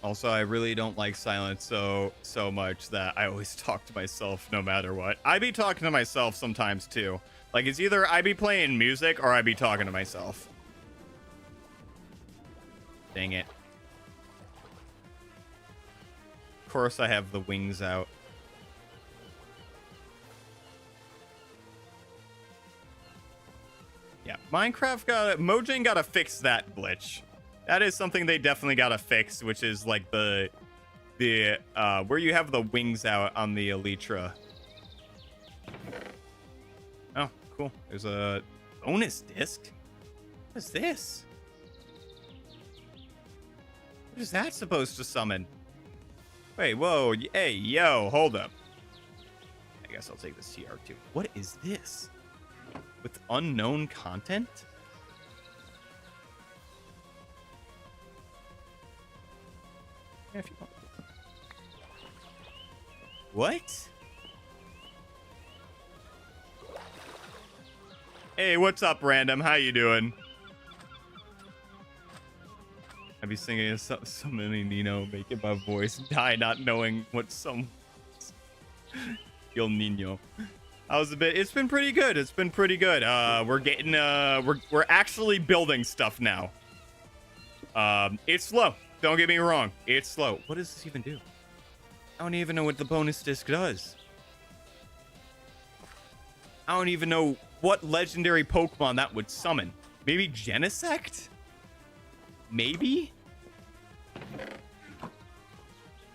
Also, I really don't like silence so much that I always talk to myself no matter what. I be talking to myself sometimes too. Like, it's either I be playing music or I be talking to myself. Dang it. Of course I have the wings out. Yeah, Minecraft Mojang gotta fix that glitch. That is something they definitely gotta fix, which is like the where you have the wings out on the Elytra. Oh, cool. There's a bonus disc. What is this? What is that supposed to summon? Wait, whoa, hey, yo, hold up. I guess I'll take this TR2. What is this? With unknown content? Yeah, if you want. What? Hey, what's up, random? How you doing? I'd be singing so many Nino, making my voice die, not knowing what some. Yo Nino. I was a bit. It's been pretty good. It's been pretty good. We're getting. We're actually building stuff now. It's slow. Don't get me wrong. It's slow. What does this even do? I don't even know what the bonus disc does. I don't even know what legendary Pokemon that would summon. Maybe Genesect? Maybe?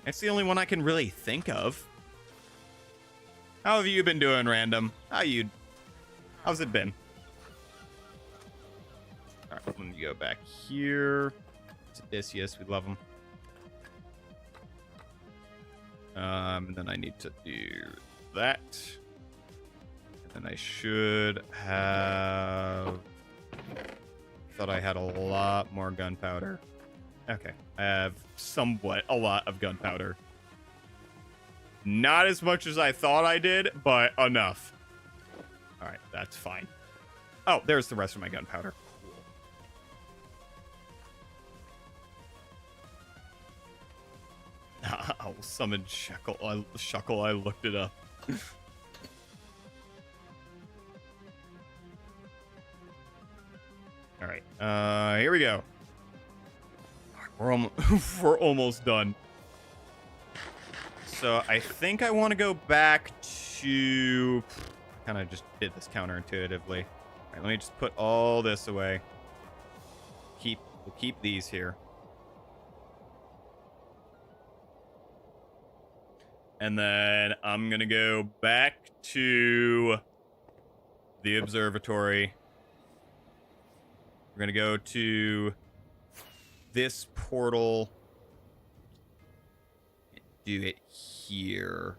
That's the only one I can really think of. How have you been doing, random? How's it been? All right, let me go back here. It's Odysseus, we love him. And then I need to do that. And then I should have... Thought I had a lot more gunpowder. Okay, I have somewhat a lot of gunpowder. Not as much as I thought I did, but enough. All right, that's fine. Oh, there's the rest of my gunpowder. Cool. I'll summon Shuckle. I looked it up. All right, here we go. We're almost done. So I think I want to go back to... Kind of just did this counterintuitively. All right, let me just put all this away. We'll keep these here. And then I'm going to go back to the observatory. We're going to go to this portal. Do it here.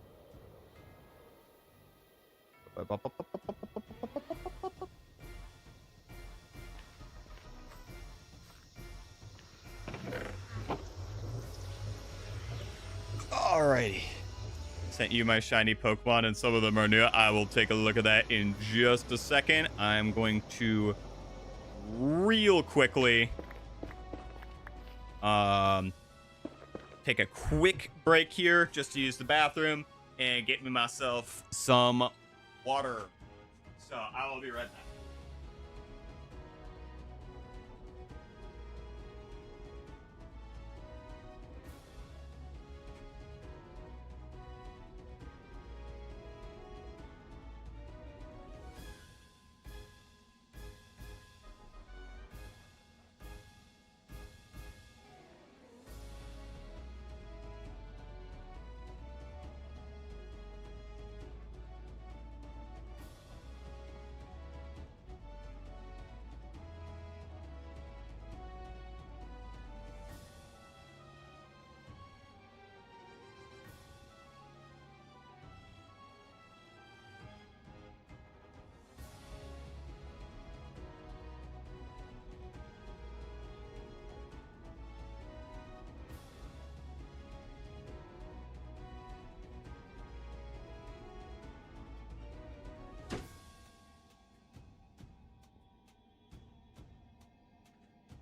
Alrighty. Sent you my shiny Pokemon, and some of them are new. I will take a look at that in just a second. I'm going to real quickly take take a quick break here just to use the bathroom and get me myself some water. So I will be right back.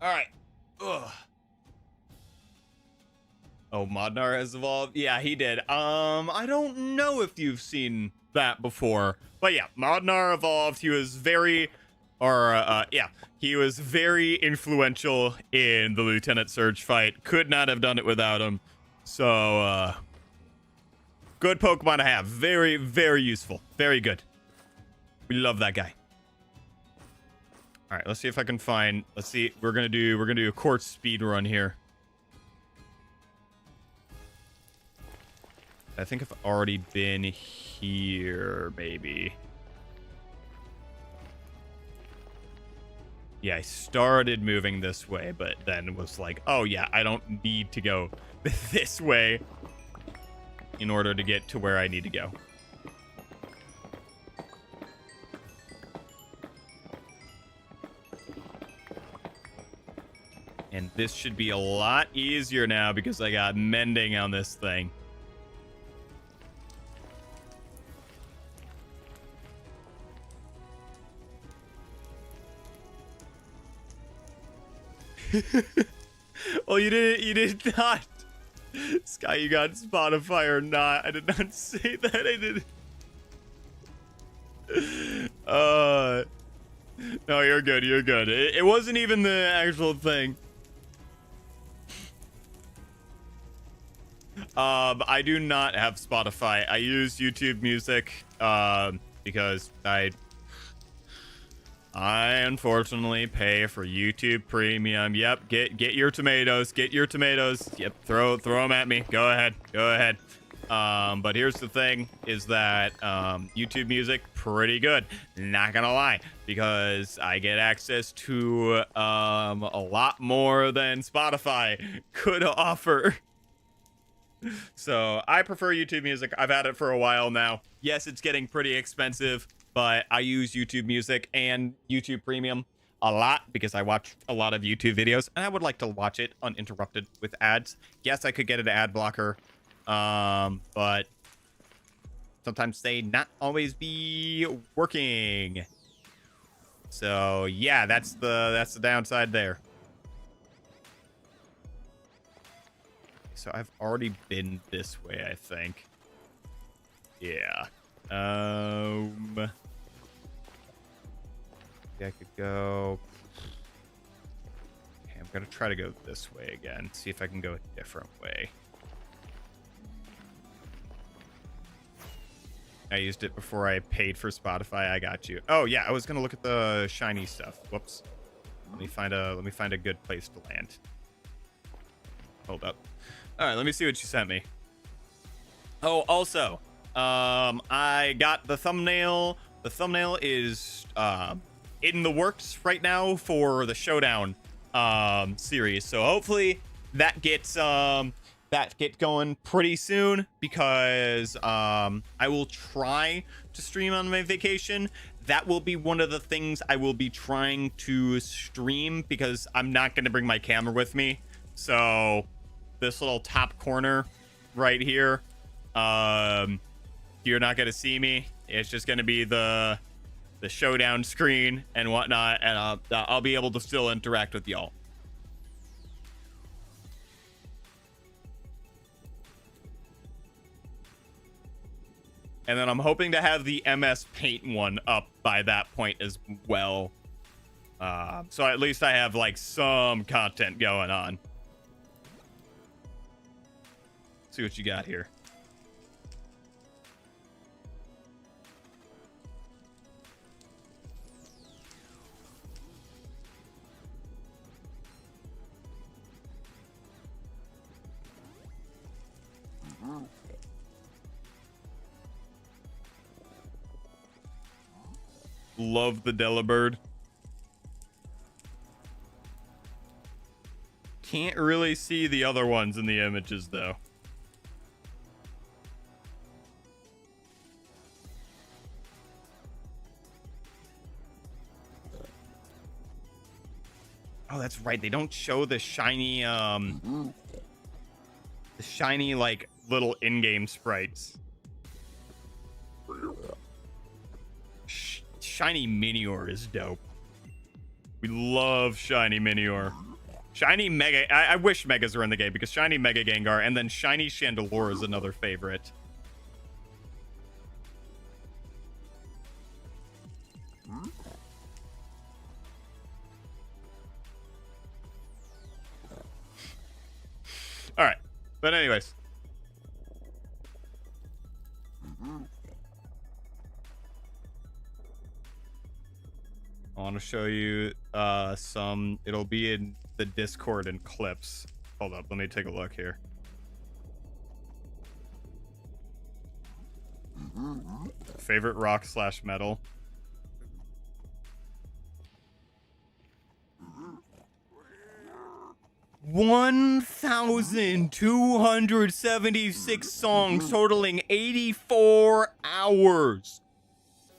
All right. Ugh. Oh, Modnar has evolved. Yeah, he did. I don't know if you've seen that before, but yeah, Modnar evolved. He was very, he was very influential in the Lieutenant Surge fight. Could not have done it without him. So, good Pokemon to have. Very, very useful. Very good. We love that guy. All right, let's see if I can find. Let's see. We're gonna do a Quartz speed run here. I think I've already been here, maybe. Yeah, I started moving this way, but then was like, oh yeah, I don't need to go this way in order to get to where I need to go. And this should be a lot easier now because I got mending on this thing. Well, you did not. Sky, you got Spotify or not? I did not say that. I did. No, you're good. You're good. It wasn't even the actual thing. I do not have Spotify. I use YouTube Music because I unfortunately pay for YouTube Premium. Yep, get your tomatoes. Get your tomatoes. Yep, throw them at me. Go ahead. Go ahead. But here's the thing is that YouTube Music, pretty good. Not gonna lie, because I get access to a lot more than Spotify could offer. So I prefer YouTube Music. I've had it for a while now. Yes, it's getting pretty expensive, but I use YouTube Music and YouTube Premium a lot because I watch a lot of YouTube videos and I would like to watch it uninterrupted with ads. Yes, I could get an ad blocker, but sometimes they not always be working. So yeah, that's the downside there. So I've already been this way, I think. Yeah. Yeah, I could go. Okay, I'm gonna try to go this way again. See if I can go a different way. I used it before I paid for Spotify. I got you. Oh yeah, I was gonna look at the shiny stuff. Whoops. Let me find a good place to land. Hold up. All right, let me see what you sent me. Oh, also, I got the thumbnail. The thumbnail is in the works right now for the Showdown series. So hopefully that gets going pretty soon because I will try to stream on my vacation. That will be one of the things I will be trying to stream because I'm not going to bring my camera with me. So this little top corner right here, you're not going to see me. It's just going to be the Showdown screen and whatnot, and I'll be able to still interact with y'all. And then I'm hoping to have the MS Paint one up by that point as well. So at least I have like some content going on. See what you got here. Love the Delibird. Can't really see the other ones in the images though. Oh, that's right. They don't show the shiny like little in-game sprites. Shiny Minior is dope. We love shiny Minior. Shiny Mega. I wish Megas were in the game because shiny Mega Gengar and then shiny Chandelure is another favorite. All right, but anyways. I want to show you some. It'll be in the Discord and clips. Hold up, let me take a look here. Favorite rock / metal. $1,276 songs totaling 84 hours.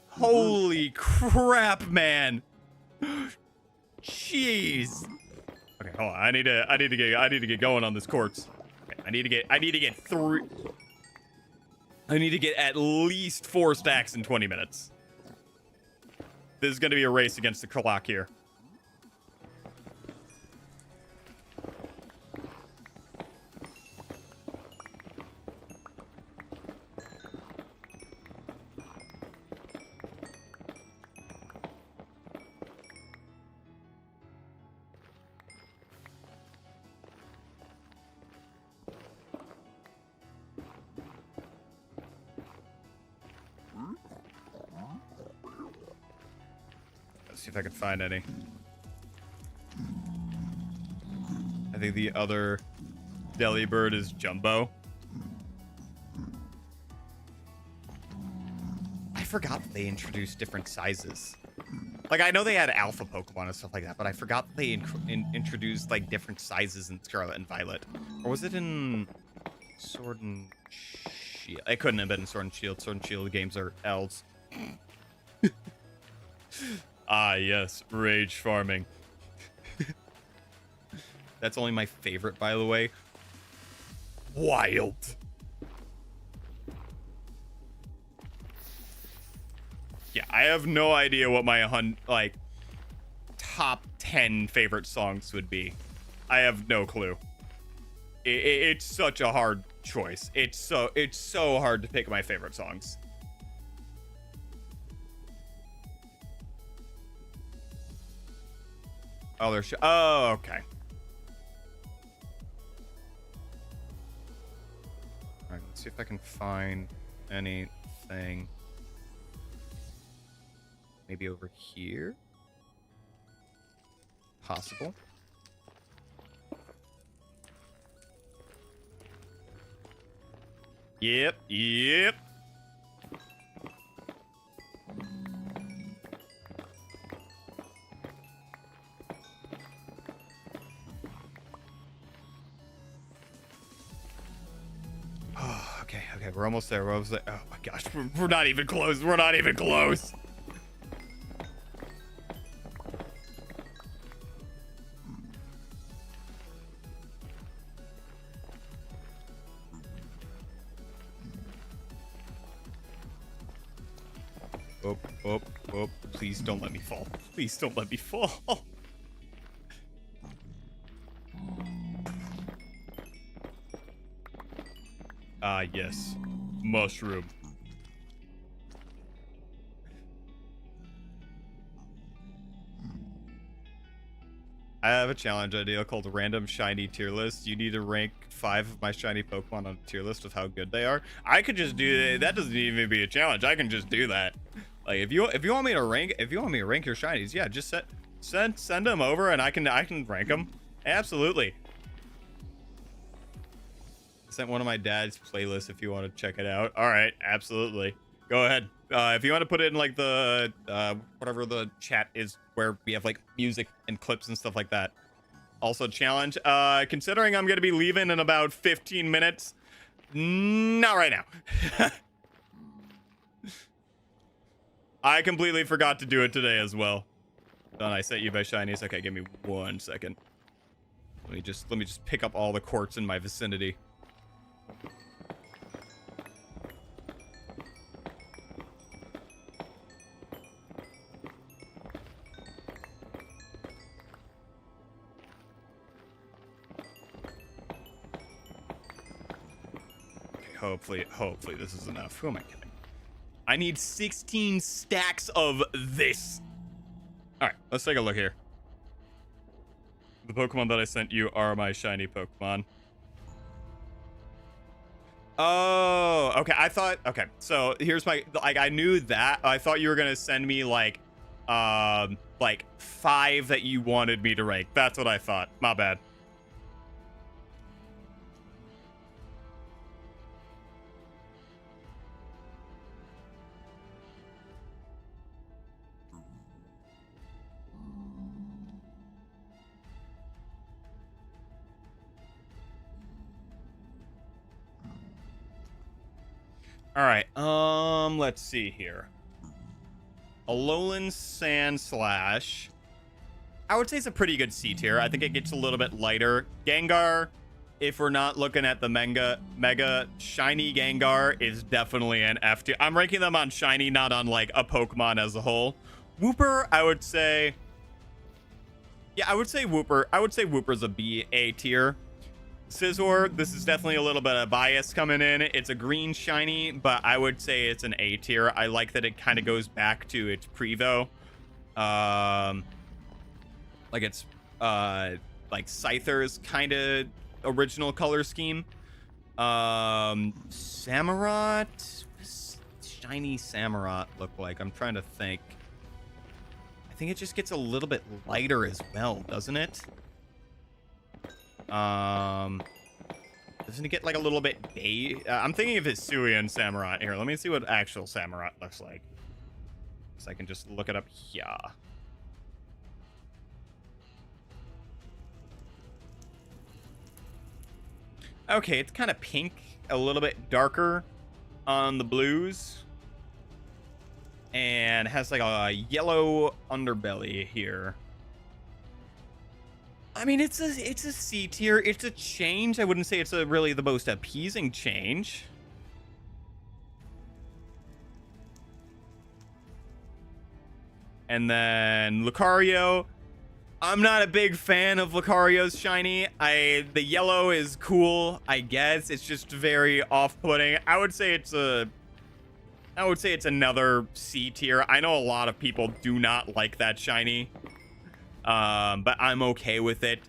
Holy crap, man. Jeez. Okay, hold on. I need to get going on this Quartz. Okay, I need to get at least 4 stacks in 20 minutes. This is going to be a race against the clock here. See if I can find any. I think the other Delibird is Jumbo. I forgot that they introduced different sizes. Like, I know they had alpha Pokemon and stuff like that, but I forgot that they introduced, like, different sizes in Scarlet and Violet. Or was it in Sword and Shield? It couldn't have been in Sword and Shield. Sword and Shield games are L's. Ah, yes. Rage farming. That's only my favorite, by the way. Wild. Yeah, I have no idea what my top 10 favorite songs would be. I have no clue. It's such a hard choice. It's so hard to pick my favorite songs. Oh, there's... Oh, okay. All right, let's see if I can find anything. Maybe over here? Possible. Yep. Okay, we're almost there. Oh my gosh, we're not even close. We're not even close. Oh, please don't let me fall. Please don't let me fall. Ah, yes. Mushroom. I have a challenge idea called Random Shiny Tier List. You need to rank 5 of my shiny Pokemon on a tier list of how good they are. I could just do that. That doesn't even be a challenge. I can just do that. Like if you want me to rank your shinies, yeah, just send them over and I can rank them. Absolutely. I sent one of my dad's playlists if you want to check it out. All right, absolutely. Go ahead. If you want to put it in like the whatever the chat is where we have like music and clips and stuff like that. Also challenge. Considering I'm gonna be leaving in about 15 minutes. Not right now. I completely forgot to do it today as well. Done. I sent you by shinies. Okay, give me 1 second. Let me just pick up all the quartz in my vicinity. Hopefully this is enough. Who am I kidding? I need 16 stacks of this. All right, let's take a look here. The Pokemon that I sent you are my shiny Pokemon. Oh, okay. Okay. So here's my, like, I knew that. I thought you were going to send me like 5 that you wanted me to rank. That's what I thought. My bad. All right, let's see here. Alolan Sandslash. I would say it's a pretty good C tier. I think it gets a little bit lighter. Gengar, if we're not looking at the Mega Shiny Gengar is definitely an F tier. I'm ranking them on Shiny, not on like a Pokemon as a whole. Wooper, I would say... Yeah, I would say Wooper. I would say Wooper's a B, A tier. Scizor, this is definitely a little bit of bias coming in. It's a green shiny, but I would say it's an A tier. I like that it kind of goes back to its Prevo. Like it's like Scyther's kind of original color scheme. Samurott, what does shiny Samurott look like? I'm trying to think. I think it just gets a little bit lighter as well, doesn't it? Doesn't it get like a little bit I'm thinking of Hisuian Samurott here. Let me see what actual Samurott looks like, so I can just look it up here. Okay, it's kind of pink, a little bit darker on the blues, and has like a yellow underbelly here. I mean, it's a C tier. It's a change. I wouldn't say it's really the most appeasing change. And then Lucario. I'm not a big fan of Lucario's shiny. The yellow is cool, I guess. It's just very off-putting. I would say it's another C tier. I know a lot of people do not like that shiny. But I'm okay with it.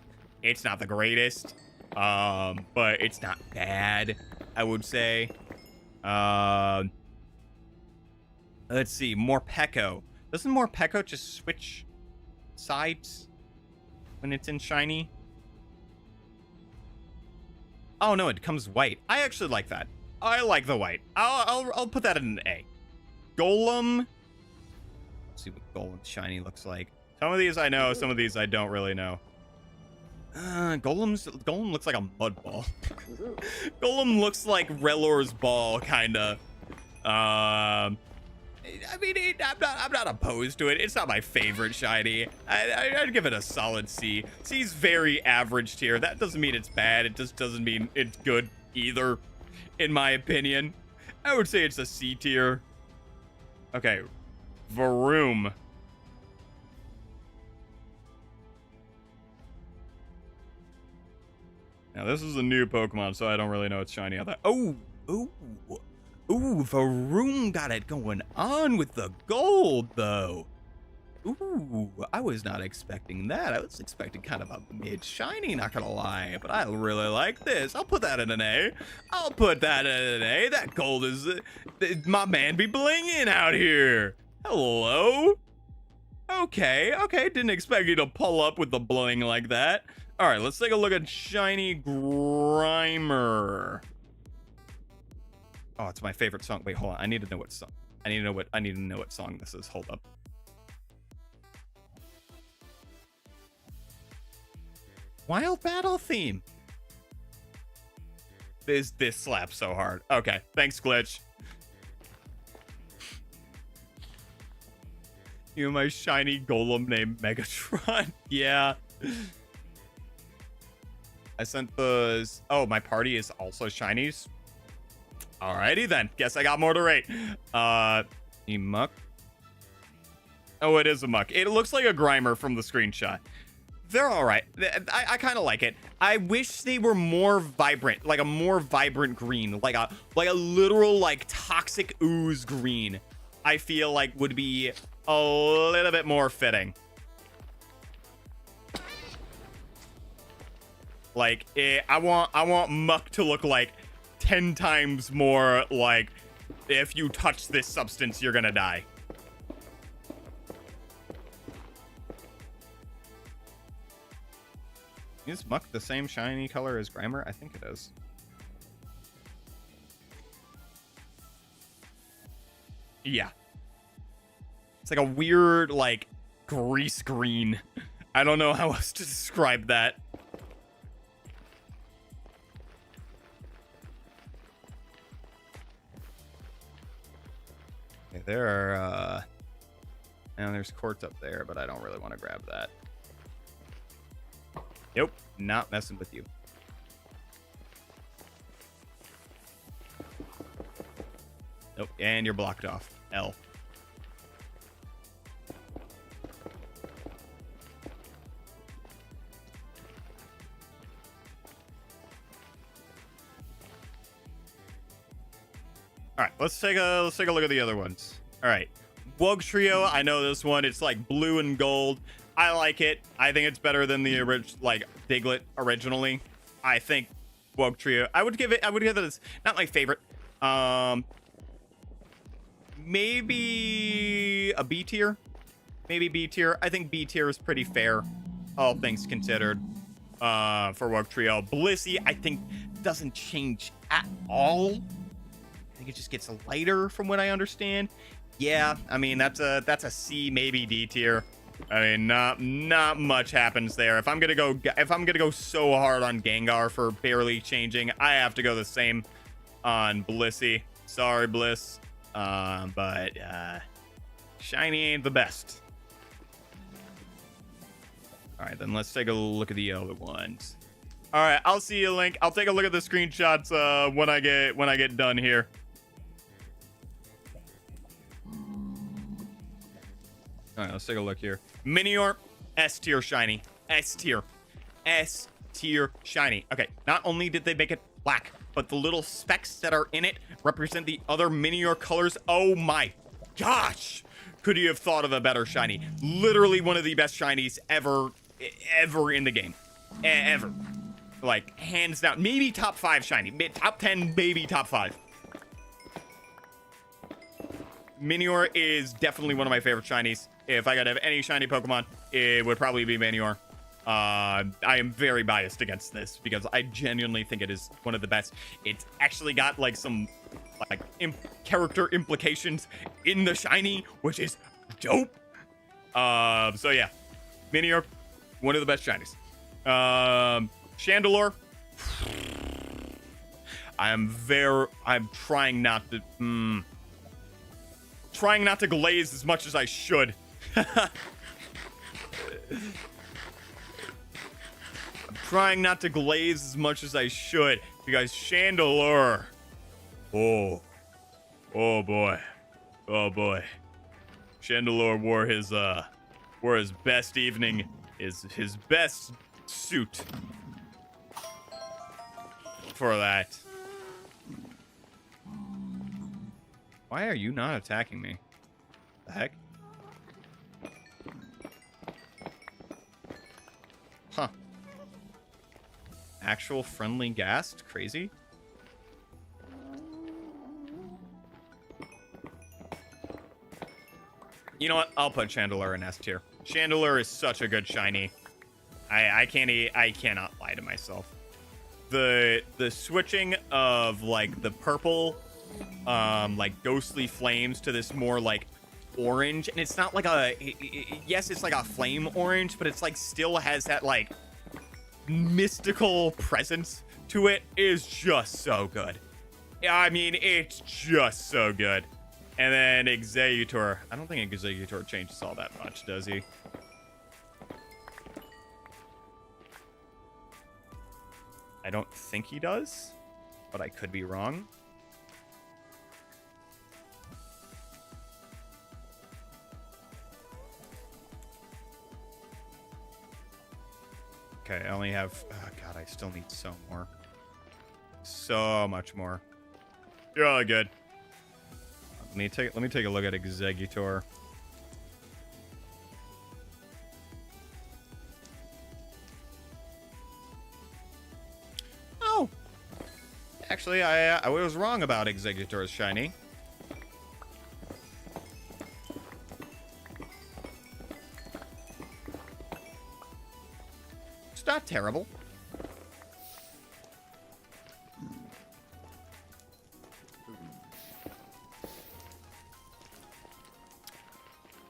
It's not the greatest, but it's not bad, I would say. Let's see, Morpeko. Doesn't Morpeko just switch sides when it's in shiny? Oh no, it becomes white. I actually like that. I like the white. I'll put that in an A. Golem. Let's see what Golem's shiny looks like. Some of these I know, some of these I don't really know. Golem looks like a mud ball. Golem looks like Relor's ball, kinda. I mean, I'm not opposed to it. It's not my favorite shiny. I'd give it a solid C. C's very average tier. That doesn't mean it's bad. It just doesn't mean it's good either, in my opinion. I would say it's a C tier. Okay, Varoom. Now, this is a new Pokemon, so I don't really know it's shiny out there. Oh, Varoom got it going on with the gold, though. Ooh, I was not expecting that. I was expecting kind of a mid shiny, not gonna lie, but I really like this. I'll put that in an A. I'll put that in an A. That gold is, my man be blinging out here. Hello. Okay, didn't expect you to pull up with the bling like that. All right, let's take a look at Shiny Grimer. Oh, it's my favorite song. Wait, hold on. I need to know what song. I need to know what song this is. Hold up. Wild battle theme. This slaps so hard. Okay, thanks, Glitch. You know my shiny golem named Megatron. Yeah. I sent those. Oh, my party is also shinies. Alrighty then. Guess I got more to rate. Muck. Oh, it is a muck. It looks like a Grimer from the screenshot. They're all right. I kind of like it. I wish they were more vibrant, like a more vibrant green, like a literal like toxic ooze green. I feel like would be a little bit more fitting. Like I want muck to look like 10 times more like if you touch this substance, you're gonna die. Is muck the same shiny color as Grimer? I think it is. Yeah. It's like a weird, like, grease green. I don't know how else to describe that. Okay, there are, and there's Quartz up there, but I don't really want to grab that. Nope, not messing with you. Nope, and you're blocked off. L. All right, let's take a look at the other ones. All right, Wug Trio. I know this one. It's like blue and gold. I like it. I think it's better than the like Diglett originally. I think Wug Trio. I would give it. It's not my favorite. Maybe a B tier. Maybe B tier. I think B tier is pretty fair, all things considered. For Wug Trio, Blissey, I think doesn't change at all. I think it just gets lighter, from what I understand. Yeah, I mean that's a C, maybe D tier. I mean, not much happens there. If I'm gonna go so hard on Gengar for barely changing, I have to go the same on Blissey. Sorry, Bliss, but shiny ain't the best. All right, then let's take a look at the other ones. All right, I'll see you, Link. I'll take a look at the screenshots when I get done here. All right, let's take a look here. Minior, S tier shiny. S tier. S tier shiny. Okay, not only did they make it black, but the little specks that are in it represent the other Minior colors. Oh my gosh! Could you have thought of a better shiny? Literally one of the best shinies ever in the game. Ever. Like, hands down. Maybe top 5 shiny. Top 10, maybe top 5. Minior is definitely one of my favorite shinies. If I could have any shiny Pokemon, it would probably be Minior. I am very biased against this because I genuinely think it is one of the best. It's actually got like some like character implications in the shiny, which is dope. So yeah, Minior, one of the best shinies. Chandelure. I'm trying not to glaze as much as I should. I'm trying not to glaze as much as I should because Chandelure. Oh boy. Chandelure wore his best evening, his best suit for that. Why are you not attacking me? The heck? Actual friendly ghast? Crazy. You know what? I'll put Chandelure in S tier. Chandelure is such a good shiny. I cannot lie to myself. The switching of like the purple like ghostly flames to this more like orange, and it's not like a yes, it's like a flame orange, but it's like still has that like mystical presence to it, is just so good. I mean, it's just so good. And then Executor. I don't think Executor changes all that much, does he? I don't think he does, but I could be wrong. Okay, I only have... Oh, God, I still need so more. So much more. You're all good. Let me take a look at Executor. Oh! Actually, I was wrong about Executor's shiny. It's not terrible.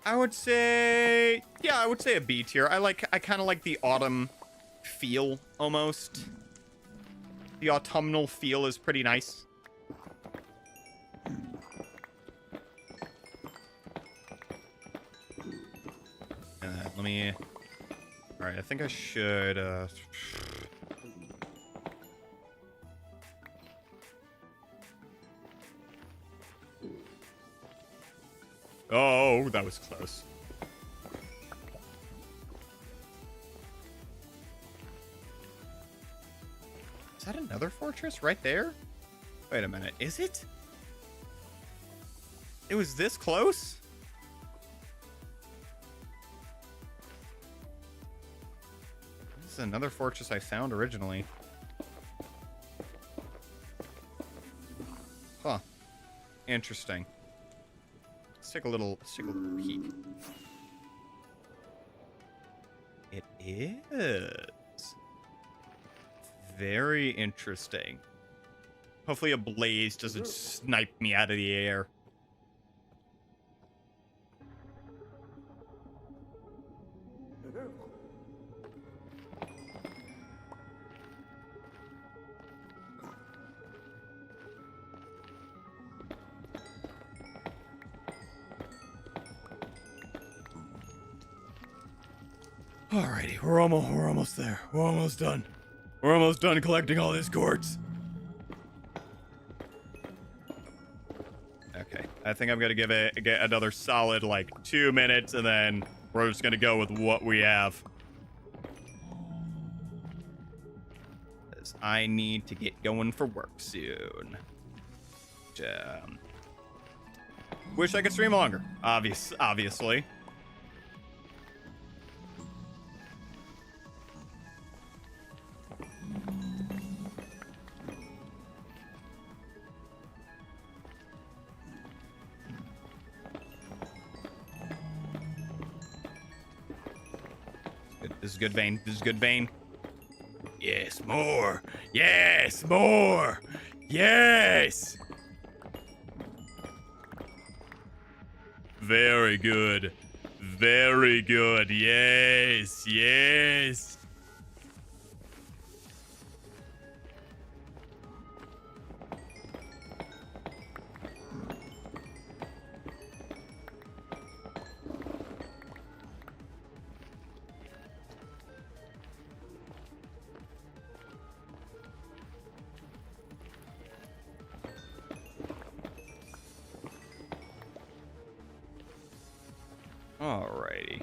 I would say, yeah, I would say a B tier. I kind of like the autumn feel almost. The autumnal feel is pretty nice. Let me. All right, I think I should. Oh, that was close. Is that another fortress right there? Wait a minute. Is it? It was this close? This is another fortress I found originally. Huh. Interesting. Let's take a little peek. It is very interesting. Hopefully a blaze doesn't snipe me out of the air. Alrighty, we're almost there. We're almost done. We're almost done collecting all this quartz. Okay, I think I'm gonna get another solid like 2 minutes, and then we're just gonna go with what we have. Because I need to get going for work soon. Wish I could stream longer. Obviously. This is good vein. This is good vein. Yes, more. Yes, more. Yes. Very good. Very good. Yes, yes. Alrighty.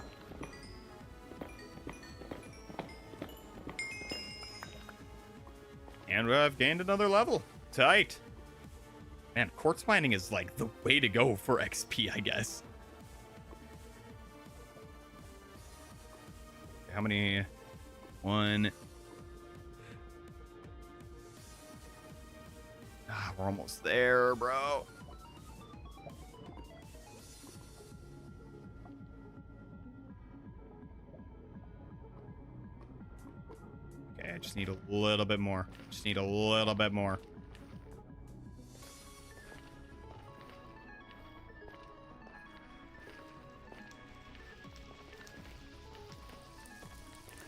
And I've gained another level. Tight. Man, quartz mining is like the way to go for XP, I guess. How many? 1, We're almost there, bro. Okay, I just need a little bit more. Just need a little bit more.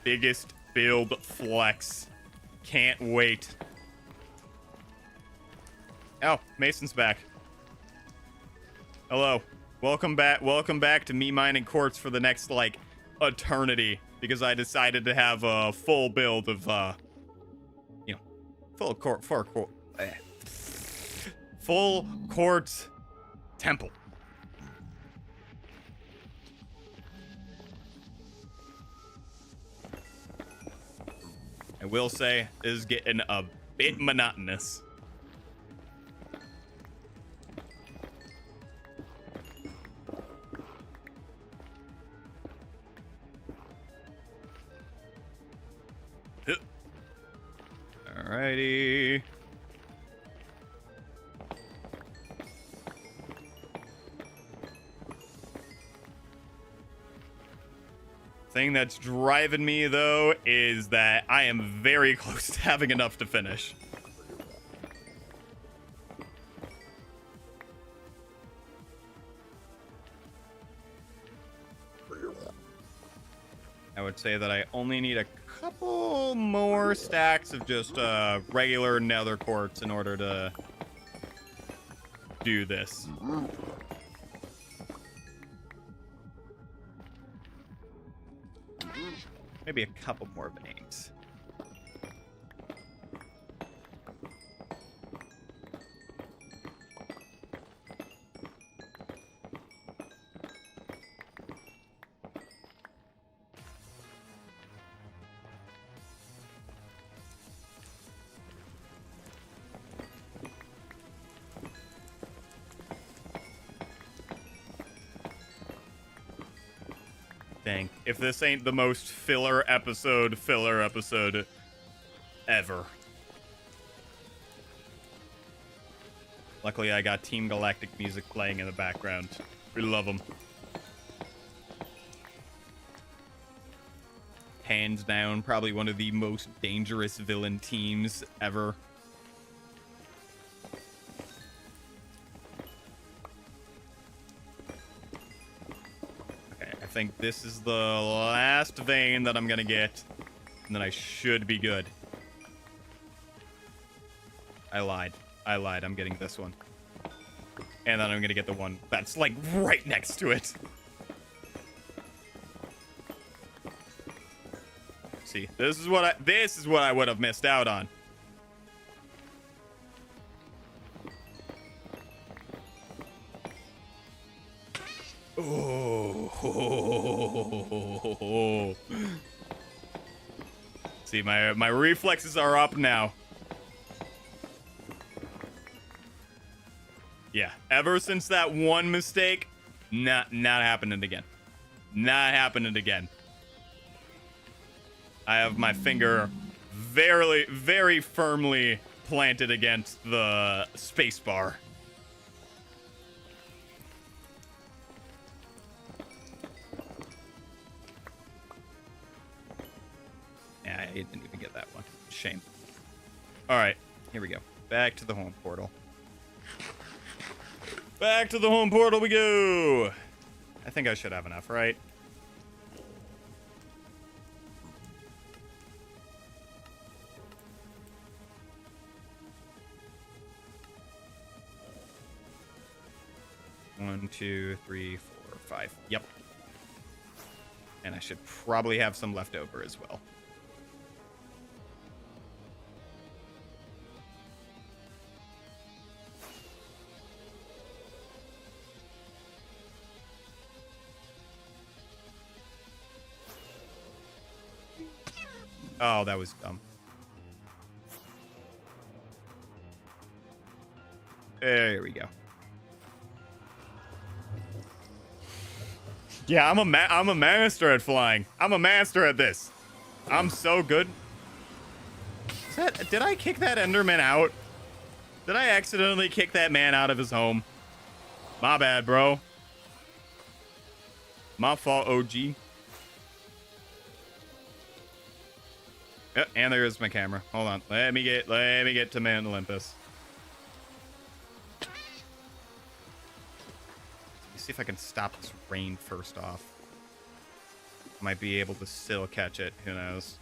Biggest build flex. Can't wait. Oh, Mason's back. Hello. Welcome back. Welcome back to me mining quartz for the next, like, eternity. Because I decided to have a full build of, you know, full quartz temple. I will say, this is getting a bit monotonous. Alrighty. Thing that's driving me, though, is that I am very close to having enough to finish. I would say that I only need a couple more stacks of just regular nether quartz in order to do this. Maybe a couple more veins. Dang, if this ain't the most filler episode ever. Luckily, I got Team Galactic music playing in the background. We love them. Hands down, probably one of the most dangerous villain teams ever. I think this is the last vein that I'm gonna get, and then I should be good. I lied. I'm getting this one. And then I'm gonna get the one that's, like, right next to it. See, this is what I would have missed out on. Oh. See, my reflexes are up now. Yeah, ever since that one mistake, not happening again. Not happening again. I have my finger very, very firmly planted against the space bar. Yeah, I didn't even get that one. Shame. All right, here we go. Back to the home portal. Back to the home portal we go. I think I should have enough, right? One, two, three, four, five. Yep. And I should probably have some left over as well. Oh, that was dumb. There we go. Yeah, I'm a master at flying. I'm a master at this. I'm so good. Did I kick that Enderman out? Did I accidentally kick that man out of his home? My bad, bro. My fault, OG. Yep, and there is my camera. Hold on. Let me get to Mount Olympus. Let me see if I can stop this rain first off. Might be able to still catch it. Who knows?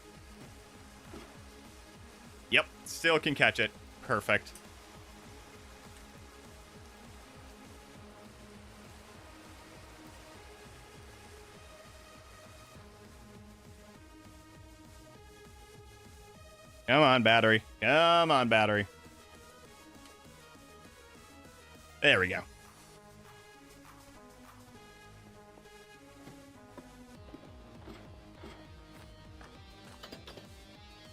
Yep, still can catch it. Perfect. Come on, battery. Come on, battery. There we go.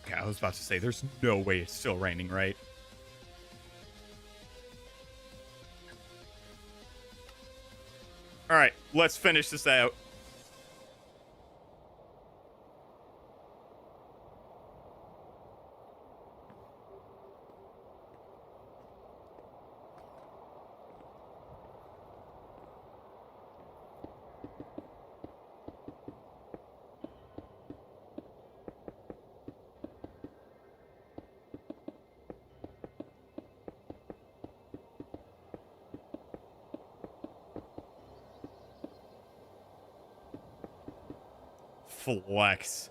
Okay, I was about to say, there's no way it's still raining, right? All right, let's finish this out. Flex.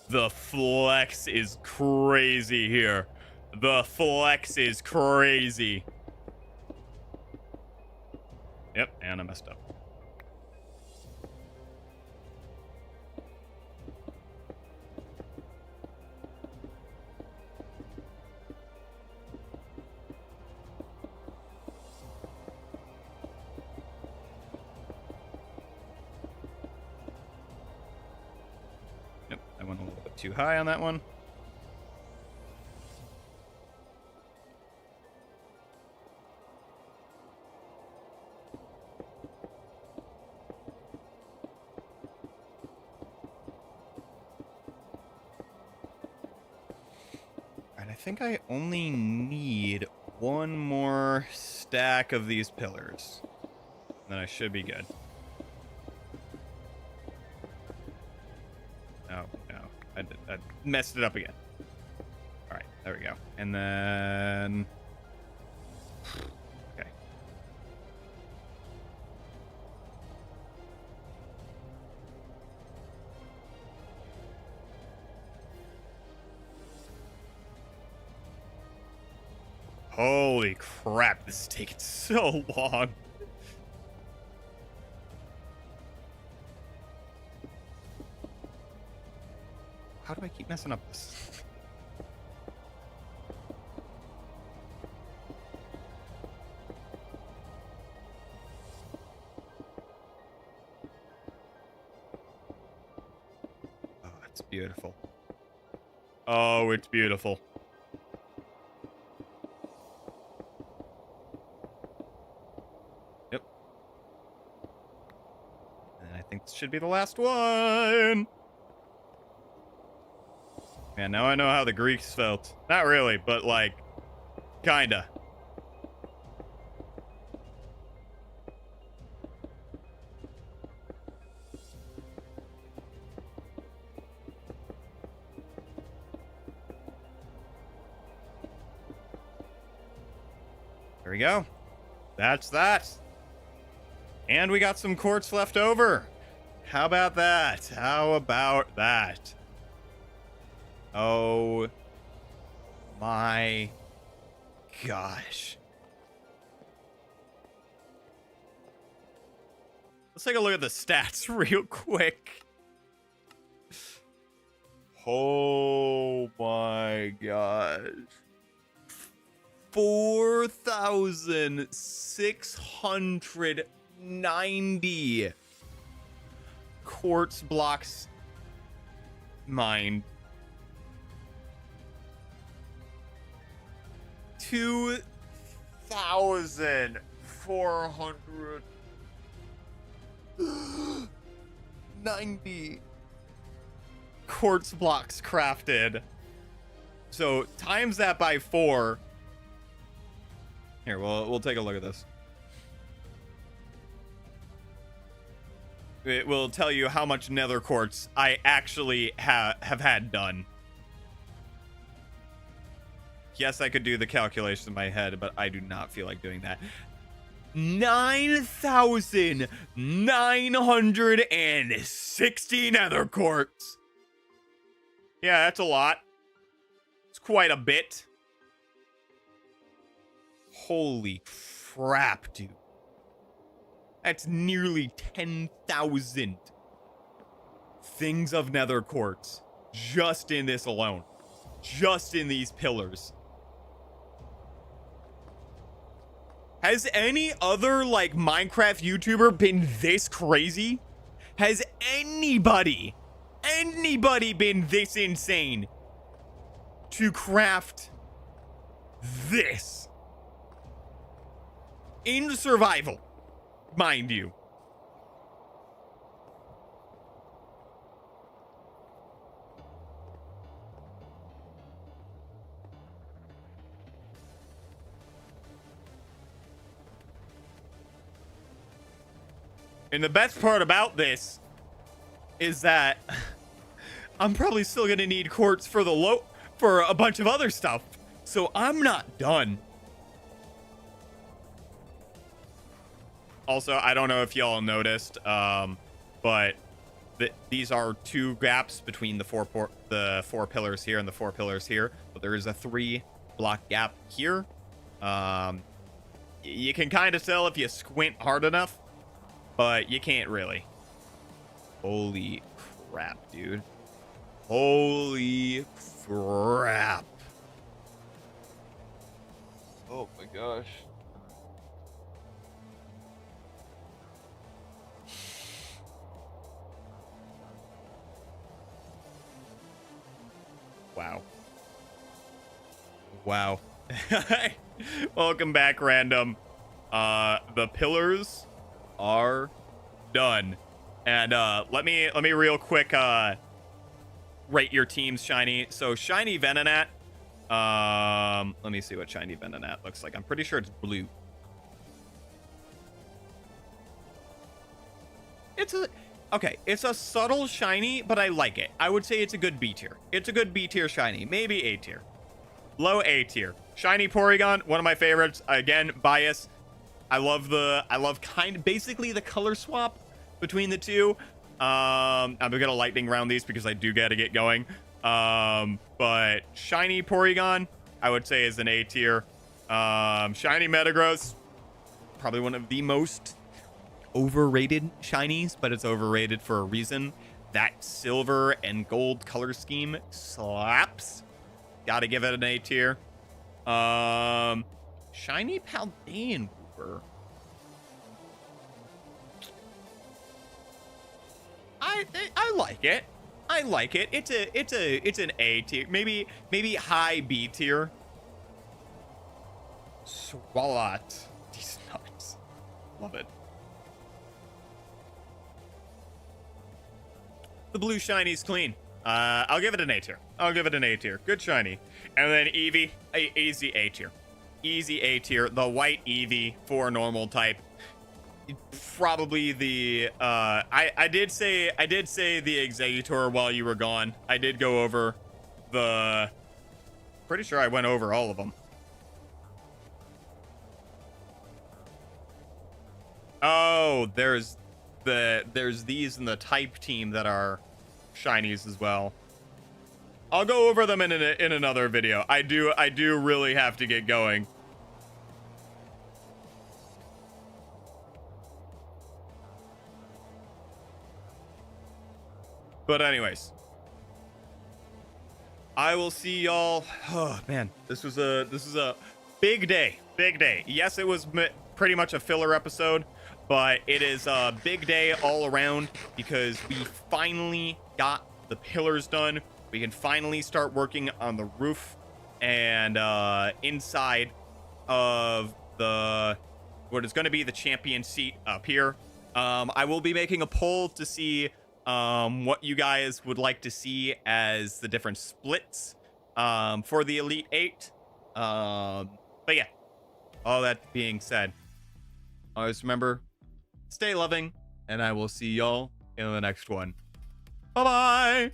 The flex is crazy here. The flex is crazy. Yep, and I messed up. I went a little bit too high on that one. And I think I only need one more stack of these pillars. Then I should be good. I messed it up again. All right, there we go. And then... Okay. Holy crap, this is taking so long. How do I keep messing up this? Oh, it's beautiful. Oh, it's beautiful. Yep. And I think this should be the last one. Man, now I know how the Greeks felt. Not really, but like, kinda. There we go. That's that. And we got some quartz left over. How about that? How about that? Oh my gosh. Let's take a look at the stats real quick. Oh my gosh. 4,690 quartz blocks mined. 2,490 quartz blocks crafted. So times that by 4. Here, we'll take a look at this. It will tell you how much nether quartz I actually have had done. Yes, I could do the calculation in my head, but I do not feel like doing that. 9,960 nether quartz. Yeah, that's a lot. It's quite a bit. Holy crap, dude. That's nearly 10,000 things of nether quartz just in this alone. Just in these pillars. Has any other, like, Minecraft YouTuber been this crazy? Has anybody been this insane to craft this? In survival, mind you. And the best part about this is that I'm probably still gonna need quartz for for a bunch of other stuff. So I'm not done. Also, I don't know if y'all noticed, but these are two gaps between the four pillars here and the four pillars here. But there is a 3-block gap here. You can kind of tell if you squint hard enough, but you can't really. Holy crap, dude. Holy crap. Oh my gosh. Wow. Wow. Welcome back, random. The pillars are done. And let me real quick rate your teams, Shiny. So Shiny Venonat, let me see what Shiny Venonat looks like. I'm pretty sure it's blue. It's a subtle shiny, but I like it. I would say it's a good B tier. It's a good B tier shiny, maybe A tier. Low A tier. Shiny Porygon, one of my favorites. Again, bias. I love basically the color swap between the two. I'm gonna lightning round these because I do gotta get going. But Shiny Porygon, I would say is an A tier. Shiny Metagross, probably one of the most overrated shinies, but it's overrated for a reason. That silver and gold color scheme slaps. Gotta give it an A tier. Shiny Paldean Wooper. I like it. I like it. It's an A tier. Maybe high B tier. Swalot. These nuts. Love it. The blue shiny's clean. I'll give it an A tier. I'll give it an A tier. Good shiny. And then Eevee, easy A tier. Easy A tier. The white Eevee for normal type. Probably the I did say the Executor while you were gone. I did go over the, pretty sure I went over all of them. Oh, there's these in the type team that are shinies as well. I'll go over them in another video. I do really have to get going. But anyways, I will see y'all. Oh man, this was a big day. Big day. Yes, it was pretty much a filler episode, but it is a big day all around because we finally got the pillars done. We can finally start working on the roof and inside of what is going to be the champion seat up here. I will be making a poll to see what you guys would like to see as the different splits for the Elite 8. But yeah, all that being said, always remember, stay loving, and I will see y'all in the next one. Bye-bye!